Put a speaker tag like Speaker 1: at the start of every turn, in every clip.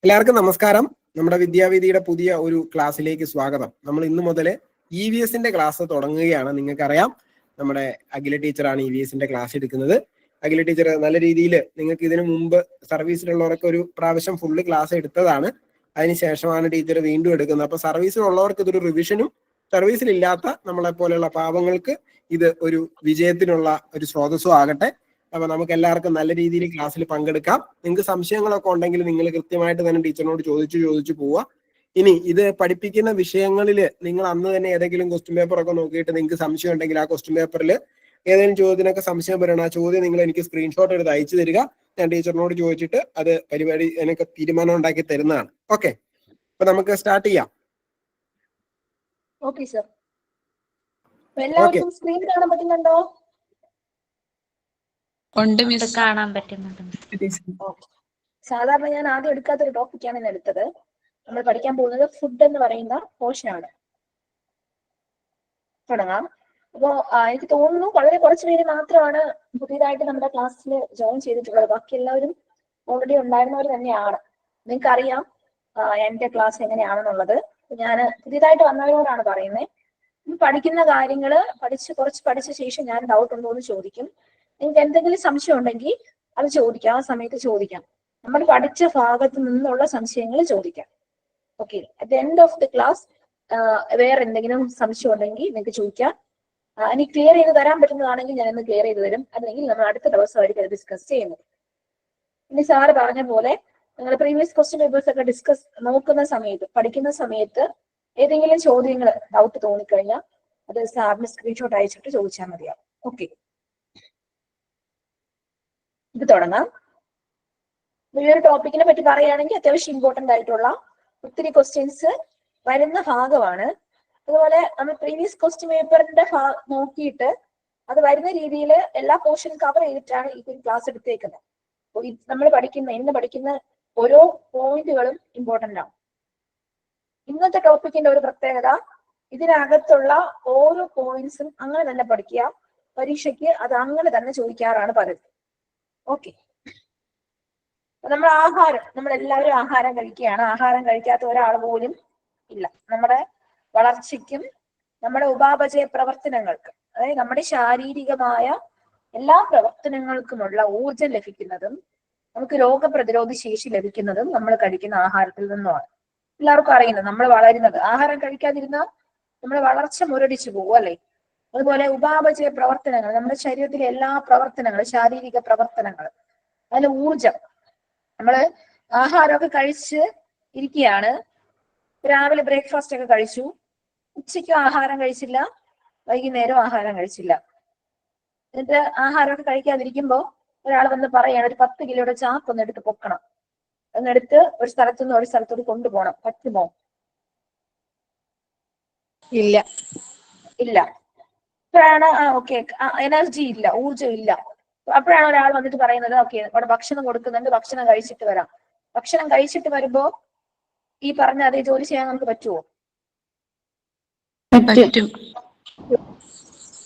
Speaker 1: എല്ലാവർക്കും നമസ്കാരം. നമ്മുടെ വിദ്യാവേദിയുടെ പുതിയ ഒരു ക്ലാസ്സിലേക്ക് സ്വാഗതം. നമ്മൾ ഇന്നു മുതൽ EVSന്റെ ക്ലാസ് തുടങ്ങുകയാണ്. നിങ്ങൾക്കറിയാം, നമ്മുടെ അഖില ടീച്ചറാണ് EVSന്റെ ക്ലാസ് എടുക്കുന്നത്. അഖില ടീച്ചർ നല്ല രീതിയിൽ നിങ്ങൾക്ക് ഇതിനു മുമ്പ് സർവീസിലുള്ളവർക്ക് ഒരു പ്രാവശ്യം ഫുള്ള് ക്ലാസ് എടുത്തതാണ്. അതിനുശേഷമാണ് ടീച്ചർ വീണ്ടും എടുക്കുന്നത്. അപ്പൊ സർവീസിലുള്ളവർക്ക് ഇതൊരു റിവിഷനും, സർവീസിലില്ലാത്ത നമ്മളെ പോലെയുള്ള പാവങ്ങൾക്ക് ഇത് ഒരു വിജയത്തിനുള്ള ഒരു സ്രോതസ്സും ആകട്ടെ. അപ്പൊ നമുക്ക് എല്ലാവർക്കും നല്ല രീതിയിൽ ക്ലാസ്സിൽ പങ്കെടുക്കാം. നിങ്ങൾക്ക് സംശയങ്ങളൊക്കെ ഉണ്ടെങ്കിൽ നിങ്ങൾ കൃത്യമായിട്ട് തന്നെ ടീച്ചറിനോട് ചോദിച്ചു പോവുക. ഇനി ഇത് പഠിപ്പിക്കുന്ന വിഷയങ്ങളിൽ നിങ്ങൾ അന്ന് തന്നെ ഏതെങ്കിലും ക്വസ്റ്റ്യൻ പേപ്പർ ഒക്കെ നോക്കിയിട്ട് നിങ്ങൾക്ക് സംശയം ഉണ്ടെങ്കിൽ ആ ക്വസ്റ്റ്യൻ പേപ്പറിൽ ഏതെങ്കിലും ചോദ്യത്തിനൊക്കെ സംശയം വരണം. ആ ചോദ്യം നിങ്ങൾ എനിക്ക് സ്ക്രീൻഷോട്ട് എടുത്ത് അയച്ചു തരിക. ഞാൻ ടീച്ചറിനോട് ചോദിച്ചിട്ട് അത് പരിപാടി എനിക്ക് തീരുമാനം ഉണ്ടാക്കി തരുന്നതാണ്. ഓക്കെ, അപ്പൊ നമുക്ക് സ്റ്റാർട്ട് ചെയ്യാം.
Speaker 2: Okay sir. എല്ലാവർക്കും സ്ക്രീൻ കാണാൻ പറ്റുന്നുണ്ടോ?
Speaker 3: കാണാൻ പറ്റുന്നുണ്ട്.
Speaker 2: സാധാരണ ഞാൻ ആദ്യം എടുക്കാത്തൊരു ടോപ്പിക്കാണ് ഞാൻ എടുത്തത്. നമ്മൾ പഠിക്കാൻ പോകുന്നത് ഫുഡ് എന്ന് പറയുന്ന പോർഷൻ ആണ്. തുടങ്ങാം. അപ്പോ എനിക്ക് തോന്നുന്നു വളരെ കുറച്ച് പേര് മാത്രമാണ് പുതിയതായിട്ട് നമ്മുടെ ക്ലാസ്സിൽ ജോയിൻ ചെയ്തിട്ടുള്ളത്. ബാക്കി എല്ലാവരും ഓൾറെഡി ഉണ്ടായിരുന്നവർ തന്നെയാണ്. നിങ്ങൾക്കറിയാം എന്റെ ക്ലാസ് എങ്ങനെയാണെന്നുള്ളത്. ഞാൻ പുതിയതായിട്ട് വന്നവരോടാണ് പറയുന്നത്. പഠിക്കുന്ന കാര്യങ്ങൾ കുറച്ച് പഠിച്ച ശേഷം ഞാൻ ഡൗട്ട് ഉണ്ടോ എന്ന് ചോദിക്കും. നിങ്ങൾക്ക് എന്തെങ്കിലും സംശയം ഉണ്ടെങ്കിൽ അത് ചോദിക്കാം. ആ സമയത്ത് ചോദിക്കാം. നമ്മൾ പഠിച്ച ഭാഗത്ത് നിന്നുള്ള സംശയങ്ങൾ ചോദിക്കാം. Okay, at the end of the class വേറെ എന്തെങ്കിലും സംശയം ഉണ്ടെങ്കിൽ നിങ്ങൾക്ക് ചോദിക്കാം. എനിക്ക് ക്ലിയർ ചെയ്ത് തരാൻ പറ്റുന്നതാണെങ്കിൽ ഞാൻ ഇന്ന് ക്ലിയർ ചെയ്ത് തരും. അല്ലെങ്കിൽ നമ്മൾ അടുത്ത ദിവസമായിരിക്കും അത് ഡിസ്കസ് ചെയ്യുന്നത്. ഇനി സാറ് പറഞ്ഞ പോലെ നിങ്ങൾ പ്രീവിയസ് ക്വസ്റ്റ്യൻ പേപ്പേഴ്സ് ഒക്കെ നോക്കുന്ന സമയത്ത്, പഠിക്കുന്ന സമയത്ത് ഏതെങ്കിലും ചോദ്യങ്ങൾ ഡൗട്ട് തോന്നിക്കഴിഞ്ഞാൽ അത് സാറിന് സ്ക്രീൻഷോട്ട് അയച്ചിട്ട് ചോദിച്ചാൽ മതിയാവും. ഓക്കെ, ഇത് തുടങ്ങാം. ഈ ഒരു ടോപ്പിക്കിനെ പറ്റി പറയുകയാണെങ്കിൽ അത്യാവശ്യം ഇമ്പോർട്ടന്റ് ആയിട്ടുള്ള ഒത്തിരി ക്വസ്റ്റ്യൻസ് വരുന്ന ഭാഗമാണ്. അതുപോലെ നമ്മൾ പ്രീവിയസ് ക്വസ്റ്റ്യൻ പേപ്പറിന്റെ നോക്കിയിട്ട് അത് വരുന്ന രീതിയിൽ എല്ലാ പോർഷനും കവർ ചെയ്തിട്ടാണ് ഈ ക്ലാസ് എടുത്തേക്കുന്നത്. ഇന്ന് പഠിക്കുന്ന ഓരോ പോയിന്റുകളും ഇമ്പോർട്ടന്റ് ആണ്. ഇന്നത്തെ ടോപ്പിക്കിന്റെ ഒരു പ്രത്യേകത, ഇതിനകത്തുള്ള ഓരോ പോയിന്റ്സും അങ്ങനെ തന്നെ പഠിക്കുക. പരീക്ഷയ്ക്ക് അത് അങ്ങനെ തന്നെ ചോദിക്കാറാണ് പലരും. ഓക്കെ, നമ്മളെല്ലാവരും ആഹാരം കഴിക്കുകയാണ്. ആഹാരം കഴിക്കാത്ത ഒരാൾ പോലും ഇല്ല. നമ്മുടെ വളർച്ചയ്ക്കും നമ്മുടെ ഉപാപചയ പ്രവർത്തനങ്ങൾക്ക്, അതായത് നമ്മുടെ ശാരീരികമായ എല്ലാ പ്രവർത്തനങ്ങൾക്കുമുള്ള ഊർജം ലഭിക്കുന്നതും നമുക്ക് രോഗപ്രതിരോധ ശേഷി ലഭിക്കുന്നതും നമ്മൾ കഴിക്കുന്ന ആഹാരത്തിൽ നിന്നുമാണ്. എല്ലാവർക്കും അറിയുന്നത്, നമ്മൾ വളരുന്നത് ആഹാരം കഴിക്കാതിരുന്നാൽ നമ്മുടെ വളർച്ച മുരടിച്ചു പോകും, അല്ലെ? അതുപോലെ ഉപാപചയ പ്രവർത്തനങ്ങൾ, നമ്മുടെ ശരീരത്തിലെ എല്ലാ പ്രവർത്തനങ്ങളും, ശാരീരിക പ്രവർത്തനങ്ങൾ, അതിന് ഊർജം. നമ്മള് ആഹാരമൊക്കെ കഴിച്ച് ഇരിക്കുകയാണ്. രാവിലെ ബ്രേക്ക്ഫാസ്റ്റ് ഒക്കെ കഴിച്ചു, ഉച്ചയ്ക്കും ആഹാരം കഴിച്ചില്ല, വൈകുന്നേരം ആഹാരം കഴിച്ചില്ല. എന്നിട്ട് ആഹാരമൊക്കെ കഴിക്കാതിരിക്കുമ്പോ ഒരാൾ വന്ന് പറയാണ്, ഒരു 10 കിലോയുടെ ചാക്ക് ഒന്ന് എടുത്ത് പൊക്കണം, എന്നെടുത്ത് ഒരു സ്ഥലത്തുനിന്ന് ഒരു സ്ഥലത്തോട്ട് കൊണ്ടുപോകണം. പറ്റുമോ?
Speaker 3: ഇല്ല.
Speaker 2: അപ്പോഴാണ് ഓക്കെ, എനർജി ഇല്ല, ഊർജം ഇല്ല. അപ്പോഴാണ് ഒരാൾ വന്നിട്ട് പറയുന്നത്, ഓക്കെ അവിടെ ഭക്ഷണം കൊടുക്കുന്നുണ്ട്, ഭക്ഷണം കഴിച്ചിട്ട് വരാം. ഭക്ഷണം കഴിച്ചിട്ട് വരുമ്പോ ഈ പറഞ്ഞ അതേ ജോലി ചെയ്യാൻ നമുക്ക് പറ്റുമോ?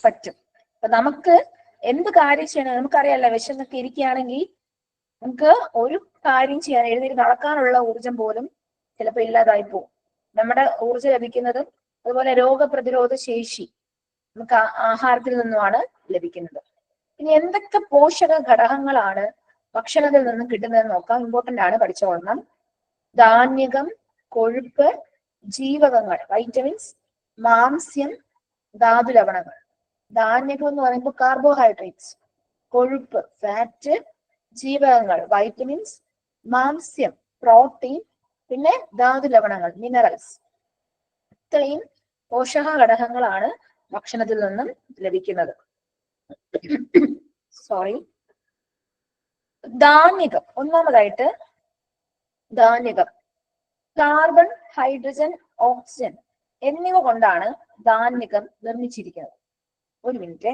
Speaker 2: പറ്റും. അപ്പൊ നമുക്ക് എന്ത് കാര്യം ചെയ്യണം, നമുക്കറിയാലോ, വിശന്നൊക്കെ ഇരിക്കുകയാണെങ്കിൽ നമുക്ക് ഒരു കാര്യം ചെയ്യാൻ, എഴുന്നേറ്റ് നടക്കാനുള്ള ഊർജം പോലും ചിലപ്പോൾ ഇല്ലാതായി പോകും. നമ്മുടെ ഊർജം ലഭിക്കുന്നതും അതുപോലെ രോഗപ്രതിരോധ ശേഷി നമുക്ക് ആഹാരത്തിൽ നിന്നുമാണ് ലഭിക്കുന്നത്. ഇനി എന്തൊക്കെ പോഷക ഘടകങ്ങളാണ് ഭക്ഷണത്തിൽ നിന്നും കിട്ടുന്നതെന്ന് നോക്കാം. ഇമ്പോർട്ടന്റ് ആണ്, പഠിച്ചോളണം. ധാന്യകം, കൊഴുപ്പ്, ജീവകങ്ങൾ, വൈറ്റമിൻസ്, മാംസ്യം, ധാതു ലവണങ്ങൾ. ധാന്യകം എന്ന് പറയുമ്പോൾ കാർബോഹൈഡ്രേറ്റ്സ്, കൊഴുപ്പ് ഫാറ്റ്, ജീവകങ്ങൾ വൈറ്റമിൻസ്, മാംസ്യം പ്രോട്ടീൻ, പിന്നെ ധാതു ലവണങ്ങൾ മിനറൽസ്. ഇത്രയും പോഷക ഘടകങ്ങളാണ് ഭക്ഷണത്തിൽ നിന്നും ലഭിക്കുന്നത്. ധാന്യകം, ഒന്നാമതായിട്ട് ധാന്യകം കാർബൺ, ഹൈഡ്രജൻ, ഓക്സിജൻ എന്നിവ കൊണ്ടാണ് ധാന്യകം നിർമ്മിച്ചിരിക്കുന്നത്. ഒരു മിനിറ്റ്.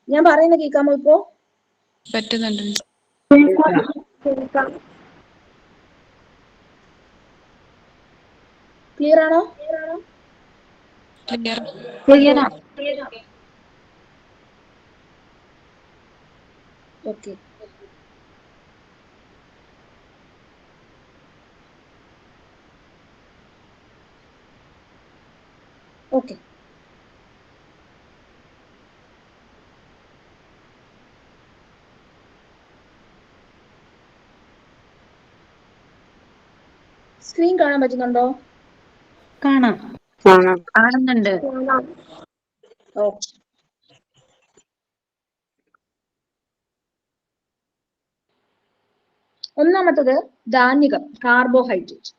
Speaker 2: ഞാൻ പറയുന്നത് കേൾക്കാമോ? ഇപ്പോ
Speaker 3: പറ്റുന്നുണ്ട്.
Speaker 2: കേൾക്കാം. ക്ലിയർ ആണോ?
Speaker 3: Clear
Speaker 2: okay. ഓക്കെ, സ്ക്രീൻ കാണാൻ പറ്റുന്നുണ്ടോ?
Speaker 3: കാണാം. കാണുന്നുണ്ട്.
Speaker 2: ഓക്കെ. ഒന്നാമത്തത് ധാന്യകം, കാർബോഹൈഡ്രേറ്റ്.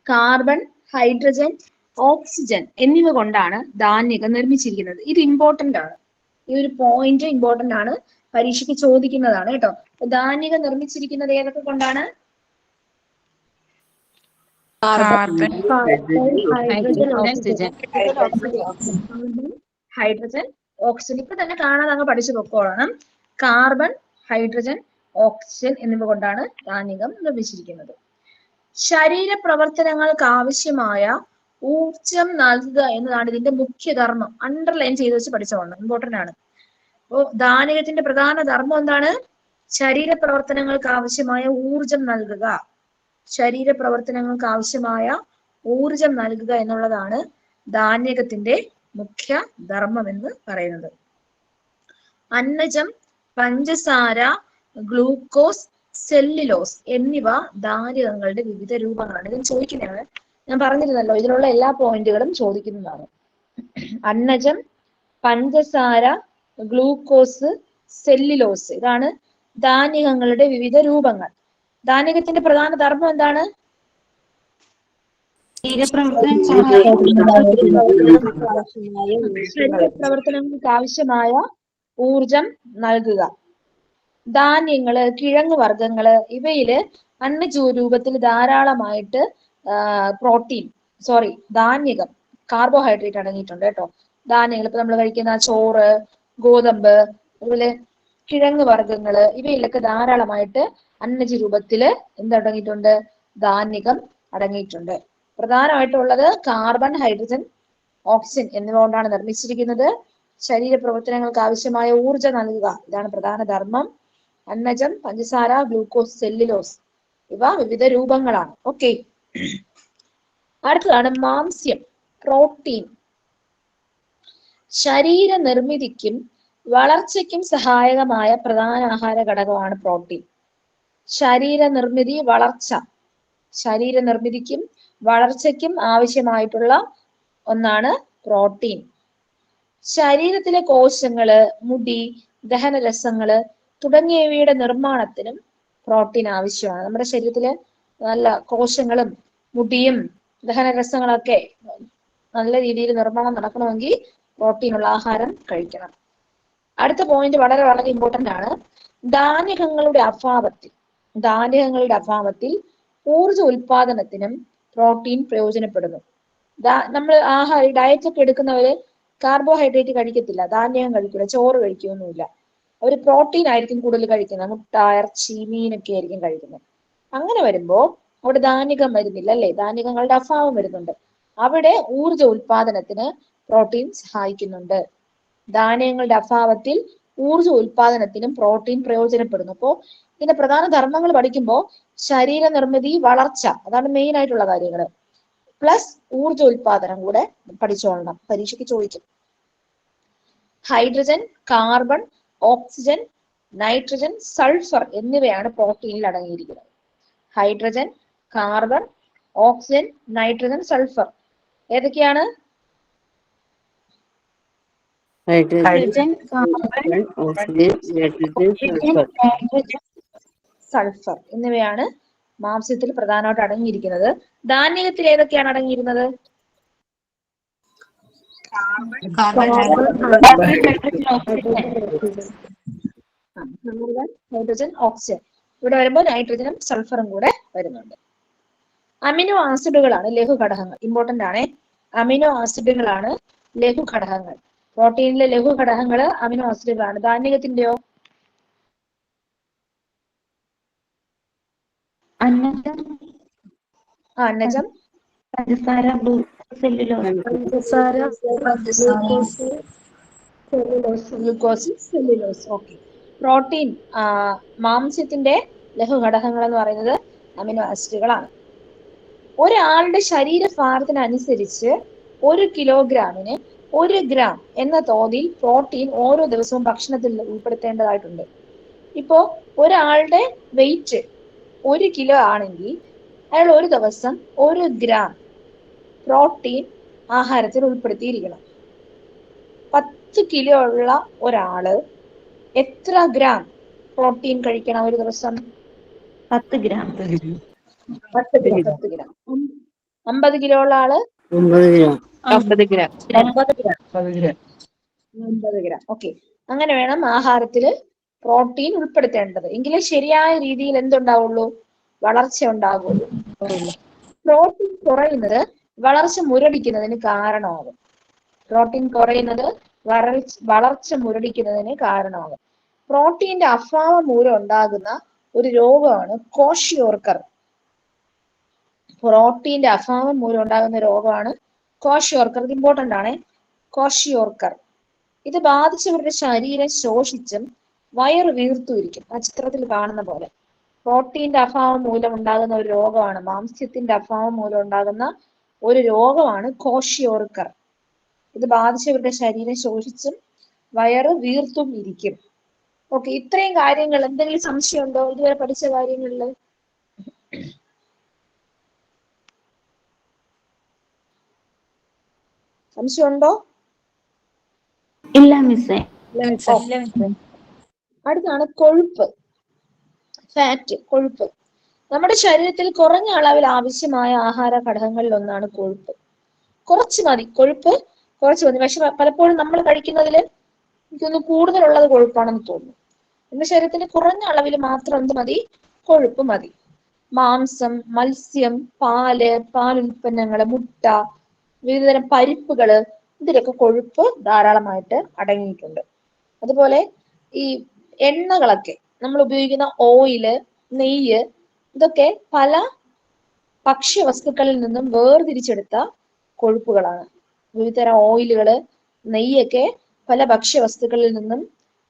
Speaker 2: കാർബൺ, ഹൈഡ്രജൻ, ഓക്സിജൻ എന്നിവ കൊണ്ടാണ് ധാന്യകം നിർമ്മിച്ചിരിക്കുന്നത്. ഇത് ഇമ്പോർട്ടന്റ് ആണ്. ഈ ഒരു പോയിന്റ് ഇമ്പോർട്ടന്റ് ആണ്, പരീക്ഷയ്ക്ക് ചോദിക്കുന്നതാണ് കേട്ടോ. ധാന്യകം നിർമ്മിച്ചിരിക്കുന്നത് ഏതൊക്കെ കൊണ്ടാണ്?
Speaker 3: Carbon,
Speaker 2: hydrogen,
Speaker 3: oxygen.
Speaker 2: Hydrogen, oxygen. ഇപ്പൊ തന്നെ കാണാതെ അങ്ങ് പഠിച്ചു പൊക്കോളണം. കാർബൺ, ഹൈഡ്രജൻ, ഓക്സിജൻ എന്നിവ കൊണ്ടാണ് ധാന്യകം നിർമ്മിച്ചിരിക്കുന്നത്. ശരീര പ്രവർത്തനങ്ങൾക്ക് ആവശ്യമായ ഊർജം നൽകുക എന്നതാണ് ഇതിന്റെ മുഖ്യ ധർമ്മം. അണ്ടർലൈൻ ചെയ്ത് വെച്ച് പഠിച്ചോളണം, ഇമ്പോർട്ടന്റ് ആണ്. അപ്പോ ധാന്യകത്തിന്റെ പ്രധാന ധർമ്മം എന്താണ്? ശരീര പ്രവർത്തനങ്ങൾക്ക് ആവശ്യമായ ഊർജം നൽകുക. ശരീര പ്രവർത്തനങ്ങൾക്ക് ആവശ്യമായ ഊർജം നൽകുക എന്നുള്ളതാണ് ധാന്യകത്തിന്റെ മുഖ്യ ധർമ്മം എന്ന് പറയുന്നത്. അന്നജം, പഞ്ചസാര, ഗ്ലൂക്കോസ്, സെല്ലുലോസ് എന്നിവ ധാന്യകങ്ങളുടെ വിവിധ രൂപങ്ങളാണ്. ഇത് ചോദിക്കുന്നതാണ്, ഞാൻ പറഞ്ഞിരുന്നല്ലോ, ഇതിലുള്ള എല്ലാ പോയിന്റുകളും ചോദിക്കുന്നതാണ്. അന്നജം, പഞ്ചസാര, ഗ്ലൂക്കോസ്, സെല്ലുലോസ്, ഇതാണ് ധാന്യകങ്ങളുടെ വിവിധ രൂപങ്ങൾ. ധാന്യകത്തിന്റെ പ്രധാന ധർമ്മം എന്താണ്? ശരീരപ്രവർത്തനങ്ങൾക്ക് ആവശ്യമായ ഊർജം നൽകുക. ധാന്യങ്ങള്, കിഴങ്ങ് വർഗങ്ങള് ഇവയില് അന്നജ രൂപത്തിൽ ധാരാളമായിട്ട് പ്രോട്ടീൻ, ധാന്യകം, കാർബോഹൈഡ്രേറ്റ് അടങ്ങിയിട്ടുണ്ട് കേട്ടോ. ധാന്യങ്ങൾ ഇപ്പൊ നമ്മൾ കഴിക്കുന്ന ചോറ്, ഗോതമ്പ്, അതുപോലെ കിഴങ്ങ് വർഗങ്ങള് ഇവയിലൊക്കെ ധാരാളമായിട്ട് അന്നജ രൂപത്തില് എന്തടങ്ങിയിട്ടുണ്ട്? ധാന്യകം അടങ്ങിയിട്ടുണ്ട്. പ്രധാനമായിട്ടുള്ളത് കാർബൺ, ഹൈഡ്രജൻ, ഓക്സിജൻ എന്നിവ കൊണ്ടാണ് നിർമ്മിച്ചിരിക്കുന്നത്. ശരീര പ്രവർത്തനങ്ങൾക്ക് ആവശ്യമായ ഊർജ്ജം നൽകുക, ഇതാണ് പ്രധാന ധർമ്മം. അന്നജം, പഞ്ചസാര, ഗ്ലൂക്കോസ്, സെല്ലുലോസ് ഇവ വിവിധ രൂപങ്ങളാണ്. ഓക്കെ. അടുത്തതാണ് മാംസ്യം, പ്രോട്ടീൻ. ശരീര നിർമ്മിതിക്കും വളർച്ചയ്ക്കും സഹായകമായ പ്രധാന ആഹാര ഘടകമാണ് പ്രോട്ടീൻ. ശരീര നിർമ്മിതി, വളർച്ച, ശരീര നിർമ്മിതിക്കും വളർച്ചയ്ക്കും ആവശ്യമായിട്ടുള്ള ഒന്നാണ് പ്രോട്ടീൻ. ശരീരത്തിലെ കോശങ്ങള്, മുടി, ദഹനരസങ്ങള് തുടങ്ങിയവയുടെ നിർമ്മാണത്തിനും പ്രോട്ടീൻ ആവശ്യമാണ്. നമ്മുടെ ശരീരത്തില് നല്ല കോശങ്ങളും മുടിയും ദഹനരസങ്ങളൊക്കെ നല്ല രീതിയിൽ നിർമ്മാണം നടക്കണമെങ്കിൽ പ്രോട്ടീൻ ഉള്ള ആഹാരം കഴിക്കണം. അടുത്ത പോയിന്റ് വളരെ വളരെ ഇമ്പോർട്ടന്റ് ആണ്. ധാന്യങ്ങളുടെ അഭാവത്തിൽ ഊർജ ഉൽപാദനത്തിനും പ്രോട്ടീൻ പ്രയോജനപ്പെടുന്നു. നമ്മൾ ഡയറ്റ് ഒക്കെ എടുക്കുന്നവര് കാർബോഹൈഡ്രേറ്റ് കഴിക്കത്തില്ല, ധാന്യം കഴിക്കില്ല, ചോറ് കഴിക്കുകയൊന്നുമില്ല. അവർ പ്രോട്ടീൻ ആയിരിക്കും കൂടുതൽ കഴിക്കുന്നത്. മുട്ട, ഇറച്ചി, മീനൊക്കെ ആയിരിക്കും കഴിക്കുന്നത്. അങ്ങനെ വരുമ്പോ അവിടെ ധാന്യകം വരുന്നില്ല അല്ലെ, ധാന്യങ്ങളുടെ അഭാവം വരുന്നുണ്ട്. അവിടെ ഊർജ ഉൽപാദനത്തിന് പ്രോട്ടീൻ സഹായിക്കുന്നുണ്ട്. ധാന്യങ്ങളുടെ അഭാവത്തിൽ ഊർജ ഉൽപാദനത്തിനും പ്രോട്ടീൻ പ്രയോജനപ്പെടുന്നു. അപ്പോ ഇതിന്റെ പ്രധാന ധർമ്മങ്ങൾ പഠിക്കുമ്പോൾ ശരീര നിർമ്മിതി, വളർച്ച, അതാണ് മെയിൻ ആയിട്ടുള്ള കാര്യങ്ങൾ, പ്ലസ് ഊർജ ഉൽപാദനം കൂടെ പഠിച്ചോളണം, പരീക്ഷയ്ക്ക് ചോദിക്കും. Hydrogen, carbon, oxygen, nitrogen, sulphur എന്നിവയാണ് പ്രോട്ടീനിൽ അടങ്ങിയിരിക്കുന്നത്. Hydrogen, carbon, oxygen, nitrogen, sulphur ഏതൊക്കെയാണ്?
Speaker 3: ഹൈഡ്രജൻ, കാർബൺ,
Speaker 2: സൾഫർ എന്നിവയാണ് മാംസ്യത്തിൽ പ്രധാനമായിട്ട് അടങ്ങിയിരിക്കുന്നത്. ധാന്യത്തിൽ ഏതൊക്കെയാണ് അടങ്ങിയിരുന്നത്? Hydrogen, oxygen. ഇവിടെ വരുമ്പോൾ നൈട്രജനും സൾഫറും കൂടെ വരുന്നുണ്ട്. അമിനോ ആസിഡുകളാണ് ലഘുഘടകങ്ങൾ. ഇമ്പോർട്ടന്റ് ആണ്. അമിനോ ആസിഡുകളാണ് ലഘുഘടകങ്ങൾ. പ്രോട്ടീനിലെ ലഘുഘടകങ്ങള് അമിനോ ആസിഡുകളാണ്. ധാന്യകത്തിന്റെയോ? അന്നജം,
Speaker 3: പഞ്ചസാര, സെല്ലുലോസ്.
Speaker 2: പഞ്ചസാര, glucose, glucose, cellulose. Okay. Protein, മാംസ്യത്തിന്റെ ലഘുഘടകങ്ങൾ എന്ന് പറയുന്നത് അമിനോ ആസിഡുകളാണ്. ഒരാളുടെ ശരീരഭാരത്തിനനുസരിച്ച് 1 കിലോഗ്രാമിന് 1 ഗ്രാം എന്ന തോതിൽ പ്രോട്ടീൻ ഓരോ ദിവസവും ഭക്ഷണത്തിൽ ഉൾപ്പെടുത്തേണ്ടതായിട്ടുണ്ട്. ഇപ്പോ ഒരാളുടെ വെയിറ്റ് 1 കിലോ ആണെങ്കിൽ അയാൾ ഒരു ദിവസം 1 ഗ്രാം പ്രോട്ടീൻ ആഹാരത്തിൽ ഉൾപ്പെടുത്തിയിരിക്കണം. 10 കിലോ ഉള്ള ഒരാള് എത്ര ഗ്രാം പ്രോട്ടീൻ കഴിക്കണം ഒരു ദിവസം?
Speaker 3: 10 ഗ്രാം.
Speaker 2: 10 ഗ്രാം. 50 കിലോ ഉള്ള ആള്
Speaker 3: 50 ഗ്രാം.
Speaker 2: 50 ഗ്രാം. ഓക്കെ. അങ്ങനെ വേണം ആഹാരത്തിൽ പ്രോട്ടീൻ ഉൾപ്പെടുത്തേണ്ടത്. എങ്കിലേ ശരിയായ രീതിയിൽ എന്തുണ്ടാവുള്ളൂ? വളർച്ച ഉണ്ടാകുള്ളൂ. പ്രോട്ടീൻ കുറയുന്നത് വളർച്ച മുരടിക്കുന്നതിന് കാരണമാകും. പ്രോട്ടീൻ കുറയുന്നത് വളർച്ച മുരടിക്കുന്നതിന് കാരണമാകും. പ്രോട്ടീന്റെ അഭാവം മൂലം ഉണ്ടാകുന്ന ഒരു രോഗമാണ് കോഷിയോർക്കർ. പ്രോട്ടീന്റെ അഭാവം മൂലം ഉണ്ടാകുന്ന രോഗമാണ് കോഷിയോർക്കർ. ഇത് ഇമ്പോർട്ടന്റ് ആണ്. കോഷിയോർക്കർ ഇത് ബാധിച്ചവരുടെ ശരീരം ശോഷിച്ചും വയറ് വീർത്തുമിരിക്കും. ആ ചിത്രത്തിൽ കാണുന്ന പോലെ പ്രോട്ടീന്റെ അഭാവം മൂലം ഉണ്ടാകുന്ന ഒരു രോഗമാണ്, മാംസ്യത്തിന്റെ അഭാവം മൂലം ഉണ്ടാകുന്ന ഒരു രോഗമാണ് കോഷിയോർക്കർ. ഇത് ബാധിച്ചവരുടെ ശരീരം ശോഷിച്ചും വയറ് വീർത്തും ഇരിക്കും. ഓക്കെ. ഇത്രയും കാര്യങ്ങൾ. എന്തെങ്കിലും സംശയമുണ്ടോ ഇതുവരെ പഠിച്ച കാര്യങ്ങളിൽ? സംശയമുണ്ടോ?
Speaker 3: ഇല്ല മിസ്സേ.
Speaker 2: അടുത്താണ് കൊഴുപ്പ്, ഫാറ്റ്. കൊഴുപ്പ് നമ്മുടെ ശരീരത്തിൽ കുറഞ്ഞ അളവിൽ ആവശ്യമായ ആഹാര ഘടകങ്ങളിൽ ഒന്നാണ് കൊഴുപ്പ്. കുറച്ച് മതി കൊഴുപ്പ്, കുറച്ച് മതി. പക്ഷെ പലപ്പോഴും നമ്മൾ കഴിക്കുന്നതിൽ എനിക്കൊന്ന് കൂടുതലുള്ളത് കൊഴുപ്പാണെന്ന് തോന്നുന്നു. നമ്മുടെ ശരീരത്തിന് കുറഞ്ഞ അളവിൽ മാത്രം എന്ത് മതി? കൊഴുപ്പ് മതി. മാംസം, മത്സ്യം, പാലുൽപ്പന്നങ്ങള്, മുട്ട, വിവിധതരം പരിപ്പുകള്, ഇതിലൊക്കെ കൊഴുപ്പ് ധാരാളമായിട്ട് അടങ്ങിയിട്ടുണ്ട്. അതുപോലെ ഈ എണ്ണകളൊക്കെ നമ്മൾ ഉപയോഗിക്കുന്ന ഓയില്, നെയ്യ്, ഇതൊക്കെ പല ഭക്ഷ്യവസ്തുക്കളിൽ നിന്നും വേർതിരിച്ചെടുത്ത കൊഴുപ്പുകളാണ്. വിവിധതരം ഓയിലുകള്, നെയ്യൊക്കെ പല ഭക്ഷ്യവസ്തുക്കളിൽ നിന്നും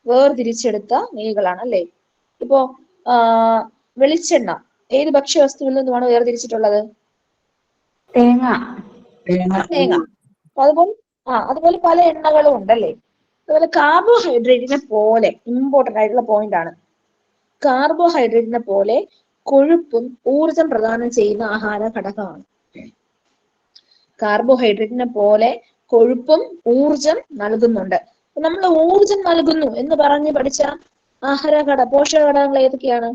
Speaker 2: വേർതിരിച്ചെടുത്ത നെയ്യുകളാണ് അല്ലേ. ഇപ്പോ വെളിച്ചെണ്ണ ഏത് ഭക്ഷ്യവസ്തുവിൽ നിന്നുമാണ് വേർതിരിച്ചിട്ടുള്ളത്?
Speaker 3: തേങ്ങ.
Speaker 2: അതുപോലെ പല എണ്ണകളും ഉണ്ടല്ലേ. അതുപോലെ കാർബോഹൈഡ്രേറ്റിനെ പോലെ ഇമ്പോർട്ടന്റ് ആയിട്ടുള്ള പോയിന്റ് ആണ്. കാർബോഹൈഡ്രേറ്റിനെ പോലെ കൊഴുപ്പും ഊർജം പ്രദാനം ചെയ്യുന്ന ആഹാര ഘടകമാണ്. കാർബോഹൈഡ്രേറ്റിനെ പോലെ കൊഴുപ്പും ഊർജം നൽകുന്നുണ്ട്. നമ്മൾ ഊർജം നൽകുന്നു എന്ന് പറഞ്ഞ് പഠിച്ച പോഷക ഘടകങ്ങൾ ഏതൊക്കെയാണ്?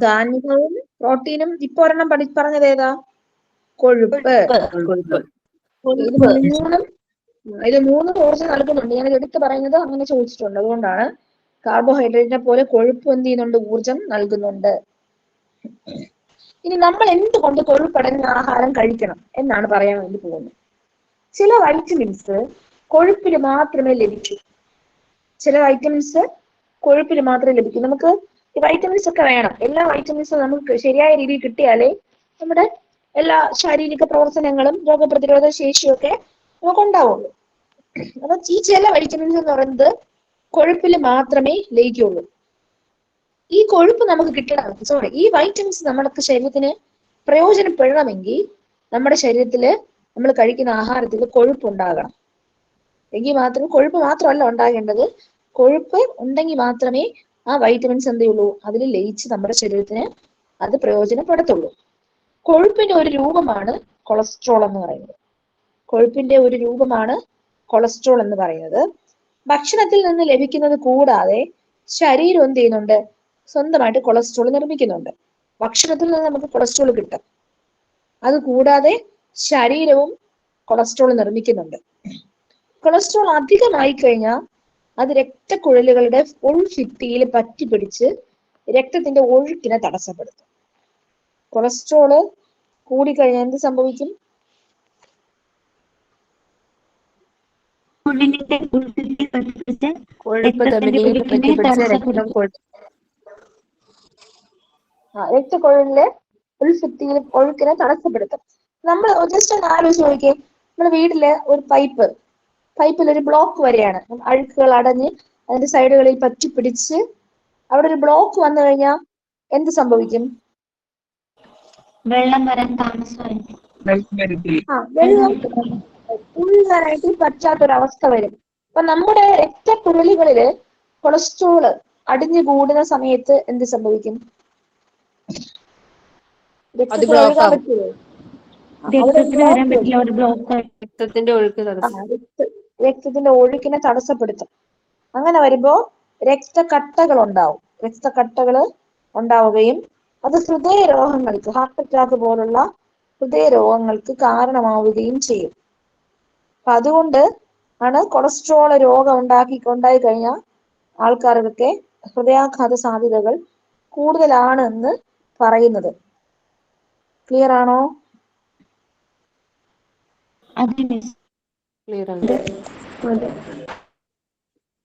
Speaker 2: ധാന്യവും പ്രോട്ടീനും. ഇപ്പൊ ഒരെണ്ണം പറഞ്ഞത് ഏതാ? കൊഴുപ്പ്. ഇത് മൂന്നും ഊർജ്ജം നൽകുന്നുണ്ട്. ഞാൻ എടുത്ത് പറയുന്നത് അങ്ങനെ ചോദിച്ചിട്ടുണ്ട്. അതുകൊണ്ടാണ് കാർബോഹൈഡ്രേറ്റിനെ പോലെ കൊഴുപ്പ് എന്ത് ചെയ്യുന്നുണ്ട്? ഊർജം നൽകുന്നുണ്ട്. ഇനി നമ്മൾ എന്തുകൊണ്ട് കൊഴുപ്പടങ്ങിയ ആഹാരം കഴിക്കണം എന്നാണ് പറയാൻ വേണ്ടി പോകുന്നത്. ചില വൈറ്റമിൻസ് കൊഴുപ്പിൽ മാത്രമേ ലഭിക്കൂ. നമുക്ക് ഈ വൈറ്റമിൻസ് ഒക്കെ വേണം. എല്ലാ വൈറ്റമിൻസും നമുക്ക് ശരിയായ രീതിയിൽ കിട്ടിയാലേ നമ്മുടെ എല്ലാ ശാരീരിക പ്രവർത്തനങ്ങളും രോഗപ്രതിരോധ ശേഷിയും ഒക്കെ നമുക്ക് ഉണ്ടാവുള്ളൂ. അപ്പൊ ഈ ചില വൈറ്റമിൻസ് എന്ന് പറയുന്നത് കൊഴുപ്പിൽ മാത്രമേ ലയിക്കുള്ളൂ. ഈ കൊഴുപ്പ് നമുക്ക് കിട്ടണം, ഈ വൈറ്റമിൻസ് നമ്മൾക്ക് ശരീരത്തിന് പ്രയോജനപ്പെടണമെങ്കിൽ നമ്മുടെ ശരീരത്തില് നമ്മൾ കഴിക്കുന്ന ആഹാരത്തിൽ കൊഴുപ്പ് ഉണ്ടാകണം. എങ്കിൽ മാത്രം, കൊഴുപ്പ് മാത്രമല്ല ഉണ്ടാകേണ്ടത്, കൊഴുപ്പ് ഉണ്ടെങ്കിൽ മാത്രമേ ആ വൈറ്റമിൻസ് എന്ത് ചെയ്യുള്ളൂ? അതിൽ ലയിച്ച് നമ്മുടെ ശരീരത്തിന് അത് പ്രയോജനപ്പെടത്തുള്ളൂ. കൊഴുപ്പിന്റെ ഒരു രൂപമാണ് കൊളസ്ട്രോൾ എന്ന് പറയുന്നത്. കൊഴുപ്പിന്റെ ഒരു രൂപമാണ് കൊളസ്ട്രോൾ എന്ന് പറയുന്നത്. ഭക്ഷണത്തിൽ നിന്ന് ലഭിക്കുന്നത് കൂടാതെ ശരീരം എന്ത് ചെയ്യുന്നുണ്ട്? സ്വന്തമായിട്ട് കൊളസ്ട്രോൾ നിർമ്മിക്കുന്നുണ്ട്. ഭക്ഷണത്തിൽ നിന്ന് നമുക്ക് കൊളസ്ട്രോൾ കിട്ടും. അത് കൂടാതെ ശരീരവും കൊളസ്ട്രോൾ നിർമ്മിക്കുന്നുണ്ട്. കൊളസ്ട്രോൾ അധികമായി കഴിഞ്ഞാൽ അത് രക്തക്കുഴലുകളുടെ ഉൾഭിത്തിയിൽ പറ്റിപ്പിടിച്ച് രക്തത്തിന്റെ ഒഴുക്കിനെ തടസ്സപ്പെടുത്തും. കൊളസ്ട്രോള് കൂടിക്കഴിഞ്ഞാൽ എന്ത് സംഭവിക്കും? കൊഴുപ്പ് ധമനിയിൽ പറ്റിപ്പിടിച്ച് രക്തം രക്തക്കൊഴലിലെ ഉൾഭിത്തിയിൽ ഒഴുക്കിനെ തടസ്സപ്പെടുത്തും. നമ്മൾ ജസ്റ്റ് ഒന്ന് ആലോചിച്ച് നോക്കിയേ, നമ്മുടെ വീട്ടിലെ ഒരു പൈപ്പിൽ ഒരു ബ്ലോക്ക് വരെയാണ്, അഴുക്കുകൾ അടഞ്ഞ് അതിന്റെ സൈഡുകളിൽ പറ്റിപ്പിടിച്ച് അവിടെ ഒരു ബ്ലോക്ക് വന്നു കഴിഞ്ഞാൽ എന്ത് സംഭവിക്കും?
Speaker 3: വെള്ളം വരാൻ താമസമായി.
Speaker 2: വെള്ളം ഒഴുകാനായിട്ട് പറ്റാത്തൊരവസ്ഥ വരും. അപ്പൊ നമ്മുടെ രക്തക്കുഴലുകളില് കൊളസ്ട്രോള് അടിഞ്ഞു കൂടുന്ന സമയത്ത് എന്ത് സംഭവിക്കും? രക്തത്തിൽ ഒഴുകാൻ പറ്റുമോ?
Speaker 3: രക്തത്തിന് വരാൻ പറ്റില്ല, ഒരു ബ്ലോക്ക്.
Speaker 4: രക്തത്തിന്റെ ഒഴുക്ക്
Speaker 2: രക്തത്തിന്റെ ഒഴുക്കിനെ തടസ്സപ്പെടുത്തും. അങ്ങനെ വരുമ്പോ രക്തക്കട്ടകൾ ഉണ്ടാവുകയും അത് ഹൃദയ രോഗങ്ങൾക്ക്, ഹാർട്ട് അറ്റാക്ക് പോലുള്ള ഹൃദയ രോഗങ്ങൾക്ക് കാരണമാവുകയും ചെയ്യും. അപ്പൊ അതുകൊണ്ട് ആണ് കൊളസ്ട്രോൾ രോഗം ഉണ്ടായി കഴിഞ്ഞാൽ ആൾക്കാർക്കൊക്കെ ഹൃദയാഘാത സാധ്യതകൾ കൂടുതലാണ് എന്ന് പറയുന്നത്. ക്ലിയർ ആണോ?
Speaker 4: ക്ലിയർ ആണ്.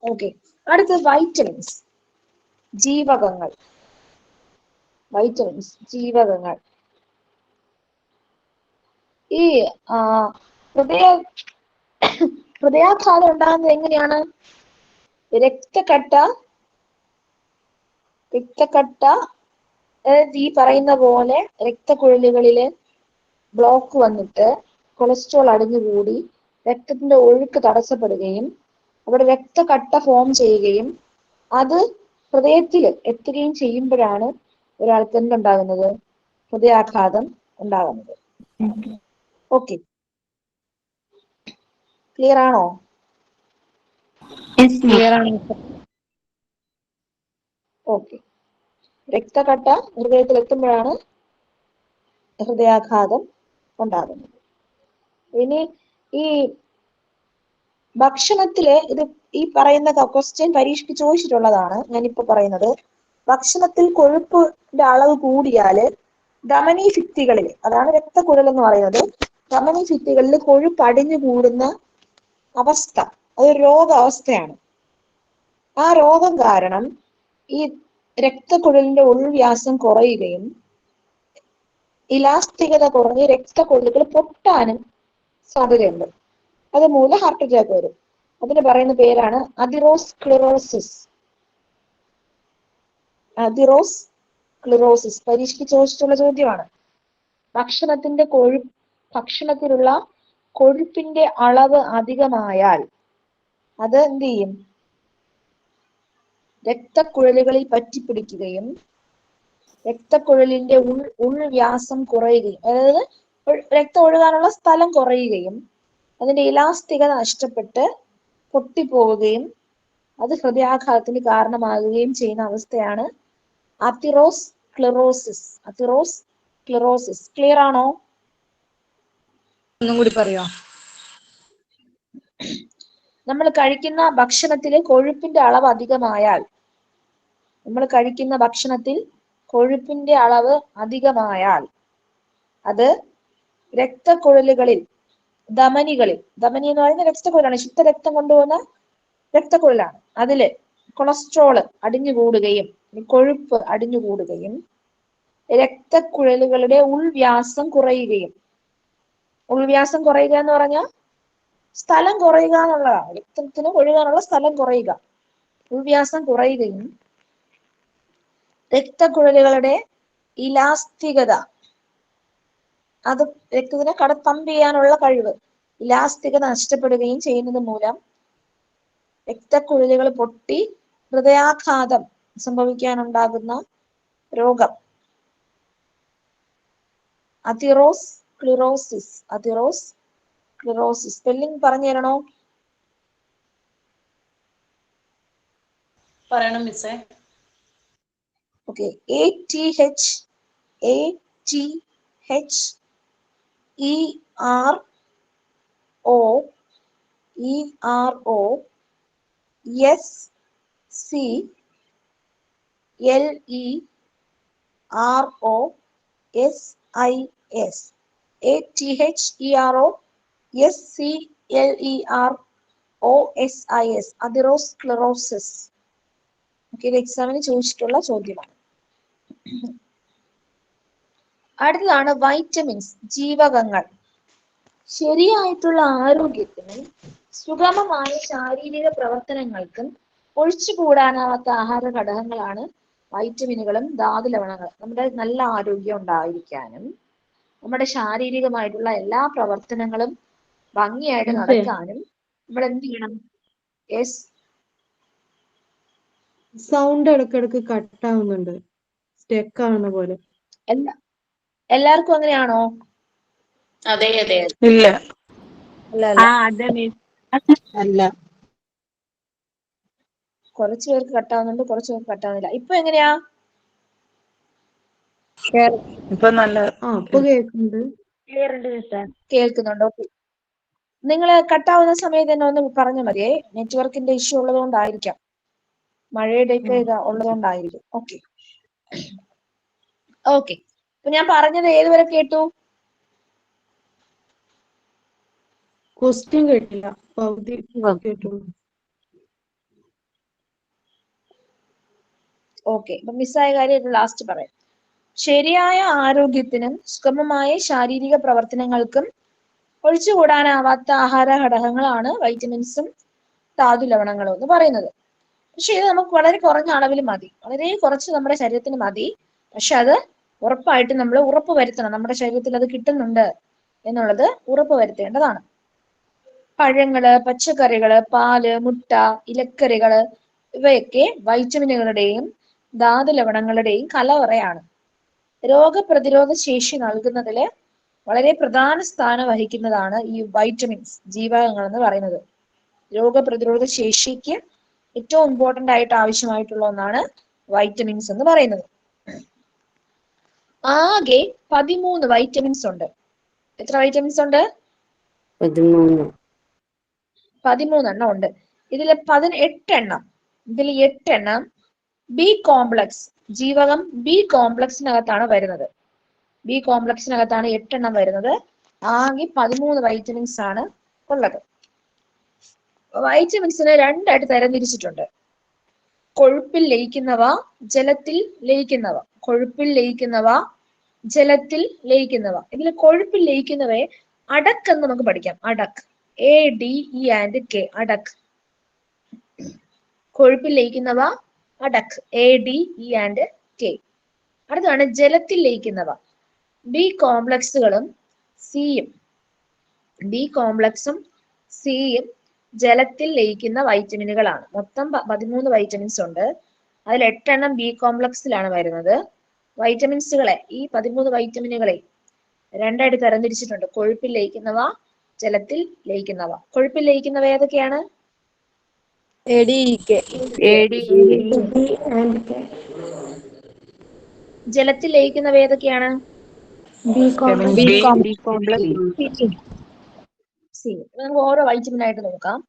Speaker 2: ഓക്കെ, അടുത്ത് വൈറ്റമിൻസ്, ജീവകങ്ങൾ. ഈ ഹൃദയാഘാതം ഉണ്ടാകുന്നത് എങ്ങനെയാണ്? രക്തക്കട്ട ഈ പറയുന്ന പോലെ രക്തക്കുഴലുകളില് ബ്ലോക്ക് വന്നിട്ട് കൊളസ്ട്രോൾ അടിഞ്ഞുകൂടി രക്തത്തിന്റെ ഒഴുക്ക് തടസ്സപ്പെടുകയും അവിടെ രക്തക്കട്ട ഫോം ചെയ്യുകയും അത് ഹൃദയത്തിൽ എത്തുകയും ചെയ്യുമ്പോഴാണ് ഒരാൾക്ക് എന്തുണ്ടാകുന്നത്? ഹൃദയാഘാതം ഉണ്ടാകുന്നത്. ഓക്കെ, ക്ലിയർ ആണോ? ഓക്കെ, രക്തക്കട്ട ഹൃദയത്തിൽ എത്തുമ്പോഴാണ് ഹൃദയാഘാതം ഉണ്ടാകുന്നത്. ഇനി ഈ ഭക്ഷണത്തില് ഇത് ഈ പറയുന്ന ക്വസ്റ്റ്യൻ പരീക്ഷയ്ക്ക് ചോദിച്ചിട്ടുള്ളതാണ് ഞാനിപ്പോ പറയുന്നത്. ഭക്ഷണത്തിൽ കൊഴുപ്പിന്റെ അളവ് കൂടിയാല് ധമനി ഭിത്തികളിൽ, അതാണ് രക്തക്കുഴൽ എന്ന് പറയുന്നത്, ധമനി ഭിത്തികളിൽ കൊഴുപ്പ് അടിഞ്ഞു കൂടുന്ന അവസ്ഥ, അതൊരു രോഗാവസ്ഥയാണ്. ആ രോഗം കാരണം ഈ രക്തക്കുഴലിന്റെ ഉൾവ്യാസം കുറയുകയും ഇലാസ്തികത കുറഞ്ഞ് രക്തക്കുഴലുകൾ പൊട്ടാനും സാധ്യതയുണ്ട്. അതുമൂലം ഹാർട്ട് അറ്റാക്ക് വരും. അതിന് പറയുന്ന പേരാണ് അതിറോസ്ക്ലിറോസിസ്. പരീക്ഷയ്ക്ക് ചോദിച്ചിട്ടുള്ള ചോദ്യമാണ്. ഭക്ഷണത്തിലുള്ള കൊഴുപ്പിന്റെ അളവ് അധികമായാൽ അത് എന്ത് ചെയ്യും? രക്തക്കുഴലുകളിൽ പറ്റിപ്പിടിക്കുകയും രക്തക്കുഴലിന്റെ ഉൾവ്യാസം കുറയുകയും, അതായത് രക്തം ഒഴുകാനുള്ള സ്ഥലം കുറയുകയും അതിന്റെ ഇലാസ്തികത നഷ്ടപ്പെട്ട് പൊട്ടിപ്പോവുകയും അത് ഹൃദയാഘാതത്തിന് കാരണമാകുകയും ചെയ്യുന്ന അവസ്ഥയാണ് അതിറോസ്ക്ലിറോസിസ്. ക്ലിയർ ആണോ?
Speaker 4: ഒന്നും കൂടി പറയോ?
Speaker 2: നമ്മൾ കഴിക്കുന്ന ഭക്ഷണത്തിൽ കൊഴുപ്പിന്റെ അളവ് അധികമായാൽ അത് രക്തക്കുഴലുകളിൽ, ധമനി എന്ന് പറയുന്ന രക്തക്കുഴലാണ്, ശുദ്ധരക്തം കൊണ്ടുപോകുന്ന രക്തക്കുഴലാണ്, അതില് കൊളസ്ട്രോള് അടിഞ്ഞുകൂടുകയും കൊഴുപ്പ് അടിഞ്ഞുകൂടുകയും രക്തക്കുഴലുകളുടെ ഉൾവ്യാസം കുറയുക എന്ന് പറഞ്ഞാൽ സ്ഥലം കുറയുക എന്നുള്ളതാണ്. രക്തത്തിന് ഒഴുകാനുള്ള സ്ഥലം കുറയുക, ഉൾവ്യാസം കുറയുകയും രക്തക്കുഴലുകളുടെ ഇലാസ്തികത, അത് രക്തത്തിനെ പമ്പ് ചെയ്യാനുള്ള കഴിവ്, ഇലാസ്തികത നഷ്ടപ്പെടുകയും ചെയ്യുന്നത് മൂലം രക്തക്കുഴലുകൾ പൊട്ടി ഹൃദയാഘാതം സംഭവിക്കാനുണ്ടാകുന്ന രോഗം അതിറോസ്ക്ലിറോസിസ്. സ്പെല്ലിംഗ് പറഞ്ഞു തരണോ?
Speaker 4: പറയണം മിസ്സേ.
Speaker 2: Okay, ATHEROSCLEROSIS, atherosclerosis. ഇത് എക്സാമിന് ചോദിച്ചിട്ടുള്ള ചോദ്യമാണ്. അടുത്തതാണ് വൈറ്റമിൻസ്, ജീവകങ്ങൾ. ശരിയായിട്ടുള്ള ആരോഗ്യത്തിനും സുഗമമായ ശാരീരിക പ്രവർത്തനങ്ങൾക്കും ഒഴിച്ചുകൂടാനാവാത്ത ആഹാര ഘടകങ്ങളാണ് വൈറ്റമിനുകളും ധാതു ലവണങ്ങളും. നമ്മുടെ നല്ല ആരോഗ്യം ഉണ്ടായിരിക്കാനും നമ്മുടെ ശാരീരികമായിട്ടുള്ള എല്ലാ പ്രവർത്തനങ്ങളും ഭംഗിയായിട്ട് നടക്കാനും നമ്മൾ എന്ത് ചെയ്യണം? യെസ്,
Speaker 4: സൗണ്ട് ഇടക്കിടക്ക് കട്ടാവുന്നുണ്ട്, സ്റ്റെക്ക് ആവുന്ന പോലെ.
Speaker 2: എല്ലാവർക്കും അങ്ങനെയാണോ?
Speaker 5: അതെ അതെ
Speaker 4: ഇല്ല,
Speaker 2: അല്ല അല്ല,
Speaker 4: അല്ല.
Speaker 2: കുറച്ചു പേർക്ക് കട്ടാവുന്നുണ്ട്, കുറച്ചു പേർക്ക് കട്ടാവുന്നില്ല. ഇപ്പൊ എങ്ങനെയാ?
Speaker 4: ഇപ്പൊ നല്ല ഇപ്പൊ കേൾക്കുന്നുണ്ട്.
Speaker 2: കേൾക്കുന്നുണ്ടോ? നിങ്ങൾ കട്ടാവുന്ന സമയത്ത് തന്നെ ഒന്ന് പറഞ്ഞാൽ മതിയേ. നെറ്റ്വർക്കിന്റെ ഇഷ്യൂ ഉള്ളതുകൊണ്ടായിരിക്കാം, മഴയുടെയൊക്കെ ഇത് ഉള്ളതുകൊണ്ടായിരിക്കും. Okay okay. അപ്പൊ ഞാൻ പറഞ്ഞത് ഏതുവരെ കേട്ടു?
Speaker 4: ക്വസ്റ്റ്യൻ കേട്ടില്ല, പകുതി കേട്ടുള്ളൂ.
Speaker 2: ഓക്കെ, അപ്പൊ മിസ്സായ കാര്യം ലാസ്റ്റ് പറയാം. ശരിയായ ആരോഗ്യത്തിനും സുഗമമായ ശാരീരിക പ്രവർത്തനങ്ങൾക്കും ഒഴിച്ചുകൂടാനാവാത്ത ആഹാര ഘടകങ്ങളാണ് വൈറ്റമിൻസും ധാതു ലവണങ്ങളും എന്ന് പറയുന്നത്. പക്ഷെ ഇത് നമുക്ക് വളരെ കുറഞ്ഞ അളവിൽ മതി, വളരെ കുറച്ച് നമ്മുടെ ശരീരത്തിന് മതി. പക്ഷെ അത് ഉറപ്പായിട്ട് നമ്മൾ ഉറപ്പ് വരുത്തണം, നമ്മുടെ ശരീരത്തിൽ അത് കിട്ടുന്നുണ്ട് എന്നുള്ളത് ഉറപ്പ് വരുത്തേണ്ടതാണ്. പഴങ്ങള്, പച്ചക്കറികള്, പാല്, മുട്ട, ഇലക്കറികള് ഇവയൊക്കെ വൈറ്റമിനുകളുടെയും ധാതു ലവണങ്ങളുടെയും കലവറയാണ്. രോഗപ്രതിരോധ ശേഷി നൽകുന്നതില് വളരെ പ്രധാന സ്ഥാനം വഹിക്കുന്നതാണ് ഈ വൈറ്റമിൻസ്, ജീവകങ്ങൾ എന്ന് പറയുന്നത്. രോഗപ്രതിരോധ ശേഷിക്ക് ഏറ്റവും ഇമ്പോർട്ടന്റ് ആയിട്ട് ആവശ്യമായിട്ടുള്ള ഒന്നാണ് വൈറ്റമിൻസ് എന്ന് പറയുന്നത്. ആകെ 13 വൈറ്റമിൻസ് ഉണ്ട്. എത്ര വൈറ്റമിൻസ് ഉണ്ട്? 13 ഉണ്ട്. ഇതിൽ 8 എണ്ണം ബി കോംപ്ലക്സ്, ജീവകം ബി കോംപ്ലക്സിനകത്താണ് വരുന്നത്. ബി കോംപ്ലക്സിനകത്താണ് 8 എണ്ണം വരുന്നത്. ആകെ 13 വൈറ്റമിൻസ് ആണ് ഉള്ളത്. വൈറ്റമിൻസിനെ രണ്ടായിട്ട് തരംതിരിച്ചിട്ടുണ്ട്: കൊഴുപ്പിൽ ലയിക്കുന്നവ, ജലത്തിൽ ലയിക്കുന്നവ. കൊഴുപ്പിൽ ലയിക്കുന്നവ, ജലത്തിൽ ലയിക്കുന്നവ. ഇതിൽ കൊഴുപ്പിൽ ലയിക്കുന്നവയെ അടക്ക് എന്ന് നമുക്ക് പഠിക്കാം. അടക്ക്, ADE&K, അടക്ക്. കൊഴുപ്പിൽ ലയിക്കുന്നവ അടക്ക്, ADE&K. അടുത്താണ് ജലത്തിൽ ലയിക്കുന്നവ. ബി കോംപ്ലക്സുകളും സിയും, ബി കോംപ്ലക്സും സിയും ജലത്തിൽ ലയിക്കുന്ന വൈറ്റമിനുകളാണ്. മൊത്തം 13 വൈറ്റമിൻസ് ഉണ്ട്. അതിൽ 8 എണ്ണം ബി കോംപ്ലക്സിലാണ് വരുന്നത്. വൈറ്റമിൻസുകളെ, ഈ 13 വൈറ്റമിനുകളെ രണ്ടായിട്ട് തരംതിരിച്ചിട്ടുണ്ട്: കൊഴുപ്പിൽ ലയിക്കുന്നവ, ജലത്തിൽ ലയിക്കുന്നവ. കൊഴുപ്പിൽ ലയിക്കുന്നവ ഏതൊക്കെയാണ്? ജലത്തിൽ ലയിക്കുന്നവ ഏതൊക്കെയാണ്? സി. നമുക്ക് ഓരോ വൈറ്റമിൻ ആയിട്ട് നോക്കാം.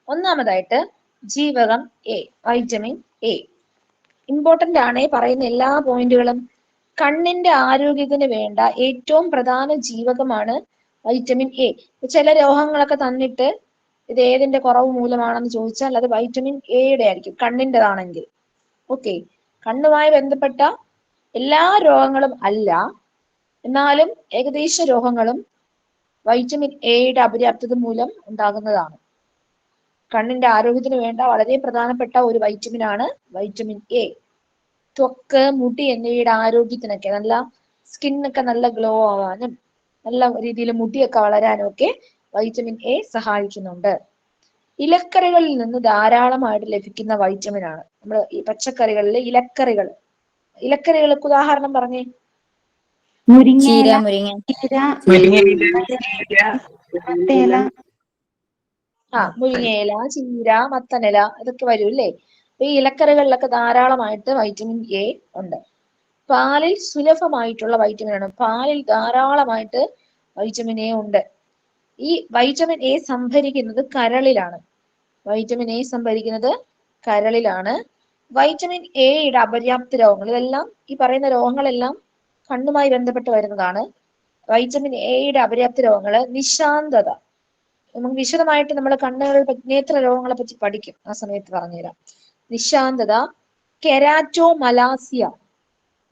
Speaker 2: ഒന്നാമതായിട്ട് ജീവകം എ, വൈറ്റമിൻ എ. ഇമ്പോർട്ടന്റ് ആണ് പറയുന്ന എല്ലാ പോയിന്റുകളും. കണ്ണിന്റെ ആരോഗ്യത്തിന് വേണ്ട ഏറ്റവും പ്രധാന ജീവകമാണ് വൈറ്റമിൻ എ. ചില രോഗങ്ങളൊക്കെ തന്നിട്ട് ഇത് ഏതിന്റെ കുറവ് മൂലമാണെന്ന് ചോദിച്ചാൽ അത് വൈറ്റമിൻ എയുടെ ആയിരിക്കും, കണ്ണിൻ്റെതാണെങ്കിൽ. ഓക്കെ, കണ്ണുമായി ബന്ധപ്പെട്ട എല്ലാ രോഗങ്ങളും അല്ല, എന്നാലും ഏകദേശ രോഗങ്ങളും വൈറ്റമിൻ എയുടെ അപര്യാപ്തത മൂലം ഉണ്ടാകുന്നതാണ്. കണ്ണിന്റെ ആരോഗ്യത്തിന് വേണ്ട വളരെ പ്രധാനപ്പെട്ട ഒരു വൈറ്റമിൻ ആണ് വൈറ്റമിൻ എ. ത്വക്ക്, മുടി എന്നിവയുടെ ആരോഗ്യത്തിനൊക്കെ, നല്ല സ്കിന്നൊക്കെ നല്ല ഗ്ലോ ആവാനും നല്ല രീതിയിൽ മുടിയൊക്കെ വളരാനും ഒക്കെ വൈറ്റമിൻ എ സഹായിക്കുന്നുണ്ട്. ഇലക്കറികളിൽ നിന്ന് ധാരാളമായിട്ട് ലഭിക്കുന്ന വൈറ്റമിൻ ആണ്. നമ്മൾ ഈ പച്ചക്കറികളിലെ ഇലക്കറികൾക്ക് ഉദാഹരണം പറഞ്ഞേ.
Speaker 3: മുരിങ്ങയില,
Speaker 2: മുരിങ്ങയില, ചീര, മത്തനില, ഇതൊക്കെ വരും അല്ലേ? അപ്പൊ ഈ ഇലക്കറികളിലൊക്കെ ധാരാളമായിട്ട് വൈറ്റമിൻ എ ഉണ്ട്. പാലിൽ സുലഭമായിട്ടുള്ള വൈറ്റമിൻ ആണ്. പാലിൽ ധാരാളമായിട്ട് വൈറ്റമിൻ എ ഉണ്ട്. ഈ വൈറ്റമിൻ എ സംഭരിക്കുന്നത് കരളിലാണ്. വൈറ്റമിൻ എ സംഭരിക്കുന്നത് കരളിലാണ്. വൈറ്റമിൻ എയുടെ അപര്യാപ്ത രോഗങ്ങൾ, ഇതെല്ലാം ഈ പറയുന്ന രോഗങ്ങളെല്ലാം കണ്ണുമായി ബന്ധപ്പെട്ട് വരുന്നതാണ്. വൈറ്റമിൻ എയുടെ അപര്യാപ്ത രോഗങ്ങള് നിശാന്തത. നമുക്ക് വിശദമായിട്ട് നമ്മൾ കണ്ണുകൾ, നേത്ര രോഗങ്ങളെ പറ്റി പഠിക്കും, ആ സമയത്ത് പറഞ്ഞുതരാം. നിശാന്തത, കെരാറ്റോമലാസിയ,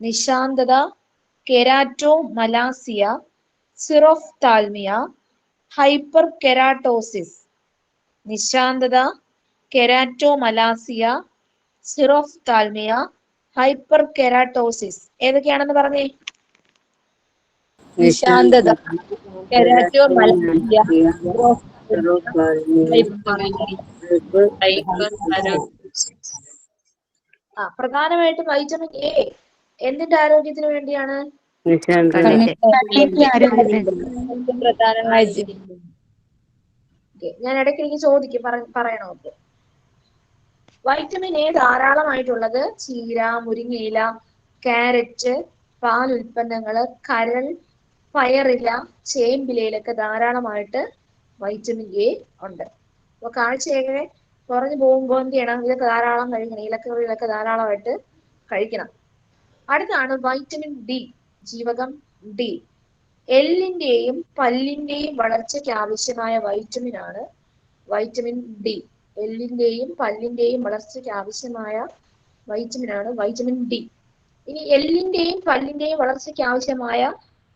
Speaker 2: നിശാന്തത, keratomalacia, xerophthalmia, hyperkeratosis. നിശാന്തത, keratomalacia, xerophthalmia, hyperkeratosis. ഏതൊക്കെയാണെന്ന് പറഞ്ഞേ? നിശാന്തത, കെരാറ്റോ മലാസിയ, പ്രധാനമായിട്ടും വൈറ്റമിൻ എ എന്തിന്റെ ആരോഗ്യത്തിന് വേണ്ടിയാണ്? പ്രധാനമായിട്ട് ഞാൻ ഇടയ്ക്കിടയ്ക്ക് ചോദിക്കും, പറയണോ? വൈറ്റമിൻ എ ധാരാളമായിട്ടുള്ളത് ചീര, മുരിങ്ങയില, ക്യാരറ്റ്, പാൽ ഉൽപ്പന്നങ്ങള്, കരൾ, പയറില, ചേമ്പിലയിലൊക്കെ ധാരാളമായിട്ട് വൈറ്റമിൻ എ ഉണ്ട്. അപ്പൊ കാഴ്ചയൊക്കെ കുറഞ്ഞു പോകുമ്പോൾ എന്ത് ചെയ്യണം? ഇതൊക്കെ ധാരാളം കഴിക്കണം, ഇലക്കറികളൊക്കെ ധാരാളമായിട്ട് കഴിക്കണം. അടുത്താണ് വൈറ്റമിൻ ഡി, ജീവകം ഡി. എല്ലിന്റെയും പല്ലിന്റെയും വളർച്ചയ്ക്ക് ആവശ്യമായ വൈറ്റമിൻ ആണ് വൈറ്റമിൻ ഡി. എല്ലിന്റെയും പല്ലിന്റെയും വളർച്ചയ്ക്ക് ആവശ്യമായ വൈറ്റമിൻ ആണ് വൈറ്റമിൻ ഡി. ഇനി എല്ലിന്റെയും പല്ലിന്റെയും വളർച്ചയ്ക്ക് ആവശ്യമായ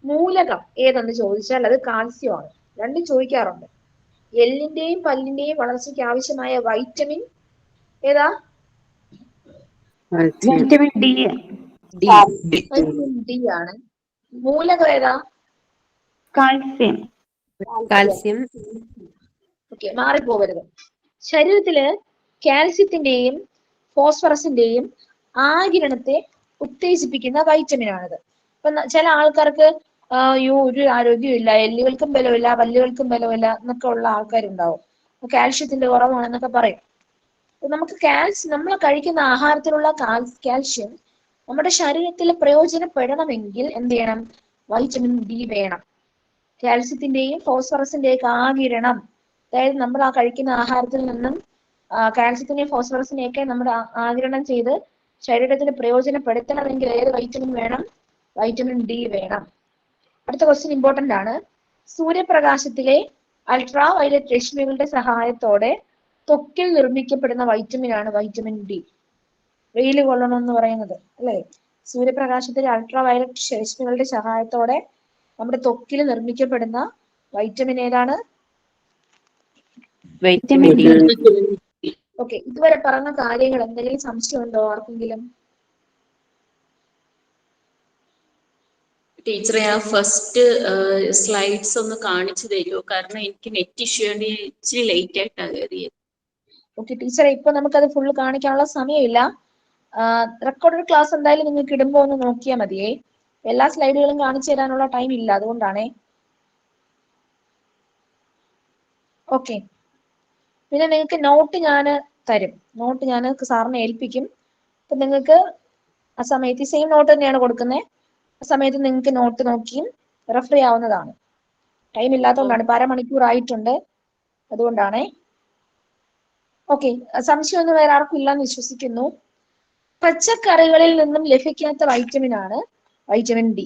Speaker 2: മൂലകം ഏതെന്ന് ചോദിച്ചാൽ അത് കാൽസ്യം ആണ്. രണ്ടും ചോദിക്കാറുണ്ട്. എല്ലിന്റെയും പല്ലിന്റെയും വളർച്ചയ്ക്ക് ആവശ്യമായ വൈറ്റമിൻ ഏതാ?
Speaker 3: Vitamin D.
Speaker 2: വൈറ്റമിൻ ഡി ആണ്. മൂലകം ഏതാ?
Speaker 3: കാൽസ്യം.
Speaker 2: ഓക്കെ, മാറിപ്പോകരുത്. ശരീരത്തില് കാൽസ്യത്തിന്റെയും ഫോസ്ഫറസിന്റെയും ആഗിരണത്തെ ഉത്തേജിപ്പിക്കുന്ന വൈറ്റമിൻ ആണിത്. ഇപ്പൊ ചില ആൾക്കാർക്ക് ഒരു ആരോഗ്യവും ഇല്ല, എല്ലുകൾക്കും ബലമില്ല, പല്ലുകൾക്കും ബലമില്ല എന്നൊക്കെ ഉള്ള ആൾക്കാരുണ്ടാവും. കാൽഷ്യത്തിന്റെ കുറവാണെന്നൊക്കെ പറയും. നമുക്ക് നമ്മൾ കഴിക്കുന്ന ആഹാരത്തിലുള്ള കാൽസ്യം നമ്മുടെ ശരീരത്തിൽ പ്രയോജനപ്പെടണമെങ്കിൽ എന്ത് ചെയ്യണം? വൈറ്റമിൻ ഡി വേണം. കാൽസ്യത്തിന്റെയും ഫോസ്ഫറസിന്റെയും ഒക്കെ ആഗിരണം, അതായത് നമ്മൾ ആ കഴിക്കുന്ന ആഹാരത്തിൽ നിന്നും കാൽസ്യത്തിന്റെയും ഫോസ്ഫറസിനെയും ഒക്കെ നമ്മൾ ആഗിരണം ചെയ്ത് ശരീരത്തിന് പ്രയോജനപ്പെടുത്തണമെങ്കിൽ ഏത് വൈറ്റമിൻ വേണം? വൈറ്റമിൻ ഡി വേണം. അടുത്ത ക്വസ്റ്റ്യൻ ഇമ്പോർട്ടന്റ് ആണ്. സൂര്യപ്രകാശത്തിലെ അൾട്രാ വയലറ്റ് രശ്മികളുടെ സഹായത്തോടെ ത്വക്കിൽ നിർമ്മിക്കപ്പെടുന്ന വൈറ്റമിൻ ആണ് വൈറ്റമിൻ ഡി. വെയിൽ കൊള്ളണം എന്ന് പറയുന്നത് അല്ലെ? സൂര്യപ്രകാശത്തിലെ അൾട്രാ വയലറ്റ് രശ്മികളുടെ സഹായത്തോടെ നമ്മുടെ ത്വക്കിൽ നിർമ്മിക്കപ്പെടുന്ന വൈറ്റമിൻ ഏതാണ്?
Speaker 3: Vitamin D.
Speaker 2: ഓക്കെ, ഇതുവരെ പറഞ്ഞ കാര്യങ്ങൾ എന്തെങ്കിലും സംശയമുണ്ടോ ആർക്കെങ്കിലും?
Speaker 5: ടീച്ചറെ, ആ ഫസ്റ്റ് സ്ലൈഡ്സ് ഒന്ന് കാണിച്ചു തരുമോ? കാരണം എനിക്ക് നെറ്റ് ഇഷ്യൂ ആണ്, ഇച്ചിരി ലേറ്റ് ആയിട്ടാണ് കയറിയത്.
Speaker 2: ഓക്കെ ടീച്ചറെ, ഇപ്പൊ നമുക്കത് ഫുള്ള് കാണിക്കാനുള്ള സമയമില്ല. റെക്കോർഡഡ് ക്ലാസ് എന്തായാലും നിങ്ങൾക്ക് ഇടുമ്പോൾ ഒന്ന് നോക്കിയാൽ മതിയേ. എല്ലാ സ്ലൈഡുകളും കാണിച്ചു തരാനുള്ള ടൈം ഇല്ല, അതുകൊണ്ടാണേ. ഓക്കെ, പിന്നെ നിങ്ങൾക്ക് നോട്ട് ഞാൻ തരും. നോട്ട് ഞാൻ സാറിനെ ഏൽപ്പിക്കും. അപ്പൊ നിങ്ങൾക്ക് ആ സമയത്ത് സെയിം നോട്ട് തന്നെയാണ് കൊടുക്കുന്നത്. ആ സമയത്ത് നിങ്ങൾക്ക് നോട്ട് നോക്കിയും റെഫർ ചെയ്യാവുന്നതാണ്. ടൈം ഇല്ലാത്തതുകൊണ്ടാണ്, ഇപ്പൊ അരമണിക്കൂർ ആയിട്ടുണ്ട്, അതുകൊണ്ടാണേ. ഓക്കെ, സംശയമൊന്നും വേറെ ആർക്കും ഇല്ലാന്ന് വിശ്വസിക്കുന്നു. പച്ചക്കറികളിൽ നിന്നും ലഭിക്കാത്ത വൈറ്റമിൻ ആണ് വൈറ്റമിൻ ഡി.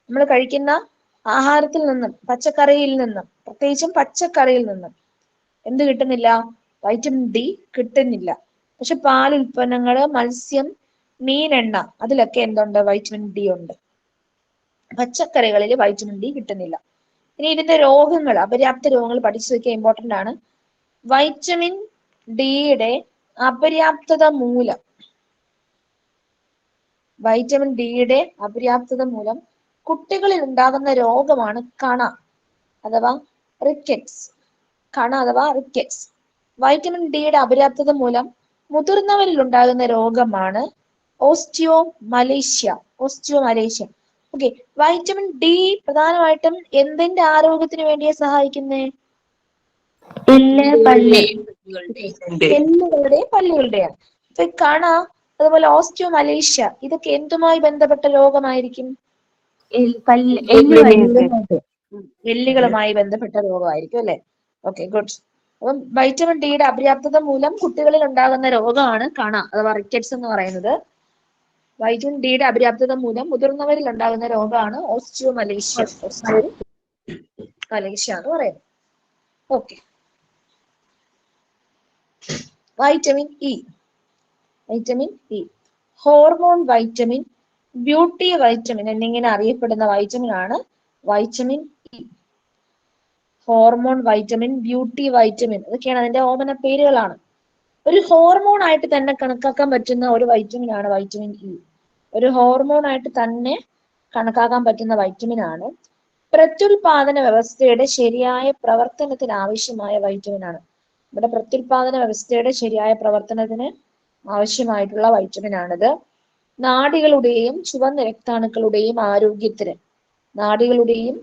Speaker 2: നമ്മൾ കഴിക്കുന്ന ആഹാരത്തിൽ നിന്നും, പച്ചക്കറിയിൽ നിന്നും, പ്രത്യേകിച്ചും പച്ചക്കറിയിൽ നിന്നും എന്ത് കിട്ടുന്നില്ല? വൈറ്റമിൻ ഡി കിട്ടുന്നില്ല. പക്ഷെ പാൽ ഉൽപ്പന്നങ്ങള്, മത്സ്യം, മീനെണ്ണ അതിലൊക്കെ എന്തുണ്ട്? വൈറ്റമിൻ ഡി ഉണ്ട്. പച്ചക്കറികളിൽ വൈറ്റമിൻ ഡി കിട്ടുന്നില്ല. ഇനി ഇതിന്റെ രോഗങ്ങൾ, അപര്യാപ്ത രോഗങ്ങൾ പഠിച്ചു വെക്കാൻ ഇമ്പോർട്ടന്റ് ആണ്. വൈറ്റമിൻ ഡിയുടെ അപര്യാപ്തത മൂലം, വൈറ്റമിൻ ഡിയുടെ അപര്യാപ്തത മൂലം കുട്ടികളിൽ ഉണ്ടാകുന്ന രോഗമാണ് കണ അഥവാ റിക്കറ്റ്സ്. കണ അഥവാ റിക്കറ്റ്സ്. വൈറ്റമിൻ ഡിയുടെ അപര്യാപ്തത മൂലം മുതിർന്നവരിൽ ഉണ്ടാകുന്ന രോഗമാണ് osteomalacia. Osteomalacia. Okay, vitamin D പ്രധാനമായിട്ടും എന്തിന്റെ ആരോഗ്യത്തിന് വേണ്ടിയാ സഹായിക്കുന്നേ? എല്ലുകളുടെയും പല്ലുകളുടെയാണ്. ഇപ്പൊ കണ, അതുപോലെ ഓസ്റ്റിയോമലേഷ്യ, ഇതൊക്കെ എന്തുമായി ബന്ധപ്പെട്ട രോഗമായിരിക്കും? എല്ലുകളുമായി ബന്ധപ്പെട്ട രോഗമായിരിക്കും അല്ലെ? Okay, good. അപ്പം വൈറ്റമിൻ ഡിയുടെ അപര്യാപ്തത മൂലം കുട്ടികളിൽ ഉണ്ടാകുന്ന രോഗമാണ് കണ അഥവാ റിക്കറ്റ്സ് എന്ന് പറയുന്നത്. വൈറ്റമിൻ ഡിയുടെ അപര്യാപ്തത മൂലം മുതിർന്നവരിൽ ഉണ്ടാകുന്ന രോഗമാണ് ഓസ്റ്റിയോമലേഷ്യ. ഓസ്റ്റിയോമലേഷ്യ എന്ന് പറയുന്നത്. Okay, vitamin E. Vitamin E hormone vitamin beauty vitamin എന്നിങ്ങനെ അറിയപ്പെടുന്ന വൈറ്റമിൻ ആണ് vitamin E. Hormone vitamin, beauty vitamin, ഇതൊക്കെയാണ് അതിന്റെ ഓമന പേരുകളാണ്. ഒരു ഹോർമോൺ ആയിട്ട് തന്നെ കണക്കാക്കാൻ പറ്റുന്ന ഒരു വൈറ്റമിൻ ആണ് വൈറ്റമിൻ ഇ. ഒരു ഹോർമോൺ ആയിട്ട് തന്നെ കണക്കാക്കാൻ പറ്റുന്ന വൈറ്റമിൻ ആണ്. പ്രത്യുൽപാദന വ്യവസ്ഥയുടെ ശരിയായ പ്രവർത്തനത്തിന് ആവശ്യമായ വൈറ്റമിൻ ആണ്. നമ്മുടെ പ്രത്യുൽപാദന വ്യവസ്ഥയുടെ ശരിയായ പ്രവർത്തനത്തിന് ആവശ്യമായിട്ടുള്ള വൈറ്റമിൻ ആണിത്. നാഡികളുടെയും ചുവന്ന രക്താണുക്കളുടെയും ആരോഗ്യത്തിന്, നാഡികളുടെയും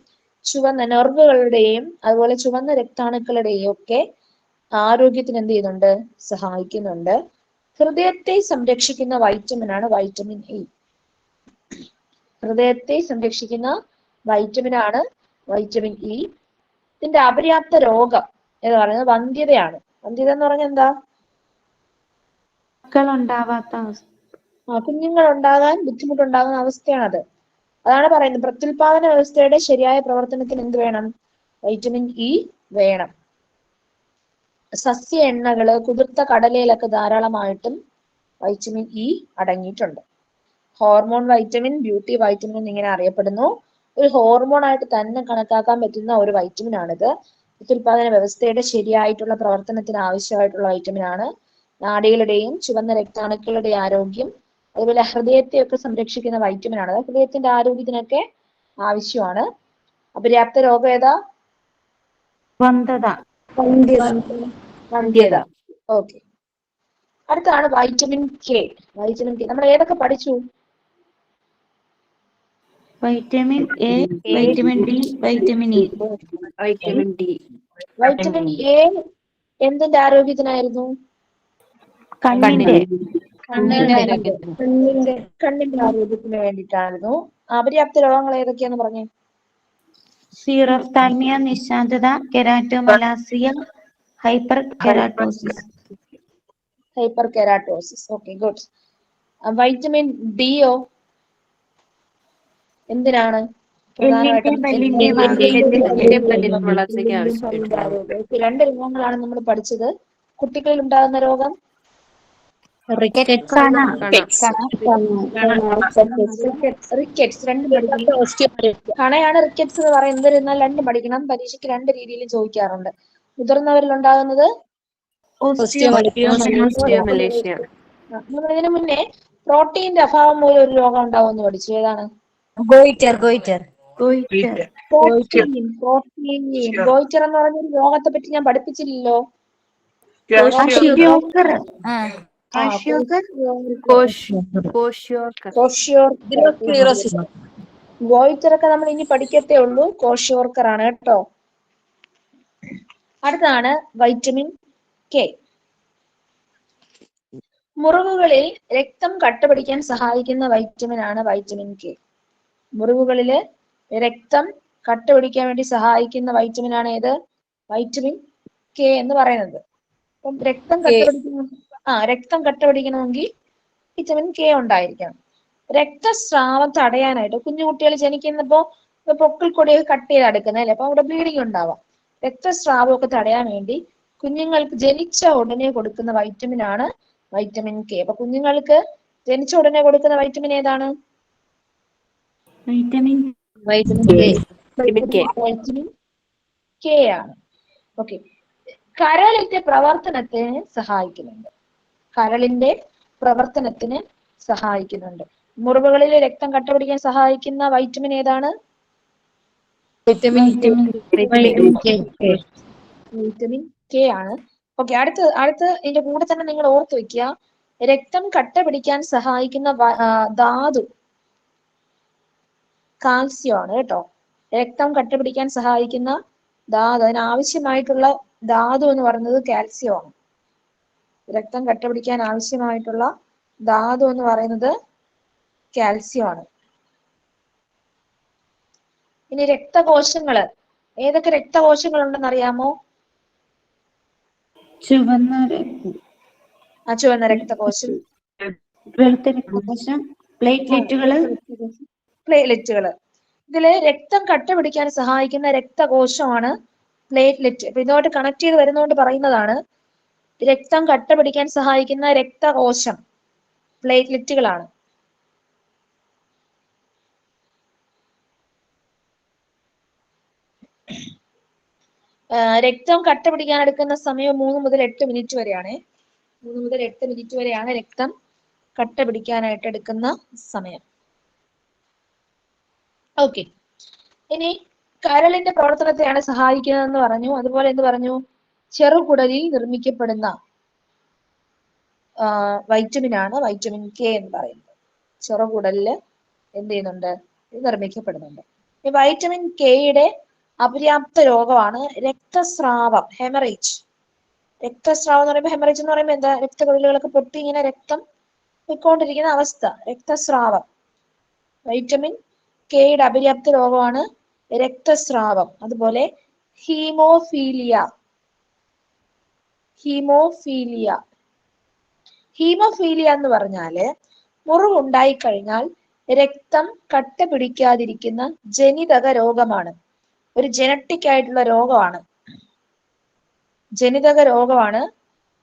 Speaker 2: ചുവന്ന നെർവുകളുടെയും അതുപോലെ ചുവന്ന രക്താണുക്കളുടെയും ഒക്കെ ആരോഗ്യത്തിന് എന്ത് ചെയ്യുന്നുണ്ട്? സഹായിക്കുന്നുണ്ട്. ഹൃദയത്തെ സംരക്ഷിക്കുന്ന വൈറ്റമിൻ ആണ് വൈറ്റമിൻ ഇ. ഹൃദയത്തെ സംരക്ഷിക്കുന്ന വൈറ്റമിൻ ആണ് വൈറ്റമിൻ ഇ. ഇതിന്റെ അപര്യാപ്ത രോഗം എന്ന് പറയുന്നത് വന്ധ്യതയാണ്. വന്ധ്യത എന്ന് പറഞ്ഞാൽ എന്താ?
Speaker 3: മക്കളുണ്ടാവാത്ത അവസ്ഥ.
Speaker 2: കുഞ്ഞുങ്ങൾ ഉണ്ടാകാൻ ബുദ്ധിമുട്ടുണ്ടാകുന്ന അവസ്ഥയാണത്. അതാണ് പറയുന്നത് പ്രത്യുൽപാദന വ്യവസ്ഥയുടെ ശരിയായ പ്രവർത്തനത്തിന് എന്ത് വേണം? വൈറ്റമിൻ ഇ വേണം. സസ്യ എണ്ണകള്, കുതിർത്ത കടലയിലൊക്കെ ധാരാളമായിട്ടും വൈറ്റമിൻ ഇ അടങ്ങിയിട്ടുണ്ട്. ഹോർമോൺ വൈറ്റമിൻ, ബ്യൂട്ടി വൈറ്റമിൻ എന്നിങ്ങനെ അറിയപ്പെടുന്നു. ഒരു ഹോർമോൺ ആയിട്ട് തന്നെ കണക്കാക്കാൻ പറ്റുന്ന ഒരു വൈറ്റമിൻ ആണിത്. പ്രത്യുൽപാദന വ്യവസ്ഥയുടെ ശരിയായിട്ടുള്ള പ്രവർത്തനത്തിന് ആവശ്യമായിട്ടുള്ള വൈറ്റമിൻ ആണ്. നാഡികളുടെയും ചുവന്ന രക്താണുക്കളുടെ ആരോഗ്യം, അതുപോലെ ഹൃദയത്തെയൊക്കെ സംരക്ഷിക്കുന്ന വൈറ്റമിൻ ആണ്. ഹൃദയത്തിന്റെ ആരോഗ്യത്തിനൊക്കെ ആവശ്യമാണ്. അപര്യാപ്ത രോഗം ഏതാ?
Speaker 3: വന്ധ്യത.
Speaker 2: വന്ധ്യത. ഓക്കെ. അടുത്താണ് വൈറ്റമിൻ കെ. വൈറ്റമിൻ കെ നമ്മൾ ഏതൊക്കെ പഠിച്ചു?
Speaker 3: Vitamin A, vitamin D, vitamin E.
Speaker 6: Vitamin D.
Speaker 2: Vitamin A എന്തിന്റെ ആരോഗ്യത്തിനായിരുന്നു?
Speaker 3: കണ്ണിന്റെ.
Speaker 2: കണ്ണിന്റെ ആരോഗ്യത്തിന് വേണ്ടിയിട്ടായിരുന്നു. അപര്യാപ്ത രോഗങ്ങൾ ഏതൊക്കെയാന്ന് പറഞ്ഞേ?
Speaker 3: സീറോഫ്താൽമിയ, നിശാന്തത, keratomalacia, hyperkeratosis.
Speaker 2: Hyperkeratosis. Okay, good. Vitamin ഡിയോ എന്തിനാണ്?
Speaker 6: വളർച്ചയ്ക്ക് ആവശ്യമായിട്ടുള്ളത്.
Speaker 2: രണ്ട് രോഗങ്ങളാണ് നമ്മൾ പഠിച്ചത്. കുട്ടികളിൽ ഉണ്ടാകുന്ന രോഗം റിക്കറ്റ്സ്. രണ്ടും പഠിക്കണം. കണയാണ് റിക്കറ്റ്സ് എന്ന് പറയുന്നത്. എന്നാൽ രണ്ടും പഠിക്കണം. പരീക്ഷയ്ക്ക് രണ്ട് രീതിയിലും ചോദിക്കാറുണ്ട്. മുതിർന്നവരിൽ ഉണ്ടാകുന്നത് നമ്മളിതിനു മുന്നേ പ്രോട്ടീന്റെ അഭാവം മൂലം ഒരു രോഗം ഉണ്ടാവുമെന്ന് പഠിച്ചു. ഏതാണ്?
Speaker 6: ഗോയിറ്റർ.
Speaker 2: ഗോയിറ്റർ എന്ന് പറഞ്ഞൊരു രോഗത്തെ പറ്റി ഞാൻ പഠിപ്പിച്ചില്ലല്ലോ. ഗോയിറ്റർ ഒക്കെ നമ്മൾ ഇനി പഠിക്കത്തേ ഉള്ളൂ. കോഷിയോർക്കർ ആണ് കേട്ടോ. അടുത്താണ് വൈറ്റമിൻ കെ. മുറിവുകളിൽ രക്തം കട്ടപിടിക്കാൻ സഹായിക്കുന്ന വൈറ്റമിൻ ആണ് വൈറ്റമിൻ കെ. മുറിവുകളില് രക്തം കട്ടപിടിക്കാൻ വേണ്ടി സഹായിക്കുന്ന വൈറ്റമിൻ ആണ് ഏത്? വൈറ്റമിൻ കെ എന്ന് പറയുന്നത്. അപ്പം രക്തം കട്ടപിടിക്കണമെങ്കിൽ വിറ്റമിൻ കെ ഉണ്ടായിരിക്കണം. രക്തസ്രാവം തടയാനായിട്ട് കുഞ്ഞുകുട്ടികൾ ജനിക്കുന്നപ്പോ പൊക്കിൾ കൊടിയൊക്കെ കട്ട് ചെയ്ത് എടുക്കുന്നതല്ലേ, അപ്പൊ അവിടെ ബ്ലീഡിങ് ഉണ്ടാവാം. രക്തസ്രാവം ഒക്കെ തടയാൻ വേണ്ടി കുഞ്ഞുങ്ങൾക്ക് ജനിച്ച ഉടനെ കൊടുക്കുന്ന വൈറ്റമിൻ ആണ് വൈറ്റമിൻ കെ. അപ്പൊ കുഞ്ഞുങ്ങൾക്ക് ജനിച്ച ഉടനെ കൊടുക്കുന്ന വൈറ്റമിൻ ഏതാണ്?
Speaker 3: വൈറ്റമിൻ
Speaker 2: കെ ആണ്. ഓക്കെ. കരളിന്റെ പ്രവർത്തനത്തിന് സഹായിക്കുന്നുണ്ട്. കരളിന്റെ പ്രവർത്തനത്തിന് സഹായിക്കുന്നുണ്ട്. മുറിവുകളിൽ രക്തം കട്ടപിടിക്കാൻ സഹായിക്കുന്ന വൈറ്റമിൻ ഏതാണ്? വൈറ്റമിൻ കെ ആണ്. ഓക്കെ. അടുത്ത് ഇതിന്റെ കൂടെ തന്നെ നിങ്ങൾ ഓർത്ത് വെക്കുക, രക്തം കട്ട പിടിക്കാൻ സഹായിക്കുന്ന ധാതു കാൽസ്യം ആണ് കേട്ടോ. രക്തം കട്ട പിടിക്കാൻ സഹായിക്കുന്ന ധാതു, അതിനാവശ്യമായിട്ടുള്ള ധാതു എന്ന് പറയുന്നത് കാൽസ്യം ആണ്. രക്തം കട്ട പിടിക്കാൻ ആവശ്യമായിട്ടുള്ള ധാതു എന്ന് പറയുന്നത് കാൽസ്യം ആണ്. ഇനി രക്തകോശങ്ങള്, ഏതൊക്കെ രക്തകോശങ്ങൾ ഉണ്ടെന്ന് അറിയാമോ?
Speaker 3: ചുവന്ന
Speaker 2: രക്തകോശം,
Speaker 3: വെളുത്ത രക്തകോശം,
Speaker 2: പ്ലേറ്റ്ലെറ്റുകള്. ഇതില് രക്തം കട്ട പിടിക്കാൻ സഹായിക്കുന്ന രക്തകോശമാണ് പ്ലേറ്റ്ലെറ്റ്. അപ്പൊ ഇതോട്ട് കണക്ട് ചെയ്ത് വരുന്നതുകൊണ്ട് പറയുന്നതാണ്, രക്തം കട്ട പിടിക്കാൻ സഹായിക്കുന്ന രക്തകോശം പ്ലേറ്റ്ലെറ്റുകളാണ്. രക്തം കട്ട പിടിക്കാൻ എടുക്കുന്ന സമയം 3 മുതൽ 8 മിനിറ്റ് വരെയാണ്. 3 മുതൽ 8 മിനിറ്റ് വരെയാണ് രക്തം കട്ട പിടിക്കാനായിട്ട് എടുക്കുന്ന സമയം. ഓക്കെ, ഇനി കരളിന്റെ പ്രവർത്തനത്തെയാണ് സഹായിക്കുന്നതെന്ന് പറഞ്ഞു. അതുപോലെ എന്ത് പറഞ്ഞു? ചെറുകുടലിൽ നിർമ്മിക്കപ്പെടുന്ന വൈറ്റമിൻ ആണ് വൈറ്റമിൻ കെ എന്ന് പറയുന്നത്. ചെറുകുടലില് എന്ത് ചെയ്യുന്നുണ്ട്? ഇത് നിർമ്മിക്കപ്പെടുന്നുണ്ട്. ഈ വൈറ്റമിൻ കെയുടെ അപര്യാപ്ത രോഗമാണ് രക്തസ്രാവം, ഹെമറേജ്. രക്തസ്രാവം എന്ന് പറയുമ്പോൾ, ഹെമറേജ് എന്ന് പറയുമ്പോൾ എന്താ? രക്തക്കുഴലുകളൊക്കെ പൊട്ടി ഇങ്ങനെ രക്തം പൊയ്ക്കൊണ്ടിരിക്കുന്ന അവസ്ഥ, രക്തസ്രാവം. വൈറ്റമിൻ കെയുടെ അപര്യാപ്ത രോഗമാണ് രക്തസ്രാവം. അതുപോലെ ഹീമോഫീലിയ. ഹീമോഫീലിയ ഹീമോഫീലിയ എന്ന് പറഞ്ഞാല് മുറിവുണ്ടായി കഴിഞ്ഞാൽ രക്തം കട്ട പിടിക്കാതിരിക്കുന്ന ജനിതക രോഗമാണ്. ഒരു ജനറ്റിക് ആയിട്ടുള്ള രോഗമാണ്. ജനിതക രോഗമാണ്.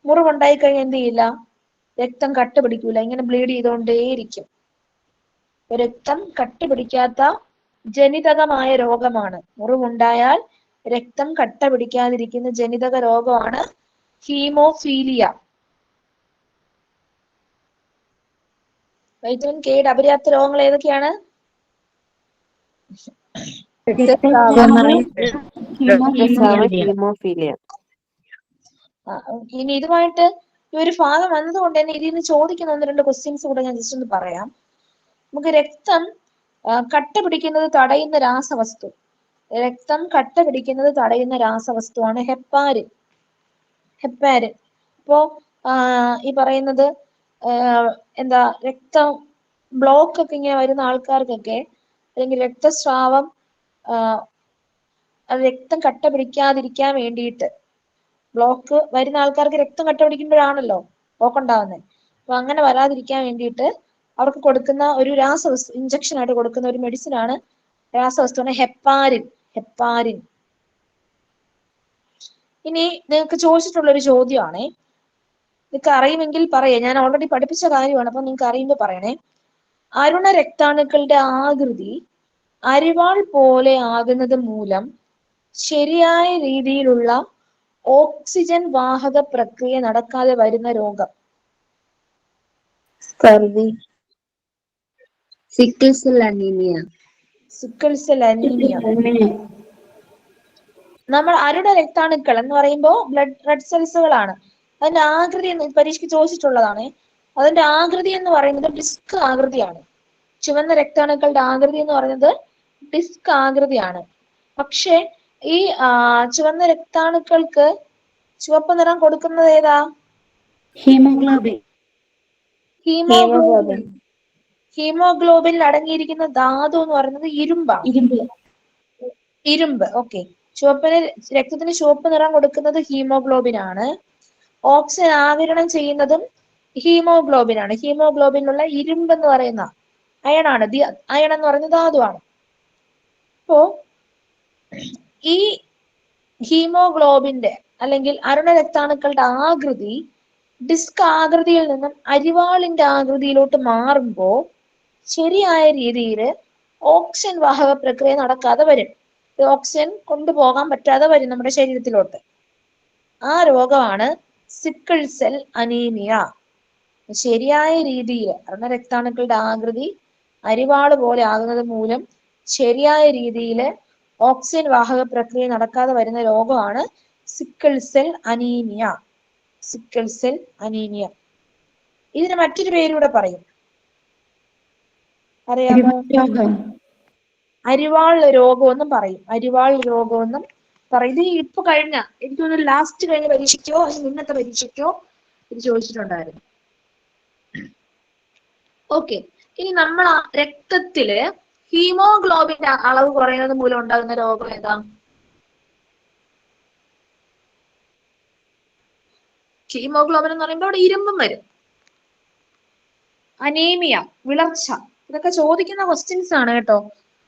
Speaker 2: മുറിവുണ്ടായി കഴിഞ്ഞാൽ എന്ത് ചെയ്യില്ല? രക്തം കട്ട പിടിക്കൂല, ഇങ്ങനെ ബ്ലീഡ് ചെയ്തുകൊണ്ടേയിരിക്കും. രക്തം കട്ട പിടിക്കാത്ത ജനിതകമായ രോഗമാണ്. മുറിവുണ്ടായാൽ രക്തം കട്ട പിടിക്കാതിരിക്കുന്ന ജനിതക രോഗമാണ് ഹീമോഫീലിയ. വൈറ്റമിൻ കെയുടെ അപര്യാപ്ത രോഗങ്ങൾ ഏതൊക്കെയാണ്?
Speaker 6: ഹീമോഫീലിയ.
Speaker 2: ഇനി ഇതുമായിട്ട് ഈ ഒരു ഭാഗം വന്നതുകൊണ്ട് തന്നെ ഇതിൽ നിന്ന് ചോദിക്കുന്ന 1-2 ക്വസ്റ്റ്യൻസ് കൂടെ ഞാൻ ജസ്റ്റ് ഒന്ന് പറയാം. നമുക്ക് രക്തം കട്ട പിടിക്കുന്നത് തടയുന്ന രാസവസ്തു. രക്തം കട്ട പിടിക്കുന്നത് തടയുന്ന രാസവസ്തുവാണ് ഹെപ്പാരിൻ. ഹെപ്പാരിൻ. ഇപ്പോ ഈ പറയുന്നത് എന്താ, രക്തം ബ്ലോക്ക് ഒക്കെ ഇങ്ങനെ വരുന്ന ആൾക്കാർക്കൊക്കെ, അല്ലെങ്കിൽ രക്തസ്രാവം, രക്തം കട്ട പിടിക്കാതിരിക്കാൻ വേണ്ടിയിട്ട്, ബ്ലോക്ക് വരുന്ന ആൾക്കാർക്ക് രക്തം കട്ട പിടിക്കുമ്പോഴാണല്ലോ ബ്ലോക്ക് ഉണ്ടാവുന്നത്. അപ്പൊ അങ്ങനെ വരാതിരിക്കാൻ വേണ്ടിയിട്ട് അവർക്ക് കൊടുക്കുന്ന ഒരു രാസവസ്തു, ഇഞ്ചക്ഷൻ ആയിട്ട് കൊടുക്കുന്ന ഒരു മെഡിസിൻ ആണ്, രാസവസ്തുവാണ് ഹെപ്പാരിൻ. ഹെപ്പാരിൻ. ഇനി നിങ്ങൾക്ക് ചോദിച്ചിട്ടുള്ള ഒരു ചോദ്യമാണേ, നിങ്ങൾക്ക് അറിയുമെങ്കിൽ പറയാം. ഞാൻ ഓൾറെഡി പഠിപ്പിച്ച കാര്യമാണ്, അപ്പൊ നിങ്ങൾക്ക് അറിയുമ്പോൾ പറയണേ. അരുണ രക്താണുക്കളുടെ ആകൃതി അരിവാൾ പോലെ ആകുന്നത് മൂലം ശരിയായ രീതിയിലുള്ള ഓക്സിജൻ വാഹക പ്രക്രിയ നടക്കാതെ വരുന്ന രോഗം?
Speaker 6: Scurvy. Sickle cell anaemia.
Speaker 2: Sickle cell anaemia. നമ്മൾ അരുണ രക്താണുക്കൾ എന്ന് പറയുമ്പോൾ റെഡ് സെൽസുകളാണ്. അതിന്റെ ആകൃതി പരീക്ഷയ്ക്ക് ചോദിച്ചിട്ടുള്ളതാണ്. അതിന്റെ ആകൃതി എന്ന് പറയുന്നത് ഡിസ്ക് ആകൃതിയാണ്. ചുവന്ന രക്താണുക്കളുടെ ആകൃതി എന്ന് പറയുന്നത് ഡിസ്ക് ആകൃതിയാണ്. പക്ഷെ ഈ ചുവന്ന രക്താണുക്കൾക്ക് ചുവപ്പ് നിറം കൊടുക്കുന്നത് ഏതാ?
Speaker 3: ഹീമോഗ്ലോബിൻ.
Speaker 2: ഹീമോഗ്ലോബിൻ. ഹീമോഗ്ലോബിനിൽ അടങ്ങിയിരിക്കുന്ന ധാതു എന്ന് പറയുന്നത് ഇരുമ്പാണ്. ഇരുമ്പ്. ഓക്കെ. രക്തത്തിന് ചുവപ്പ് നിറം കൊടുക്കുന്നത് ഹീമോഗ്ലോബിൻ ആണ്. ഓക്സിജൻ ആഗിരണം ചെയ്യുന്നതും ഹീമോഗ്ലോബിൻ ആണ്. ഹീമോഗ്ലോബിനുള്ള ഇരുമ്പ് എന്ന് പറയുന്ന അയണാണ്. അയൺ എന്ന് പറയുന്ന ധാതുവാണ്. അപ്പോ ഈ ഹീമോഗ്ലോബിന്റെ അല്ലെങ്കിൽ അരുണ രക്താണുക്കളുടെ ആകൃതി ഡിസ്ക് ആകൃതിയിൽ നിന്നും അരിവാളിന്റെ ആകൃതിയിലോട്ട് മാറുമ്പോൾ ശരിയായ രീതിയിൽ ഓക്സിജൻ വാഹക പ്രക്രിയ നടക്കാതെ വരും. ഓക്സിജൻ കൊണ്ടുപോകാൻ പറ്റാതെ വരും നമ്മുടെ ശരീരത്തിലോട്ട്. ആ രോഗമാണ് സിക്കിൾ സെൽ അനീമിയ. ശരിയായ രീതിയിൽ അരുണ രക്താണുക്കളുടെ ആകൃതി അരിവാള് പോലെ ആകുന്നത് മൂലം ശരിയായ രീതിയിൽ ഓക്സിജൻ വാഹക പ്രക്രിയ നടക്കാതെ വരുന്ന രോഗമാണ് sickle cell anaemia. Sickle cell anaemia. ഇതിന് മറ്റൊരു പേരൂടെ പറയും, അറിയാമോ? അരിവാൾ രോഗമെന്നും പറയും. അരിവാൾ രോഗമെന്നും പറയും. ഇത് ഇപ്പൊ കഴിഞ്ഞ, എനിക്ക് തോന്നുന്നു ലാസ്റ്റ് കഴിഞ്ഞ പരീക്ഷയ്ക്കോ ഇന്നത്തെ പരീക്ഷയ്ക്കോ ഇത് ചോദിച്ചിട്ടുണ്ടായിരുന്നു. ഓക്കെ. ഇനി നമ്മൾ രക്തത്തില് ഹീമോഗ്ലോബിന്റെ അളവ് കുറയുന്നത് മൂലം ഉണ്ടാകുന്ന രോഗം ഏതാ? ഹീമോഗ്ലോബിൻ എന്ന് പറയുമ്പോൾ അവിടെ ഇരുമ്പും വരും. അനീമിയ, വിളർച്ച, ഇതൊക്കെ ചോദിക്കുന്ന ക്വസ്റ്റ്യൻസ് ആണ് കേട്ടോ.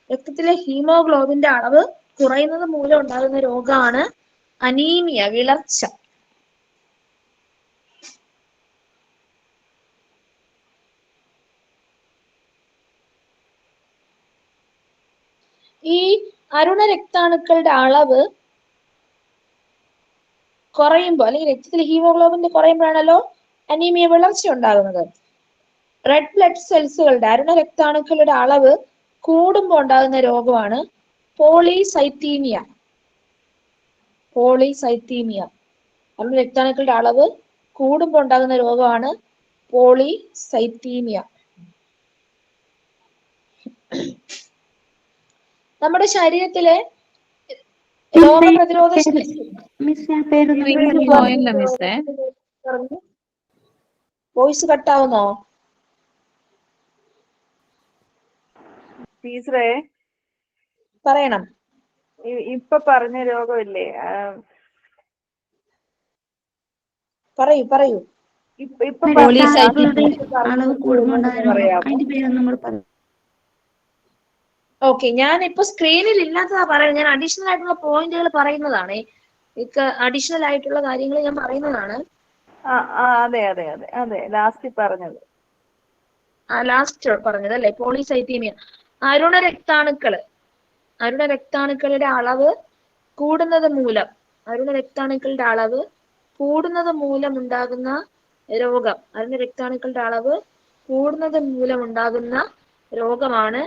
Speaker 2: രക്തത്തിലെ ഹീമോഗ്ലോബിന്റെ അളവ് കുറയുന്നത് മൂലം ഉണ്ടാകുന്ന രോഗമാണ് അനീമിയ, വിളർച്ച. ഈ അരുണ രക്താണുക്കളുടെ അളവ് കുറയുമ്പോൾ അല്ലെങ്കിൽ രക്തത്തിൽ ഹീമോഗ്ലോബിൻ കുറയുമ്പോഴാണല്ലോ അനീമിയ വിളർച്ച ഉണ്ടാകുന്നത്. റെഡ് ബ്ലഡ് സെൽസുകളുടെ അരുണ രക്താണുക്കളുടെ അളവ് കൂടുമ്പോൾ ഉണ്ടാകുന്ന രോഗമാണ് പോളിസൈത്തീമിയ. പോളിസൈത്തീമിയ അരുണ രക്താണുക്കളുടെ അളവ് കൂടുമ്പോൾ ഉണ്ടാകുന്ന രോഗമാണ് പോളിസൈത്തീമിയ. നമ്മുടെ ശരീരത്തിലെ രോഗപ്രതിരോധ ശേഷി
Speaker 3: മിസ് ഞാൻ പേരൊന്ന്
Speaker 6: വീണ്ടും പോയല്ലോ മിസ്സേ.
Speaker 2: വോയിസ് കട്ടാവുന്നോ?
Speaker 7: ടീച്ചറെ
Speaker 2: പറയണം.
Speaker 7: ഇപ്പൊ പറഞ്ഞ രോഗമില്ലേ,
Speaker 2: പറയൂ പറയൂ.
Speaker 7: ഇപ്പൊ
Speaker 3: അളവ് കൂടുമ്പോൾ അതിന്റെ പേരൊന്നും കൂടെ പറ.
Speaker 2: ഓക്കെ, ഞാൻ ഇപ്പൊ സ്ക്രീനിൽ ഇല്ലാത്തതാ പറയുന്നത്. ഞാൻ അഡീഷണൽ ആയിട്ടുള്ള പോയിന്റുകൾ പറയുന്നതാണ്. അഡീഷണൽ ആയിട്ടുള്ള കാര്യങ്ങൾ ഞാൻ പറയുന്നതാണ്.
Speaker 7: അതെ അതെ അതെ അതെ ലാസ്റ്റ് പറഞ്ഞത്.
Speaker 2: ലാസ്റ്റ് പറഞ്ഞത് അല്ലെ, പോളിസൈത്തീമിയ. അരുണ രക്താണുക്കളുടെ അളവ് കൂടുന്നത് മൂലം ഉണ്ടാകുന്ന രോഗം. അരുണ രക്താണുക്കളുടെ അളവ് കൂടുന്നത് മൂലം ഉണ്ടാകുന്ന രോഗമാണ്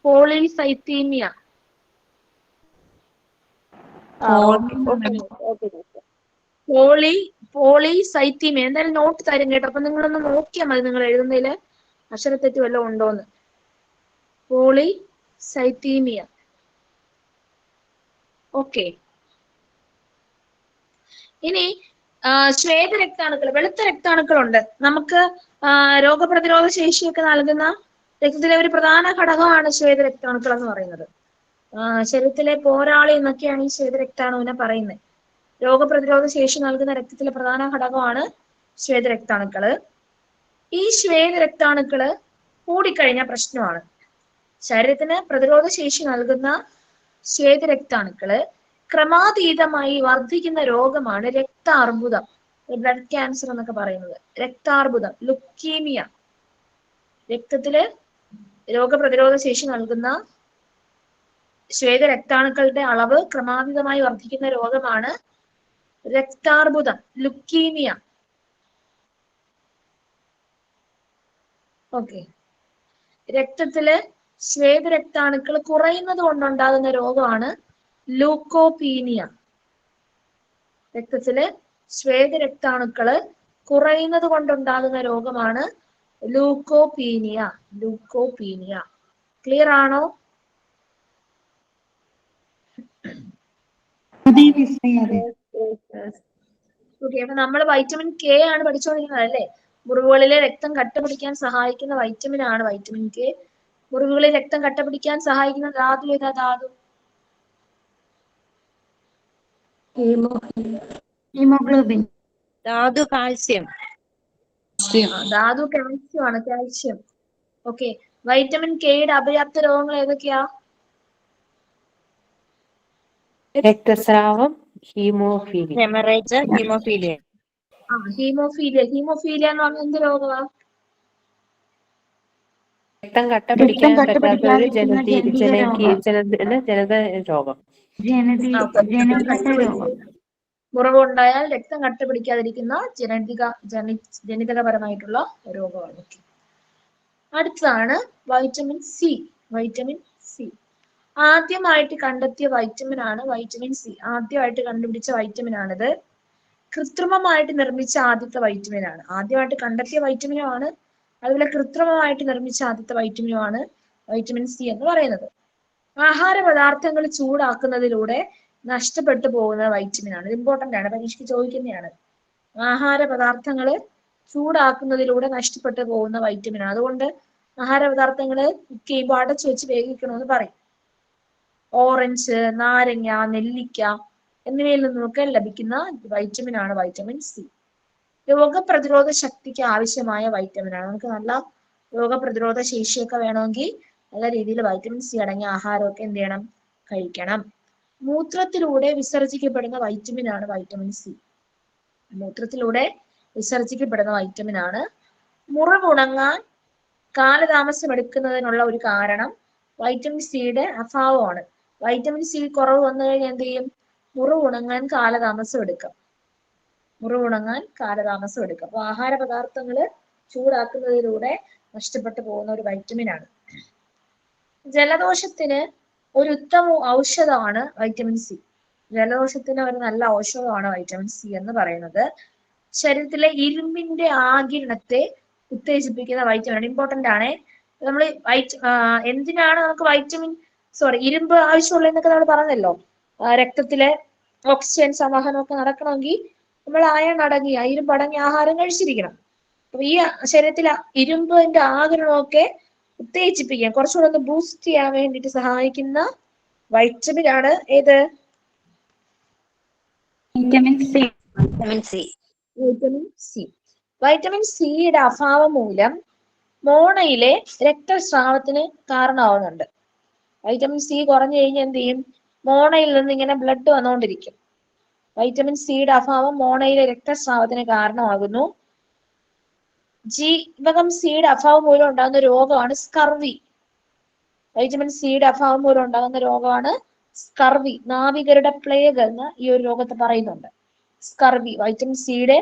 Speaker 2: പോളിസൈത്തീമിയ. പോളിസൈത്തീമിയ എന്തായാലും നോട്ട് തരും കേട്ടോ. അപ്പൊ നിങ്ങളൊന്ന് നോക്കിയാൽ മതി, നിങ്ങൾ എഴുതുന്നതില് അക്ഷരത്തെറ്റ് വല്ലതും ഉണ്ടോന്ന്. പോളിസൈത്തീമിയ. ഓക്കെ, ഇനി ശ്വേതരക്താണുക്കൾ, വെളുത്ത രക്താണുക്കളുണ്ട്. നമുക്ക് രോഗപ്രതിരോധ ശേഷിയൊക്കെ നൽകുന്ന രക്തത്തിലെ ഒരു പ്രധാന ഘടകമാണ് ശ്വേതരക്താണുക്കൾ എന്ന് പറയുന്നത്. ശരീരത്തിലെ പോരാളി എന്നൊക്കെയാണ് ഈ ശ്വേതരക്താണുവിനെ പറയുന്നത്. രോഗപ്രതിരോധ ശേഷി നൽകുന്ന രക്തത്തിലെ പ്രധാന ഘടകമാണ് ശ്വേതരക്താണുക്കള്. ഈ ശ്വേതരക്താണുക്കള് കൂടിക്കഴിഞ്ഞ പ്രശ്നമാണ്. ശരീരത്തിന് പ്രതിരോധ ശേഷി നൽകുന്ന ശ്വേതരക്താണുക്കള് ക്രമാതീതമായി വർദ്ധിക്കുന്ന രോഗമാണ് രക്താർബുദം, ബ്ലഡ് ക്യാൻസർ എന്നൊക്കെ പറയുന്നത്. രക്താർബുദം, ലുക്കീമിയ. രക്തത്തില് രോഗപ്രതിരോധ ശേഷി നൽകുന്ന ശ്വേതരക്താണുക്കളുടെ അളവ് ക്രമാതീതമായി വർദ്ധിക്കുന്ന രോഗമാണ് രക്താർബുദം, ലുക്കീമിയ. ഓക്കെ, രക്തത്തില് ശ്വേതരക്താണുക്കൾ കുറയുന്നത് കൊണ്ടുണ്ടാകുന്ന രോഗമാണ് ലൂക്കോപീനിയ. രക്തത്തില് ശ്വേതരക്താണുക്കള് കുറയുന്നത് കൊണ്ടുണ്ടാകുന്ന രോഗമാണ് ലൂക്കോപീനിയ. ക്ലിയർ ആണോ? ഓക്കെ, അപ്പൊ നമ്മൾ വൈറ്റമിൻ കെ ആണ് പഠിച്ചുകൊണ്ടിരിക്കുന്നത് അല്ലേ? മുറിവുകളിലെ രക്തം കട്ടപിടിക്കാൻ സഹായിക്കുന്ന വൈറ്റമിൻ ആണ് വൈറ്റമിൻ കെ. മുറിവുകളിൽ രക്തം കട്ടപിടിക്കാൻ സഹായിക്കുന്ന ധാതു ഏതാ?
Speaker 3: ഹീമോഗ്ലോബിൻ.
Speaker 6: ധാതു കാൽസ്യം.
Speaker 2: ധാതു കാൽസ്യം ആണ്, കാൽസ്യം. ഓക്കെ, വൈറ്റമിൻ കെയുടെ അപര്യാപ്ത രോഗങ്ങൾ ഏതൊക്കെയാ?
Speaker 6: രക്തസ്രാവം, ഹീമോഫീലിയ. Haemorrhage, haemophilia.
Speaker 2: ഹീമോഫീലിയ എന്ന് പറഞ്ഞാൽ എന്ത് രോഗമാ?
Speaker 6: രക്തം കട്ടപിടിക്കാൻ പറ്റാത്ത ഒരു
Speaker 3: കട്ടപിടിക്കാതിരിക്കുന്ന
Speaker 6: ജനത രോഗം.
Speaker 3: ജനകട്ട രോഗം.
Speaker 2: മുറിവുണ്ടായാൽ രക്തം കട്ടപിടിക്കാതിരിക്കുന്ന ജനിതകപരമായിട്ടുള്ള രോഗമാണ്. അടുത്തതാണ് വൈറ്റമിൻ സി. ആദ്യമായിട്ട് കണ്ടെത്തിയ വൈറ്റമിൻ ആണ് വൈറ്റമിൻ സി. ആദ്യമായിട്ട് കണ്ടുപിടിച്ച വൈറ്റമിൻ ആണിത്. കൃത്രിമമായിട്ട് നിർമ്മിച്ച ആദ്യത്തെ വൈറ്റമിൻ ആണ്. ആദ്യമായിട്ട് കണ്ടെത്തിയ വൈറ്റമിനും ആണ്, അതുപോലെ കൃത്രിമമായിട്ട് നിർമ്മിച്ച ആദ്യത്തെ വൈറ്റമിനും ആണ് വൈറ്റമിൻ സി എന്ന് പറയുന്നത്. ആഹാര പദാർത്ഥങ്ങൾ ചൂടാക്കുന്നതിലൂടെ നഷ്ടപ്പെട്ടു പോകുന്ന വൈറ്റമിൻ ആണ്. ഇത് ഇമ്പോർട്ടന്റ് ആണ്, പരീക്ഷയ്ക്ക് ചോദിക്കുന്നതാണ്. ആഹാര പദാർത്ഥങ്ങള് ചൂടാക്കുന്നതിലൂടെ നഷ്ടപ്പെട്ടു പോകുന്ന വൈറ്റമിൻ ആണ്. അതുകൊണ്ട് ആഹാര പദാർത്ഥങ്ങള് കുക്ക് ചെയ്യുമ്പോൾ അടച്ചു വെച്ച് വേവിക്കണമെന്ന് പറയും. ഓറഞ്ച്, നാരങ്ങ, നെല്ലിക്ക എന്നിവയിൽ നിന്നൊക്കെ ലഭിക്കുന്ന വൈറ്റമിൻ ആണ് വൈറ്റമിൻ സി. രോഗപ്രതിരോധ ശക്തിക്ക് ആവശ്യമായ വൈറ്റമിൻ ആണ്. നമുക്ക് നല്ല രോഗപ്രതിരോധ ശേഷിയൊക്കെ വേണമെങ്കിൽ നല്ല രീതിയിൽ വൈറ്റമിൻ സി അടങ്ങിയ ആഹാരമൊക്കെ എന്ത് ചെയ്യണം? കഴിക്കണം. മൂത്രത്തിലൂടെ വിസർജിക്കപ്പെടുന്ന വൈറ്റമിൻ ആണ് വൈറ്റമിൻ സി. മൂത്രത്തിലൂടെ വിസർജിക്കപ്പെടുന്ന വൈറ്റമിൻ ആണ്. മുറിവുണങ്ങാൻ കാലതാമസം എടുക്കുന്നതിനുള്ള ഒരു കാരണം വൈറ്റമിൻ സിയുടെ അഭാവമാണ്. വൈറ്റമിൻ സി കുറവ് വന്നു കഴിഞ്ഞാൽ എന്ത് ചെയ്യും? മുറിവ് ഉണങ്ങാൻ കാലതാമസം എടുക്കും. അപ്പൊ ആഹാര പദാർത്ഥങ്ങൾ ചൂടാക്കുന്നതിലൂടെ നഷ്ടപ്പെട്ടു പോകുന്ന ഒരു വൈറ്റമിൻ ആണ്. ജലദോഷത്തിന് ഒരു ഉത്തമ ഔഷധമാണ് വൈറ്റമിൻ സി. ജലദോഷത്തിന് ഒരു നല്ല ഔഷധമാണ് വൈറ്റമിൻ സി എന്ന് പറയുന്നത്. ശരീരത്തിലെ ഇരുമ്പിന്റെ ആഗിരണത്തെ ഉത്തേജിപ്പിക്കുന്ന വൈറ്റമിൻ ആണ്. ഇമ്പോർട്ടന്റ് ആണ്. നമ്മൾ എന്തിനാണ് നമുക്ക് ഇരുമ്പ് ആവശ്യമുള്ളതെന്നൊക്കെ നമ്മൾ പറഞ്ഞല്ലോ. രക്തത്തിലെ ഓക്സിജൻ സമാഹനം ഒക്കെ നടക്കണമെങ്കിൽ നമ്മൾ ഇരുമ്പ് അടങ്ങിയ ആഹാരം കഴിച്ചിരിക്കണം. അപ്പൊ ഈ ശരീരത്തിലെ ഇരുമ്പിന്റെ ആഗിരണമൊക്കെ ഉത്തേജിപ്പിക്കാൻ, കുറച്ചുകൂടെ ഒന്ന് ബൂസ്റ്റ് ചെയ്യാൻ വേണ്ടിയിട്ട് സഹായിക്കുന്ന വൈറ്റമിൻ ആണ് ഏത്?
Speaker 3: Vitamin C.
Speaker 2: Vitamin C. Vitamin സിയുടെ അഭാവം മൂലം മോണയിലെ രക്തസ്രാവത്തിന് കാരണമാവുന്നുണ്ട്. വൈറ്റമിൻ സി കുറഞ്ഞു കഴിഞ്ഞാൽ എന്ത് ചെയ്യും? മോണയിൽ നിന്ന് ഇങ്ങനെ ബ്ലഡ് വന്നുകൊണ്ടിരിക്കും. വൈറ്റമിൻ സിയുടെ അഭാവം മോണയിലെ രക്തസ്രാവത്തിന് കാരണമാകുന്നു. ജീവകം സിയുടെ അഭാവം മൂലം ഉണ്ടാകുന്ന രോഗമാണ് സ്കർവി. വൈറ്റമിൻ സിയുടെ അഭാവം മൂലം ഉണ്ടാകുന്ന രോഗമാണ് സ്കർവി. നാവികരുടെ പ്ലേഗ് എന്ന് ഈ ഒരു രോഗത്തെ പറയുന്നുണ്ട്. സ്കർവി വൈറ്റമിൻ സിയുടെ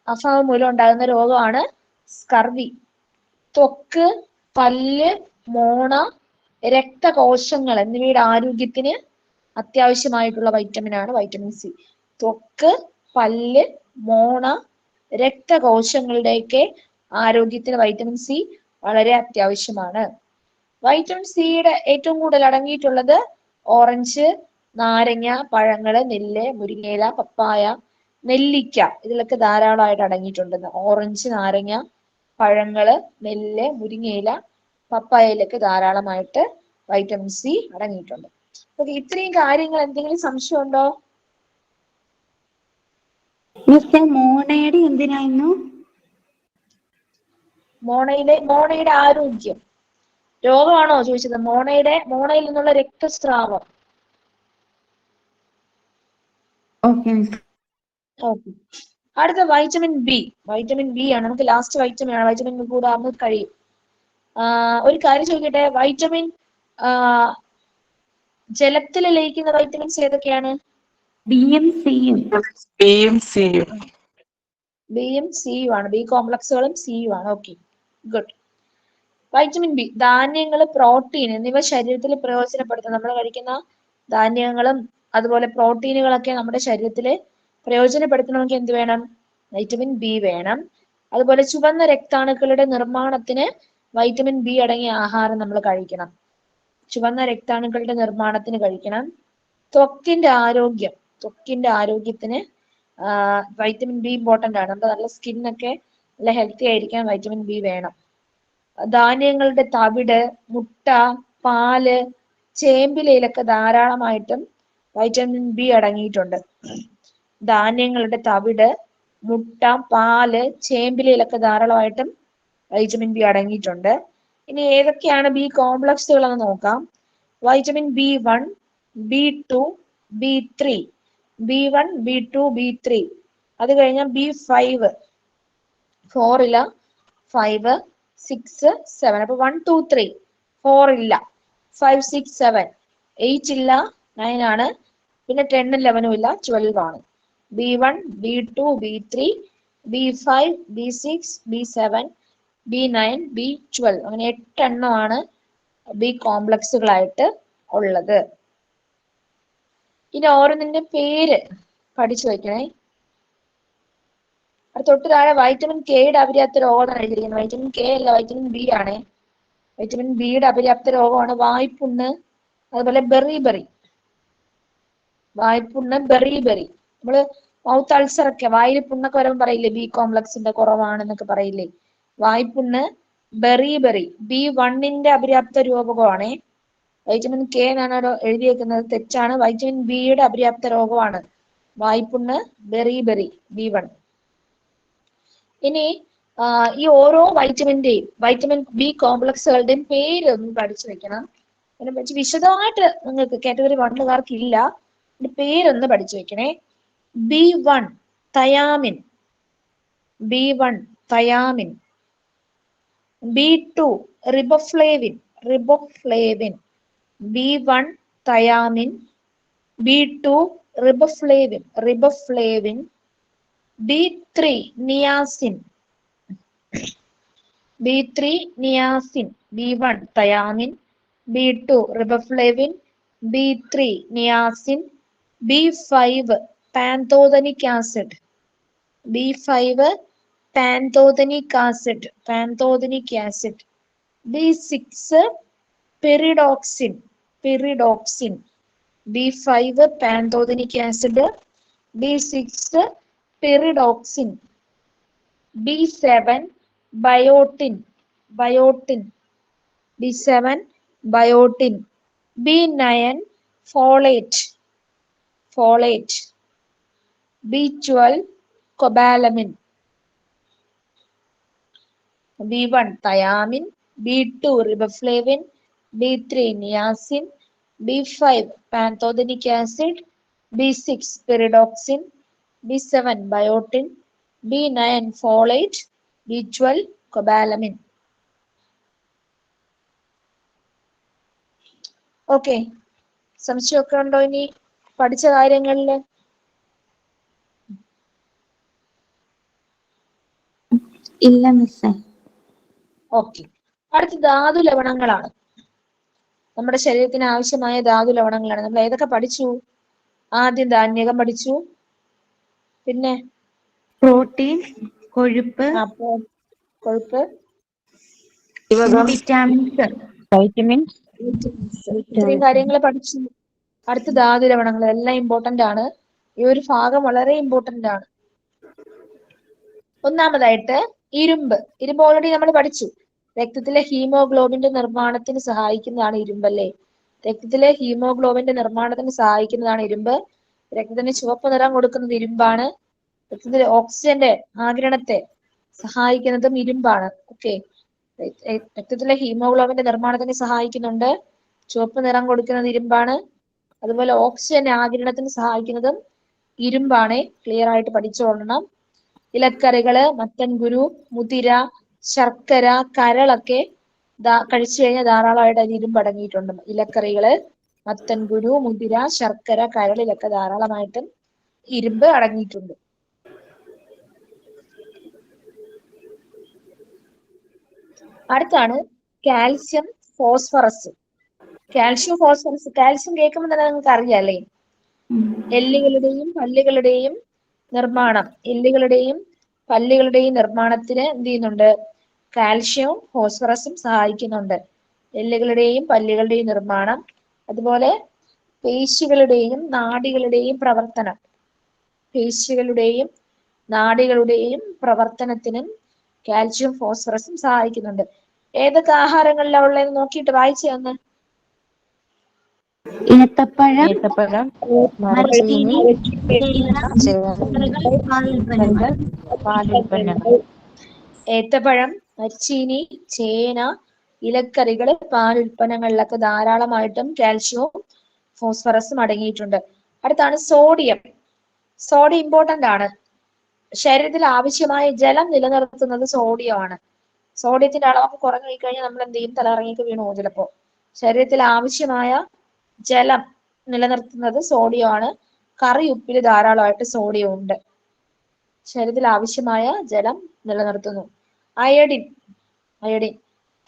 Speaker 2: അഭാവം മൂലം ഉണ്ടാകുന്ന രോഗമാണ് സ്കർവി. ത്വക്ക്, പല്ല്, മോണ, രക്തകോശങ്ങൾ എന്നിവയുടെ ആരോഗ്യത്തിന് അത്യാവശ്യമായിട്ടുള്ള വൈറ്റമിൻ ആണ് വൈറ്റമിൻ സി. ത്വക്ക്, പല്ല്, മോണ, രക്തകോശങ്ങളുടെയൊക്കെ ആരോഗ്യത്തിന് വൈറ്റമിൻ സി വളരെ അത്യാവശ്യമാണ്. വൈറ്റമിൻ സിയുടെ ഏറ്റവും കൂടുതൽ അടങ്ങിയിട്ടുള്ളത് ഓറഞ്ച്, നാരങ്ങ, പഴങ്ങള്, നെല്ല്, മുരിങ്ങയില, പപ്പായ, നെല്ലിക്ക, ഇതിലൊക്കെ ധാരാളമായിട്ട് അടങ്ങിയിട്ടുണ്ട്. ഓറഞ്ച്, നാരങ്ങ, പഴങ്ങള്, നെല്ല്, മുരിങ്ങയില, പപ്പായയിലൊക്കെ ധാരാളമായിട്ട് വൈറ്റമിൻ സി അടങ്ങിയിട്ടുണ്ട്. ഓക്കെ, ഇത്രയും കാര്യങ്ങൾ എന്തെങ്കിലും സംശയം ഉണ്ടോ?
Speaker 3: മോണയുടെ എന്തിനായിരുന്നു?
Speaker 2: മോണയുടെ ആരോഗ്യം. രോഗമാണോ ചോദിച്ചത്? മോണയിൽ നിന്നുള്ള രക്തസ്രാവം.
Speaker 3: ഓക്കെ.
Speaker 2: ഓക്കെ, അടുത്ത വൈറ്റമിൻ ബി. വൈറ്റമിൻ ബി ആണ് നമുക്ക് ലാസ്റ്റ് വൈറ്റമിൻ ആണ്. വൈറ്റമിൻ ബി കൂടെ ആകുമ്പോൾ കഴിയും. ഒരു കാര്യം ചോദിക്കട്ടെ, വൈറ്റമിൻ ജലത്തിൽ ലയിക്കുന്ന വൈറ്റമിൻസ് ഏതൊക്കെയാണ്?
Speaker 3: ബിയും സിയും.
Speaker 2: ബിയും സിയും ആണ്. ബി കോംപ്ലക്സുകളും സിയും ആണ്. Okay, good. വൈറ്റമിൻ ബി, ധാന്യങ്ങൾ, പ്രോട്ടീൻ എന്നിവ ശരീരത്തിൽ പ്രയോജനപ്പെടുത്തും. നമ്മൾ കഴിക്കുന്ന ധാന്യങ്ങളും അതുപോലെ പ്രോട്ടീനുകളൊക്കെ നമ്മുടെ ശരീരത്തിൽ പ്രയോജനപ്പെടുത്തണമെങ്കിൽ എന്ത് വേണം? വൈറ്റമിൻ ബി വേണം. അതുപോലെ ചുവന്ന രക്താണുക്കളുടെ നിർമ്മാണത്തിന് വൈറ്റമിൻ ബി അടങ്ങിയ ആഹാരം നമ്മൾ കഴിക്കണം. ചുവന്ന രക്താണുക്കളുടെ നിർമ്മാണത്തിന് കഴിക്കണം. ത്വക്കിന്റെ ആരോഗ്യത്തിന് വൈറ്റമിൻ ബി ഇമ്പോർട്ടന്റ് ആണ്. നമ്മുടെ നല്ല സ്കിന്നൊക്കെ നല്ല ഹെൽത്തി ആയിരിക്കാൻ വൈറ്റമിൻ ബി വേണം. ധാന്യങ്ങളുടെ തവിട്, മുട്ട, പാല്, ചേമ്പിലയിലൊക്കെ ധാരാളമായിട്ടും വൈറ്റമിൻ ബി അടങ്ങിയിട്ടുണ്ട്. ധാന്യങ്ങളുടെ തവിട്, മുട്ട, പാല്, ചേമ്പിലയിലൊക്കെ ധാരാളമായിട്ടും വൈറ്റമിൻ ബി അടങ്ങിയിട്ടുണ്ട്. ഇനി ഏതൊക്കെയാണ് ബി കോംപ്ലക്സുകൾ എന്ന് നോക്കാം. Vitamin B1, B2, B3, B1, B2, B3. അത് കഴിഞ്ഞാൽ B5, 4 ഇല്ല, 5, 6, 7. അപ്പൊ 1, 2, 3. 4 ഇല്ല, 5, 6, 7. 8 ഇല്ല, 9 ആണ്. പിന്നെ 10, 11 ഇല്ല, 12 ആണ്. B1, B2, B3, B5, B6, B7, B9, B12. അങ്ങനെ 8 എണ്ണമാണ് ബി കോംപ്ലക്സുകളായിട്ട് ഉള്ളത്. ഇനി ഓരോന്നിന്റെ പേര് പഠിച്ചു വെക്കണേ. തൊട്ട് താഴെ വൈറ്റമിൻ കെയുടെ അപര്യാപ്ത രോഗമാണ് എഴുതിയിരിക്കുന്നത്. വൈറ്റമിൻ കെ അല്ല, വൈറ്റമിൻ ബി ആണ്. വൈറ്റമിൻ ബിയുടെ അപര്യാപ്ത രോഗമാണ് വായ്പുണ്ണ്, അതുപോലെ ബെറി. വായ്പുണ്ണ്, ബെറി. നമ്മള് മൗത്ത് അൾസർ ഒക്കെ, വായിൽ പുണ്ണൊക്കെ വരുമ്പോൾ പറയില്ലേ ബി കോംപ്ലക്സിന്റെ കുറവാണെന്നൊക്കെ പറയില്ലേ. വായ്പുണ്ണ്, ബെറി. B1ന്റെ അപര്യാപ്ത രോഗമാണ്. വൈറ്റമിൻ കെ എന്നാണ് എഴുതിയേക്കുന്നത്, തെറ്റാണ്. വൈറ്റമിൻ ബിയുടെ അപര്യാപ്ത രോഗമാണ് വായ്പുണ്ണ്, ബെറി, B1. ഇനി ഈ ഓരോ വൈറ്റമിൻ ബി കോംപ്ലക്സുകളുടെയും പേരൊന്നും പഠിച്ചു വെക്കണം. അതിനെ പറ്റി വിശദമായിട്ട് നിങ്ങൾക്ക് കാറ്റഗറി 1കാർക്ക് ഇല്ല, പേരൊന്ന് പഠിച്ചു വെക്കണേ. B1 thiamine, B2 riboflavin, B1 thiamine. B2 riboflavin. B3 niacin. B1 thiamine. B2 riboflavin. B3 niacin. B5 pantothenic acid. B5 pantothenic acid. B6 pyridoxine. B5 pantothenic acid. B6 pyridoxine. B7 biotin. B7 biotin. B9 folate. B12 cobalamin. B1 thiamine. B2 riboflavin. B3 niacin. B5 pantothenic acid. B6 pyridoxine. B7 biotin. B9 folate. B12 cobalamin. Okay, സംശയമൊക്കെ ഉണ്ടോ ഇനി പഠിച്ച കാര്യങ്ങളില്?
Speaker 3: ഇല്ല മിസ്സേ.
Speaker 2: Okay, അടുത്ത ധാതു ലവണങ്ങളാണ്. നമ്മുടെ ശരീരത്തിന് ആവശ്യമായ ധാതു ലവണങ്ങളാണ്. നമ്മൾ ഏതൊക്കെ പഠിച്ചു? ആദ്യം ധാന്യകം പഠിച്ചു, പിന്നെ
Speaker 3: പ്രോട്ടീൻ, കൊഴുപ്പ്,
Speaker 2: കൊഴുപ്പ്,
Speaker 3: വിറ്റാമിൻസ്,
Speaker 6: വൈറ്റമിൻസ്.
Speaker 2: ഇത്രയും കാര്യങ്ങൾ പഠിച്ചു. അടുത്ത ധാതു ലവണങ്ങൾ എല്ലാം ഇമ്പോർട്ടന്റ് ആണ്. ഈ ഒരു ഭാഗം വളരെ ഇമ്പോർട്ടന്റ് ആണ്. ഒന്നാമതായിട്ട് ഇരുമ്പ്. ഓൾറെഡി നമ്മൾ പഠിച്ചു. രക്തത്തിലെ ഹീമോഗ്ലോബിന്റെ നിർമ്മാണത്തിന് സഹായിക്കുന്നതാണ് ഇരുമ്പ് അല്ലേ? രക്തത്തിലെ ഹീമോഗ്ലോബിന്റെ നിർമ്മാണത്തിന് സഹായിക്കുന്നതാണ് ഇരുമ്പ്. രക്തത്തിന് ചുവപ്പ് നിറം കൊടുക്കുന്നത് ഇരുമ്പാണ്. രക്തത്തിലെ ഓക്സിജന്റെ ആഗിരണത്തെ സഹായിക്കുന്നതും ഇരുമ്പാണ്. ഓക്കെ, രക്തത്തിലെ ഹീമോഗ്ലോബിന്റെ നിർമ്മാണത്തിന് സഹായിക്കുന്നുണ്ട്. ചുവപ്പ് നിറം കൊടുക്കുന്നത് ഇരുമ്പാണ്. അതുപോലെ ഓക്സിജന്റെ ആഗിരണത്തിന് സഹായിക്കുന്നതും ഇരുമ്പാണ്. ക്ലിയർ ആയിട്ട് പഠിച്ചുകൊള്ളണം. ഇലക്കറികള്, മത്തൻകുരു, മുതിര, ശർക്കര, കരളൊക്കെ കഴിച്ചു കഴിഞ്ഞാൽ ധാരാളമായിട്ട് അതിൽ ഇരുമ്പ് അടങ്ങിയിട്ടുണ്ട്. ഇലക്കറികള്, മത്തൻകുരു, മുതിര, ശർക്കര, കരളിലൊക്കെ ധാരാളമായിട്ടും ഇരുമ്പ് അടങ്ങിയിട്ടുണ്ട്. അടുത്താണ് കാൽസ്യം, ഫോസ്ഫറസ്. കാൽഷ്യം കേൾക്കുമ്പോൾ തന്നെ നിങ്ങൾക്ക് അറിയാലേ? എല്ലുകളുടെയും പല്ലുകളുടെയും നിർമ്മാണത്തിന് എന്ത് ചെയ്യുന്നുണ്ട്? കാൽഷ്യവും ഫോസ്ഫറസും സഹായിക്കുന്നുണ്ട്. എല്ലുകളുടെയും പല്ലുകളുടെയും നിർമ്മാണം, അതുപോലെ പേശികളുടെയും നാഡികളുടെയും പ്രവർത്തനത്തിനും കാൽഷ്യവും ഫോസ്ഫറസും സഹായിക്കുന്നുണ്ട്. ഏതൊക്കെ ആഹാരങ്ങളിലാണ് ഉള്ളതെന്ന് നോക്കിയിട്ട് വായിച്ചു തന്ന്.
Speaker 6: ഏത്തപ്പഴം, മരച്ചീനി, പാലുൽപ്പന്നങ്ങൾ.
Speaker 2: ഏത്തപ്പഴം, മരച്ചീനി, ചേന, ഇലക്കറികള്, പാലുൽപ്പന്നങ്ങളിലൊക്കെ ധാരാളമായിട്ടും കാൽഷ്യവും ഫോസ്ഫറസും അടങ്ങിയിട്ടുണ്ട്. അടുത്താണ് സോഡിയം. സോഡിയം ഇമ്പോർട്ടന്റ് ആണ്. ശരീരത്തിൽ ആവശ്യമായ ജലം നിലനിർത്തുന്നത് സോഡിയമാണ്. സോഡിയത്തിന്റെ അളവ് കുറഞ്ഞു പോയി കഴിഞ്ഞാൽ നമ്മൾ എന്ത് ചെയ്യും? തലകറങ്ങിയൊക്കെ വീണു പോകും ചിലപ്പോ. ശരീരത്തിൽ ആവശ്യമായ ജലം നിലനിർത്തുന്നത് സോഡിയമാണ്. കറി ഉപ്പിൽ ധാരാളമായിട്ട് സോഡിയം ഉണ്ട്. ശരീരത്തിൽ ആവശ്യമായ ജലം നിലനിർത്തുന്നു. അയഡിൻ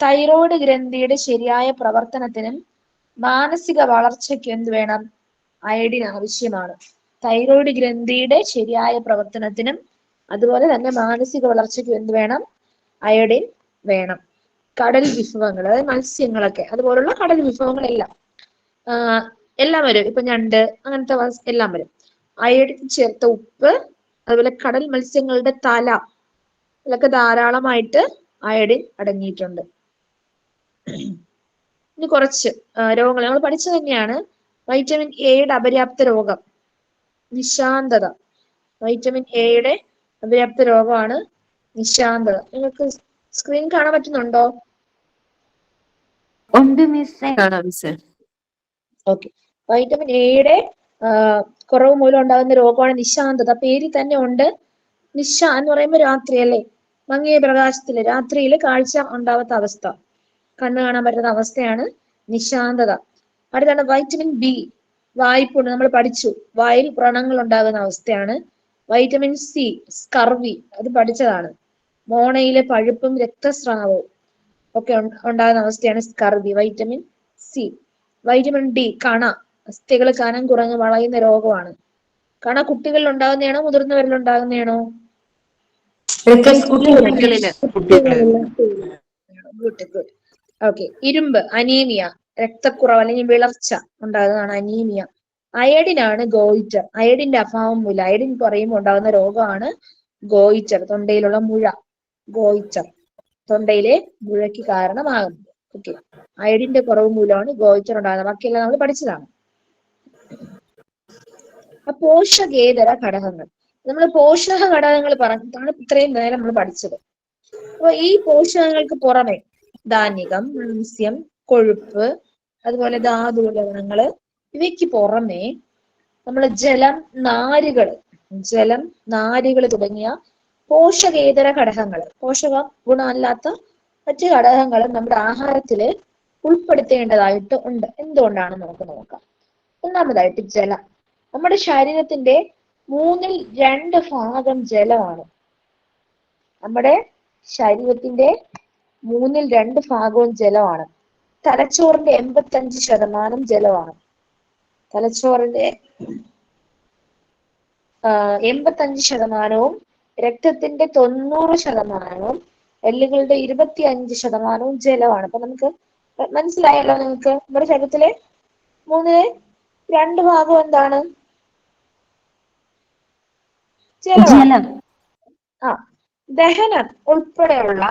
Speaker 2: തൈറോയ്ഡ് ഗ്രന്ഥിയുടെ ശരിയായ പ്രവർത്തനത്തിനും മാനസിക വളർച്ചയ്ക്കും എന്ത് വേണം? അയഡിൻ ആവശ്യമാണ്. തൈറോയ്ഡ് ഗ്രന്ഥിയുടെ ശരിയായ പ്രവർത്തനത്തിനും അതുപോലെ തന്നെ മാനസിക വളർച്ചയ്ക്കും എന്ത് വേണം? അയഡിൻ വേണം. കടൽ വിഭവങ്ങൾ, അതായത് മത്സ്യങ്ങളൊക്കെ, അതുപോലുള്ള കടൽ വിഭവങ്ങളെല്ലാം എല്ലാം വരും. ഇപ്പൊ ഞണ്ട്, അങ്ങനത്തെ എല്ലാം വരും. അയഡിൻ ചേർത്ത ഉപ്പ്, അതുപോലെ കടൽ മത്സ്യങ്ങളുടെ തല, ഇതിലൊക്കെ ധാരാളമായിട്ട് അയഡിൻ അടങ്ങിയിട്ടുണ്ട്. ഇനി കുറച്ച് രോഗങ്ങൾ നമ്മൾ പഠിച്ചു തന്നെയാണ്. വൈറ്റമിൻ എയുടെ അപര്യാപ്ത രോഗം, നിശാന്തത. വൈറ്റമിൻ എയുടെ അപര്യാപ്ത രോഗമാണ് നിശാന്തത. നിങ്ങൾക്ക് സ്ക്രീൻ കാണാൻ പറ്റുന്നുണ്ടോ? ഓക്കെ, വൈറ്റമിൻ എയുടെ കുറവ് മൂലം ഉണ്ടാകുന്ന രോഗമാണ് നിശാന്തത. പേരിൽ തന്നെ ഉണ്ട്. നിശ എന്ന് പറയുമ്പോൾ രാത്രി അല്ലേ? മങ്ങിയ പ്രകാശത്തില് രാത്രിയിൽ കാഴ്ച ഉണ്ടാവാത്ത അവസ്ഥ, കണ്ണ് കാണാൻ പറ്റുന്ന അവസ്ഥയാണ് നിശാന്തത. അടുത്താണ് വൈറ്റമിൻ ബി. വായ്പുണ്ണ് നമ്മൾ പഠിച്ചു, വായിൽ വ്രണങ്ങൾ ഉണ്ടാകുന്ന അവസ്ഥയാണ്. വൈറ്റമിൻ സി സ്കർവി, അത് പഠിച്ചതാണ്. മോണയിലെ പഴുപ്പും രക്തസ്രാവവും ഒക്കെ ഉണ്ടാകുന്ന അവസ്ഥയാണ് scurvy, vitamin C. Vitamin D കണ, അസ്ഥികൾ കനം കുറഞ്ഞ് വളയുന്ന രോഗമാണ്. കണ കുട്ടികളിൽ ഉണ്ടാകുന്നതാണോ മുതിർന്നവരിൽ ഉണ്ടാകുന്നതാണോ? ഓക്കെ. ഇരുമ്പ് അനീമിയ, രക്തക്കുറവ് അല്ലെങ്കിൽ വിളർച്ച ഉണ്ടാകുന്നതാണ് അനീമിയ. അയഡിനാണ് ഗോയിറ്റർ. അയഡിന്റെ അഭാവം മൂലം, അയഡിൻ കുറയുമ്പോൾ ഉണ്ടാകുന്ന രോഗമാണ് ഗോയിറ്റർ, തൊണ്ടയിലുള്ള മുഴ. ഗോയിറ്റർ തൊണ്ടയിലെ മുഴയ്ക്ക് കാരണമാകുന്നത്. ഓക്കെ, അയഡിന്റെ കുറവ് മൂലമാണ് ഗോയിറ്റർ ഉണ്ടാകുന്നത്. ബാക്കിയെല്ലാം നമ്മൾ പഠിച്ചതാണ്. പോഷകേതര ഘടകങ്ങൾ, നമ്മൾ പോഷക ഘടകങ്ങൾ പറഞ്ഞിട്ടാണ് ഇത്രയും നേരം നമ്മൾ പഠിച്ചത്. അപ്പൊ ഈ പോഷകങ്ങൾക്ക് പുറമെ ധാന്യകം, മാംസ്യം, കൊഴുപ്പ്, അതുപോലെ ധാതു ലവണങ്ങള്, ഇവയ്ക്ക് പുറമെ നമ്മൾ ജലം, നാരുകൾ തുടങ്ങിയ പോഷകേതര ഘടകങ്ങൾ, പോഷക ഗുണമല്ലാത്ത മറ്റു ഘടകങ്ങൾ നമ്മുടെ ആഹാരത്തില് ഉൾപ്പെടുത്തേണ്ടതായിട്ട് ഉണ്ട്. എന്തുകൊണ്ടാണ് നമുക്ക് നോക്കാം. ഒന്നാമതായിട്ട് ജലം. നമ്മുടെ ശരീരത്തിന്റെ 2/3 ജലമാണ്. നമ്മുടെ ശരീരത്തിന്റെ 2/3 ജലമാണ്. തലച്ചോറിന്റെ 85% ജലമാണ്. തലച്ചോറിന്റെ 85%, രക്തത്തിന്റെ 90%, എല്ലുകളുടെ 25% ജലമാണ്. അപ്പൊ നമുക്ക് മനസ്സിലായല്ലോ നിങ്ങൾക്ക്, നമ്മുടെ ശരീരത്തിലെ 2/3 എന്താണ്? ജലം. ദഹനം ഉൾപ്പെടെയുള്ള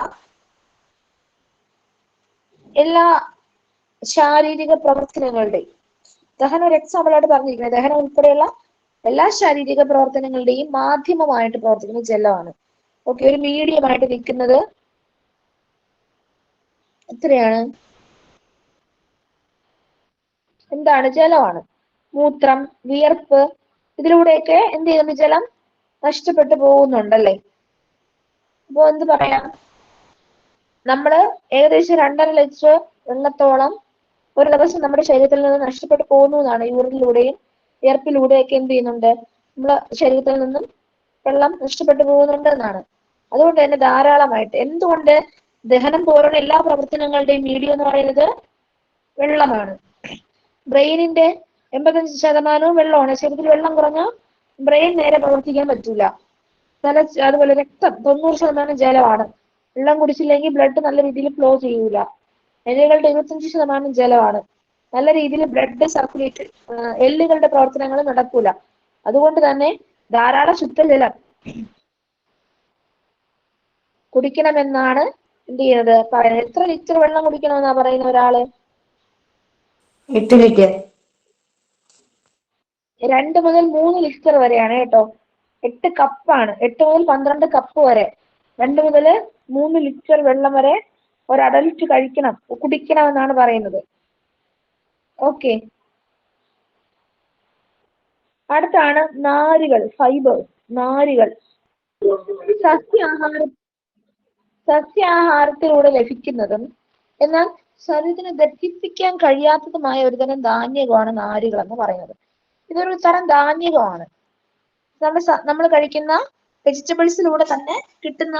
Speaker 2: എല്ലാ ശാരീരിക പ്രവർത്തനങ്ങളുടെയും, ദഹനം ഒരു എക്സാമ്പിളായിട്ട് പറഞ്ഞിരിക്കുന്നത്, ദഹനം ഉൾപ്പെടെയുള്ള എല്ലാ ശാരീരിക പ്രവർത്തനങ്ങളുടെയും മാധ്യമമായിട്ട് പ്രവർത്തിക്കുന്ന ജലമാണ്. ഓക്കെ, ഒരു മീഡിയമായിട്ട് നിൽക്കുന്നത് എത്രയാണ്? എന്താണ്? ജലമാണ്. മൂത്രം, വിയർപ്പ്, ഇതിലൂടെയൊക്കെ എന്ത് ചെയ്യുന്നു? ജലം നഷ്ടപ്പെട്ടു പോകുന്നുണ്ടല്ലേ. അപ്പൊ എന്ത് പറയാം, നമ്മള് ഏകദേശം 2.5 ലിറ്റർ വെള്ളത്തോളം ഒരു ദിവസം നമ്മുടെ ശരീരത്തിൽ നിന്ന് നഷ്ടപ്പെട്ടു പോകുന്നു എന്നാണ്. യൂറിനിലൂടെയും വിയർപ്പിലൂടെയൊക്കെ എന്ത് ചെയ്യുന്നുണ്ട്? നമ്മളെ ശരീരത്തിൽ നിന്നും വെള്ളം നഷ്ടപ്പെട്ടു പോകുന്നുണ്ട് എന്നാണ്. അതുകൊണ്ട് തന്നെ ധാരാളമായിട്ട്, എന്തുകൊണ്ട് ദഹനം പോലുള്ള എല്ലാ പ്രവർത്തനങ്ങളുടെയും മീഡിയം എന്ന് പറയുന്നത് വെള്ളമാണ്. ബ്രെയിനിന്റെ 85% വെള്ളമാണ്. ശരീരത്തിൽ വെള്ളം കുറഞ്ഞാൽ ബ്രെയിൻ നേരെ പ്രവർത്തിക്കാൻ പറ്റൂല. അതുപോലെ രക്തം 90% ജലമാണ്. വെള്ളം കുടിച്ചില്ലെങ്കിൽ ബ്ലഡ് നല്ല രീതിയിൽ ഫ്ലോ ചെയ്യൂല. എല്ലുകളുടെ 25% ജലമാണ്. നല്ല രീതിയിൽ ബ്ലഡ് സർക്കുലേറ്റ്, എല്ലുകളുടെ പ്രവർത്തനങ്ങൾ നടക്കൂല. അതുകൊണ്ട് തന്നെ ധാരാളം ശുദ്ധജലം കുടിക്കണമെന്നാണ് എന്ത് ചെയ്യുന്നത് പറയുന്നത്. എത്ര ലിറ്റർ വെള്ളം കുടിക്കണമെന്നാ പറയുന്ന ഒരാള്?
Speaker 6: 8 ലിറ്റർ.
Speaker 2: 2 മുതൽ 3 ലിറ്റർ വരെയാണ് കേട്ടോ. 8 കപ്പാണ്. 8 മുതൽ 12 കപ്പ് വരെ, 2 മുതൽ 3 ലിറ്റർ വെള്ളം വരെ ഒരു അഡൽറ്റ് കുടിക്കണമെന്നാണ് പറയുന്നത്. ഓക്കെ, അടുത്താണ് നാരുകൾ, ഫൈബേഴ്സ്. നാരുകൾ സസ്യാഹാരത്തിലൂടെ ലഭിക്കുന്നതും എന്നാൽ ശരീരത്തിന് ദഹിപ്പിക്കാൻ കഴിയാത്തതുമായ ഒരു തരം ധാന്യകമാണ് നാരുകൾ എന്ന് പറയുന്നത്. ഇതൊരു തരം ധാന്യകമാണ്. നമ്മൾ കഴിക്കുന്ന വെജിറ്റബിൾസിലൂടെ തന്നെ കിട്ടുന്ന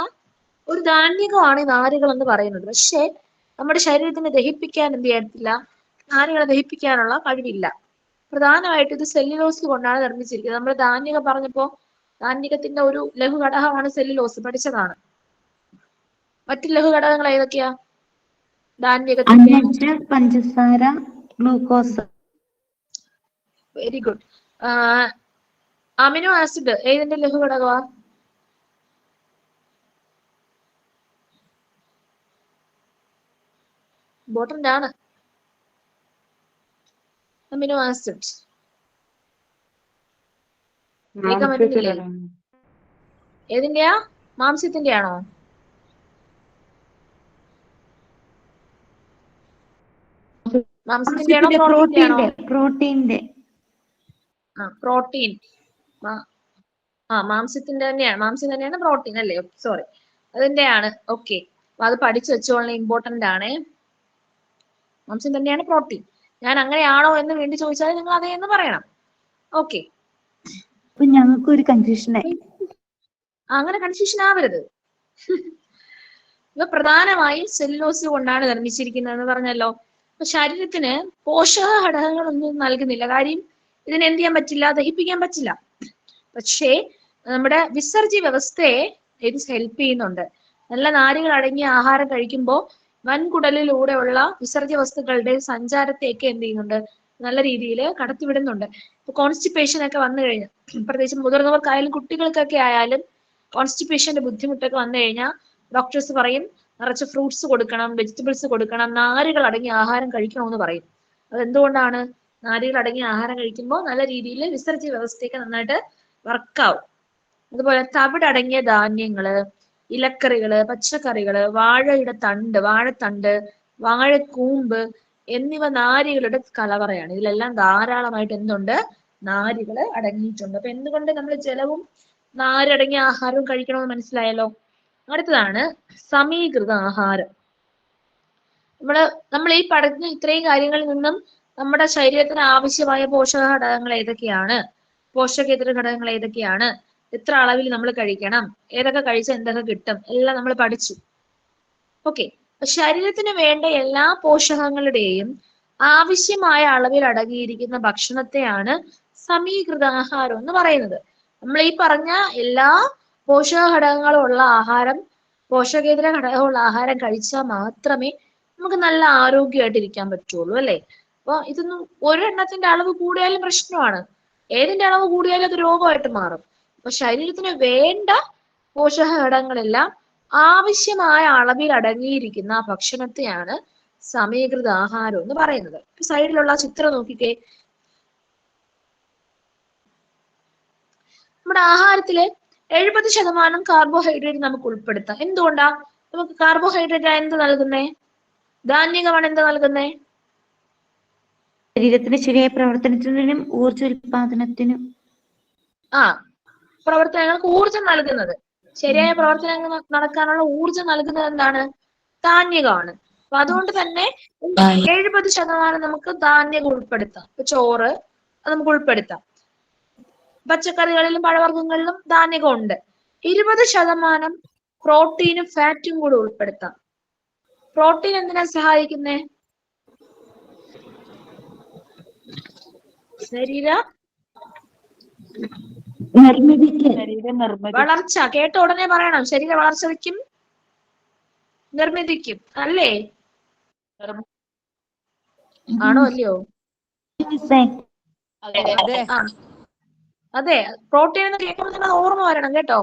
Speaker 2: ഒരു ധാന്യകമാണ് ഈ നാരുകൾ എന്ന് പറയുന്നത്. പക്ഷേ നമ്മുടെ ശരീരത്തിന് ദഹിപ്പിക്കാൻ എന്ത് ചെയ്യത്തില്ല, നാരുകളെ ദഹിപ്പിക്കാനുള്ള കഴിവില്ല. പ്രധാനമായിട്ട് ഇത് സെല്ലുലോസ് കൊണ്ടാണ് നിർമ്മിച്ചിരിക്കുന്നത്. നമ്മൾ ധാന്യകം പറഞ്ഞപ്പോ ധാന്യകത്തിന്റെ ഒരു ലഘുഘടകമാണ് സെല്ലുലോസ്, പഠിച്ചതാണ്. മറ്റു ലഘുഘടകങ്ങൾ ഏതൊക്കെയാ ധാന്യകത്തിന്റെ?
Speaker 3: പഞ്ചസാര, glucose.
Speaker 2: Very good. Amino acid ഏതിന്റെ ലഘുഘടകമാ? ഇമ്പോർട്ടന്റ് ആണ് അമിനോ ആസിഡ്. ഏതിന്റെയാ? മാംസ്യത്തിന്റെ ആണോ? മാംസ്യത്തിന്റെ ആണോ പ്രോട്ടീന്റെ ആണോ?
Speaker 3: പ്രോട്ടീന്റെ.
Speaker 2: പ്രോട്ടീൻ. മാംസ്യത്തിന്റെ തന്നെയാണ്. മാംസ്യം തന്നെയാണ് പ്രോട്ടീൻ അല്ലേ? സോറി, അതിന്റെയാണ്. ഓക്കെ, അത് പഠിച്ചു വെച്ചോളാം, ഇമ്പോർട്ടന്റ് ആണ്. മാംസ്യം തന്നെയാണ് പ്രോട്ടീൻ. ഞാൻ അങ്ങനെയാണോ എന്ന് വേണ്ടി ചോദിച്ചാൽ നിങ്ങൾ അതേ എന്ന് പറയണം. ഓക്കെ,
Speaker 3: അപ്പൊ ഞങ്ങൾക്ക് ഒരു കൺഫ്യൂഷനായി.
Speaker 2: അങ്ങനെ കൺഫ്യൂഷൻ ആവരുത്. ഇവ പ്രധാനമായും സെല്ലുലോസ് കൊണ്ടാണ് നിർമ്മിച്ചിരിക്കുന്നതെന്ന് പറഞ്ഞല്ലോ. അപ്പൊ ശരീരത്തിന് പോഷക ഘടകങ്ങളൊന്നും നൽകുന്നില്ല. കാര്യം ഇതിന് എന്ത് ചെയ്യാൻ പറ്റില്ല, ദഹിപ്പിക്കാൻ പറ്റില്ല. പക്ഷേ നമ്മുടെ വിസർജ്യ വ്യവസ്ഥയെ ഇത് ഹെൽപ്പ് ചെയ്യുന്നുണ്ട്. നല്ല നാരുകൾ അടങ്ങിയ ആഹാരം കഴിക്കുമ്പോൾ വൻകുടലിലൂടെയുള്ള വിസർജ്യ വസ്തുക്കളുടെ സഞ്ചാരത്തെയൊക്കെ എന്ത് ചെയ്യുന്നുണ്ട്, നല്ല രീതിയിൽ കടത്തിവിടുന്നുണ്ട്. ഇപ്പൊ കോൺസ്റ്റിപ്പേഷൻ ഒക്കെ വന്നു കഴിഞ്ഞാൽ, പ്രത്യേകിച്ച് മുതിർന്നവർക്കായാലും കുട്ടികൾക്കൊക്കെ ആയാലും കോൺസ്റ്റിപ്പേഷന്റെ ബുദ്ധിമുട്ടൊക്കെ വന്നു കഴിഞ്ഞാൽ ഡോക്ടേഴ്സ് പറയും നിറച്ച് ഫ്രൂട്ട്സ് കൊടുക്കണം, വെജിറ്റബിൾസ് കൊടുക്കണം, നാരുകൾ അടങ്ങിയ ആഹാരം കഴിക്കണമെന്ന് പറയും. അതെന്തുകൊണ്ടാണ്? നാരുകൾ അടങ്ങിയ ആഹാരം കഴിക്കുമ്പോൾ നല്ല രീതിയിൽ വിസർജ്യ വ്യവസ്ഥയൊക്കെ നന്നായിട്ട് വർക്കാവും. അതുപോലെ തവിടടങ്ങിയ ധാന്യങ്ങള്, ഇലക്കറികള്, പച്ചക്കറികള്, വാഴത്തണ്ട്, വാഴക്കൂമ്പ് എന്നിവ നാരുകളുടെ കലവറയാണ്. ഇതിലെല്ലാം ധാരാളമായിട്ട് എന്തുണ്ട്, നാരുകള് അടങ്ങിയിട്ടുണ്ട്. അപ്പൊ എന്തുകൊണ്ട് നമ്മൾ ജലവും നാരടങ്ങിയ ആഹാരവും കഴിക്കണമെന്ന് മനസ്സിലായല്ലോ. അടുത്തതാണ് സമീകൃത ആഹാരം. നമ്മൾ ഈ പഠന ഇത്രയും കാര്യങ്ങളിൽ നിന്നും നമ്മുടെ ശരീരത്തിന് ആവശ്യമായ പോഷക ഘടകങ്ങൾ ഏതൊക്കെയാണ്, പോഷകേതര ഘടകങ്ങൾ ഏതൊക്കെയാണ്, എത്ര അളവിൽ നമ്മൾ കഴിക്കണം, ഏതൊക്കെ കഴിച്ചാൽ എന്തൊക്കെ കിട്ടും, എല്ലാം നമ്മൾ പഠിച്ചു. ഓക്കെ, ശരീരത്തിന് വേണ്ട എല്ലാ പോഷകങ്ങളുടെയും ആവശ്യമായ അളവിൽ അടങ്ങിയിരിക്കുന്ന ഭക്ഷണത്തെയാണ് സമീകൃത ആഹാരം എന്ന് പറയുന്നത്. നമ്മൾ ഈ പറഞ്ഞ എല്ലാ പോഷക ഘടകങ്ങളുള്ള ആഹാരം, പോഷകേതര ഘടകമുള്ള ആഹാരം കഴിച്ചാൽ മാത്രമേ നമുക്ക് നല്ല ആരോഗ്യമായിട്ട് ഇരിക്കാൻ പറ്റുള്ളൂ, അല്ലെ? അപ്പൊ ഇതൊന്നും ഒരെണ്ണത്തിന്റെ അളവ് കൂടിയാലും പ്രശ്നമാണ്, ഏതിന്റെ അളവ് കൂടിയാലും അത് രോഗമായിട്ട് മാറും. അപ്പൊ ശരീരത്തിന് വേണ്ട പോഷക ഘടകങ്ങളെല്ലാം ആവശ്യമായ അളവിൽ അടങ്ങിയിരിക്കുന്ന ഭക്ഷണത്തെയാണ് സമീകൃത ആഹാരം എന്ന് പറയുന്നത്. സൈഡിലുള്ള ചിത്രം നോക്കിക്കേ. നമ്മുടെ ആഹാരത്തില് 70% കാർബോഹൈഡ്രേറ്റ് നമുക്ക് ഉൾപ്പെടുത്താം. എന്തുകൊണ്ടാ? നമുക്ക് കാർബോഹൈഡ്രേറ്റ് എന്ത് നൽകുന്നേ? ധാന്യകമാണ് എന്ത് നൽകുന്നേ?
Speaker 3: ശരീരത്തിന്റെ ശരിയായ പ്രവർത്തനത്തിനും ഊർജ്ജോൽപാദനത്തിനും
Speaker 2: പ്രവർത്തനങ്ങൾക്ക് ഊർജം നൽകുന്നത്, ശരിയായ പ്രവർത്തനങ്ങൾ നടക്കാനുള്ള ഊർജം നൽകുന്നത് എന്താണ്? ധാന്യകമാണ്. അപ്പൊ അതുകൊണ്ട് തന്നെ 70% നമുക്ക് ധാന്യങ്ങൾ ഉൾപ്പെടുത്താം. ഇപ്പൊ ചോറ് അത് നമുക്ക് ഉൾപ്പെടുത്താം. പച്ചക്കറികളിലും പഴവർഗ്ഗങ്ങളിലും ധാന്യകം ഉണ്ട്. 20% പ്രോട്ടീനും ഫാറ്റും കൂടെ ഉൾപ്പെടുത്താം. പ്രോട്ടീൻ എന്തിനാ സഹായിക്കുന്നേ? ശരീര വളർച്ച. കേട്ട ഉടനെ പറയണം, ശരീര വളർച്ചയ്ക്കും നിർമ്മിതിക്കും, അല്ലേ? ആണോ അല്ലയോ? അതെ, പ്രോട്ടീൻ എന്ന് കേൾക്കുമ്പോൾ നിങ്ങൾ ഓർമ്മ വരണം കേട്ടോ.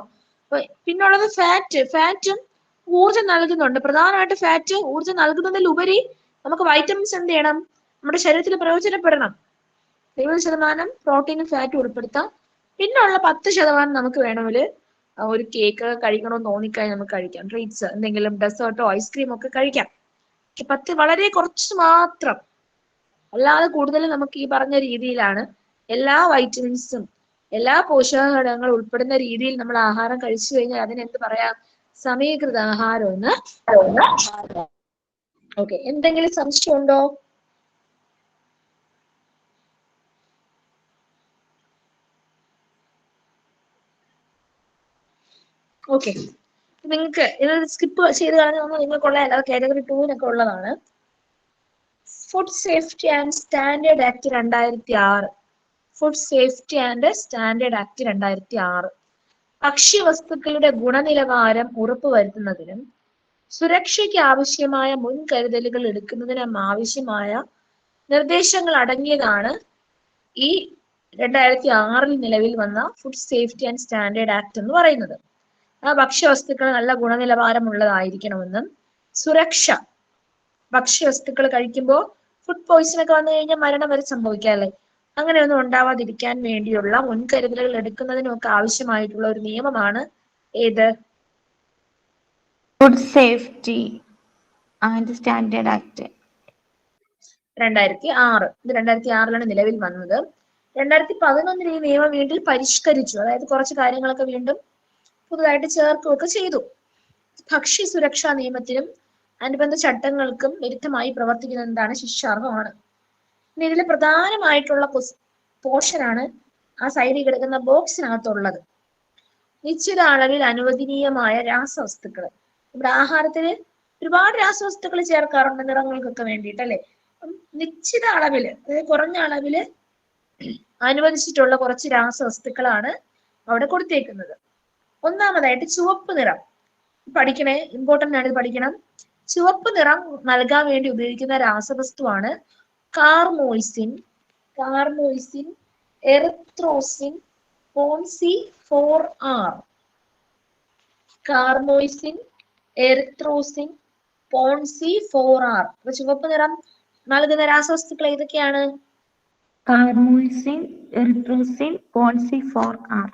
Speaker 2: പിന്നുള്ളത് ഫാറ്റും ഊർജം നൽകുന്നുണ്ട്. പ്രധാനമായിട്ട് ഫാറ്റ് ഊർജം നൽകുന്നതിലുപരി നമുക്ക് വൈറ്റമിൻസ് എന്ത് ചെയ്യണം, നമ്മുടെ ശരീരത്തിൽ പ്രയോജനപ്പെടണം. 70% പ്രോട്ടീനും ഫാറ്റും ഉൾപ്പെടുത്താം. പിന്നുള്ള 10% നമുക്ക് വേണമെങ്കിൽ ഒരു കേക്ക് കഴിക്കണമെന്ന് തോന്നിക്കഴിഞ്ഞാൽ നമുക്ക് കഴിക്കാം. ട്രീറ്റ്സ്, എന്തെങ്കിലും ഡെസേർട്ടോ ഐസ്ക്രീമോ ഒക്കെ കഴിക്കാം. 10 വളരെ കുറച്ച് മാത്രം, അല്ലാതെ കൂടുതൽ നമുക്ക് ഈ പറഞ്ഞ രീതിയിലാണ് എല്ലാ വൈറ്റമിൻസും എല്ലാ പോഷക ഘടകങ്ങളും ഉൾപ്പെടുന്ന രീതിയിൽ നമ്മൾ ആഹാരം കഴിച്ചു കഴിഞ്ഞാൽ അതിനെന്ത് പറയാം? സമീകൃത ആഹാരം എന്ന്. ഓക്കെ, എന്തെങ്കിലും സംശയം ഉണ്ടോ? ഓക്കെ, നിങ്ങൾക്ക് ഇത് സ്കിപ്പ് ചെയ്ത് കളഞ്ഞ നിങ്ങൾക്കുള്ള അല്ലാതെ കാറ്റഗറി 2-നൊക്കെ ഉള്ളതാണ്. Food safety and standard act 2006. Food safety and standard act 2006 ഭക്ഷ്യവസ്തുക്കളുടെ ഗുണനിലവാരം ഉറപ്പുവരുത്തുന്നതിനും സുരക്ഷയ്ക്ക് ആവശ്യമായ മുൻകരുതലുകൾ എടുക്കുന്നതിനും ആവശ്യമായ നിർദ്ദേശങ്ങൾ അടങ്ങിയതാണ് ഈ 2006 നിലവിൽ വന്ന food safety and standard act എന്ന് പറയുന്നത്. ആ ഭക്ഷ്യവസ്തുക്കൾ നല്ല ഗുണനിലവാരമുള്ളതായിരിക്കണമെന്നും സുരക്ഷ, ഭക്ഷ്യവസ്തുക്കൾ കഴിക്കുമ്പോൾ ഫുഡ് പോയിസൺ ഒക്കെ വന്നു കഴിഞ്ഞാൽ മരണം വരെ സംഭവിക്കാല്ലേ, അങ്ങനെയൊന്നും ഉണ്ടാവാതിരിക്കാൻ വേണ്ടിയുള്ള മുൻകരുതലുകൾ എടുക്കുന്നതിനൊക്കെ ആവശ്യമായിട്ടുള്ള ഒരു നിയമമാണ് ഏത്?
Speaker 3: Food safety and standard act
Speaker 2: 2006. ഇത് 2006 നിലവിൽ വന്നത്. 2011 ഈ നിയമം വീണ്ടും പരിഷ്കരിച്ചു. അതായത് കുറച്ച് കാര്യങ്ങളൊക്കെ വീണ്ടും പുതുതായിട്ട് ചേർക്കുകയൊക്കെ ചെയ്തു. ഭക്ഷ്യ സുരക്ഷാ നിയമത്തിനും അനുബന്ധ ചട്ടങ്ങൾക്കും വിരുദ്ധമായി പ്രവർത്തിക്കുന്നത് എന്താണ്? ശിക്ഷാർഹമാണ്. ഇനി ഇതിൽ പ്രധാനമായിട്ടുള്ള പോർഷനാണ് ആ സൈഡിൽ കിടക്കുന്ന ബോക്സിനകത്തുള്ളത്. നിശ്ചിത അളവിൽ അനുവദനീയമായ രാസവസ്തുക്കൾ. നമ്മുടെ ആഹാരത്തിന് ഒരുപാട് രാസവസ്തുക്കൾ ചേർക്കാറുണ്ട് നിറങ്ങൾക്കൊക്കെ വേണ്ടിയിട്ട് അല്ലെ. നിശ്ചിത അളവില്, അതായത് കുറഞ്ഞ അളവില് അനുവദിച്ചിട്ടുള്ള കുറച്ച് രാസവസ്തുക്കളാണ് അവിടെ കൊടുത്തേക്കുന്നത്. ഒന്നാമതായിട്ട് ചുവപ്പ് നിറം. പഠിക്കണേ, ഇമ്പോർട്ടന്റ് ആണ്, ഇത് പഠിക്കണം. ചുവപ്പ് നിറം നൽകാൻ വേണ്ടി ഉപയോഗിക്കുന്ന രാസവസ്തുവാണ് carmoisine, erythrosine, ponceau 4R. Carmoisine, erythrosine, ponceau 4R. അപ്പൊ ചുവപ്പ് നിറം നൽകുന്ന രാസവസ്തുക്കൾ ഏതൊക്കെയാണ്?
Speaker 3: Carmoisine, erythrosine, ponceau 4R.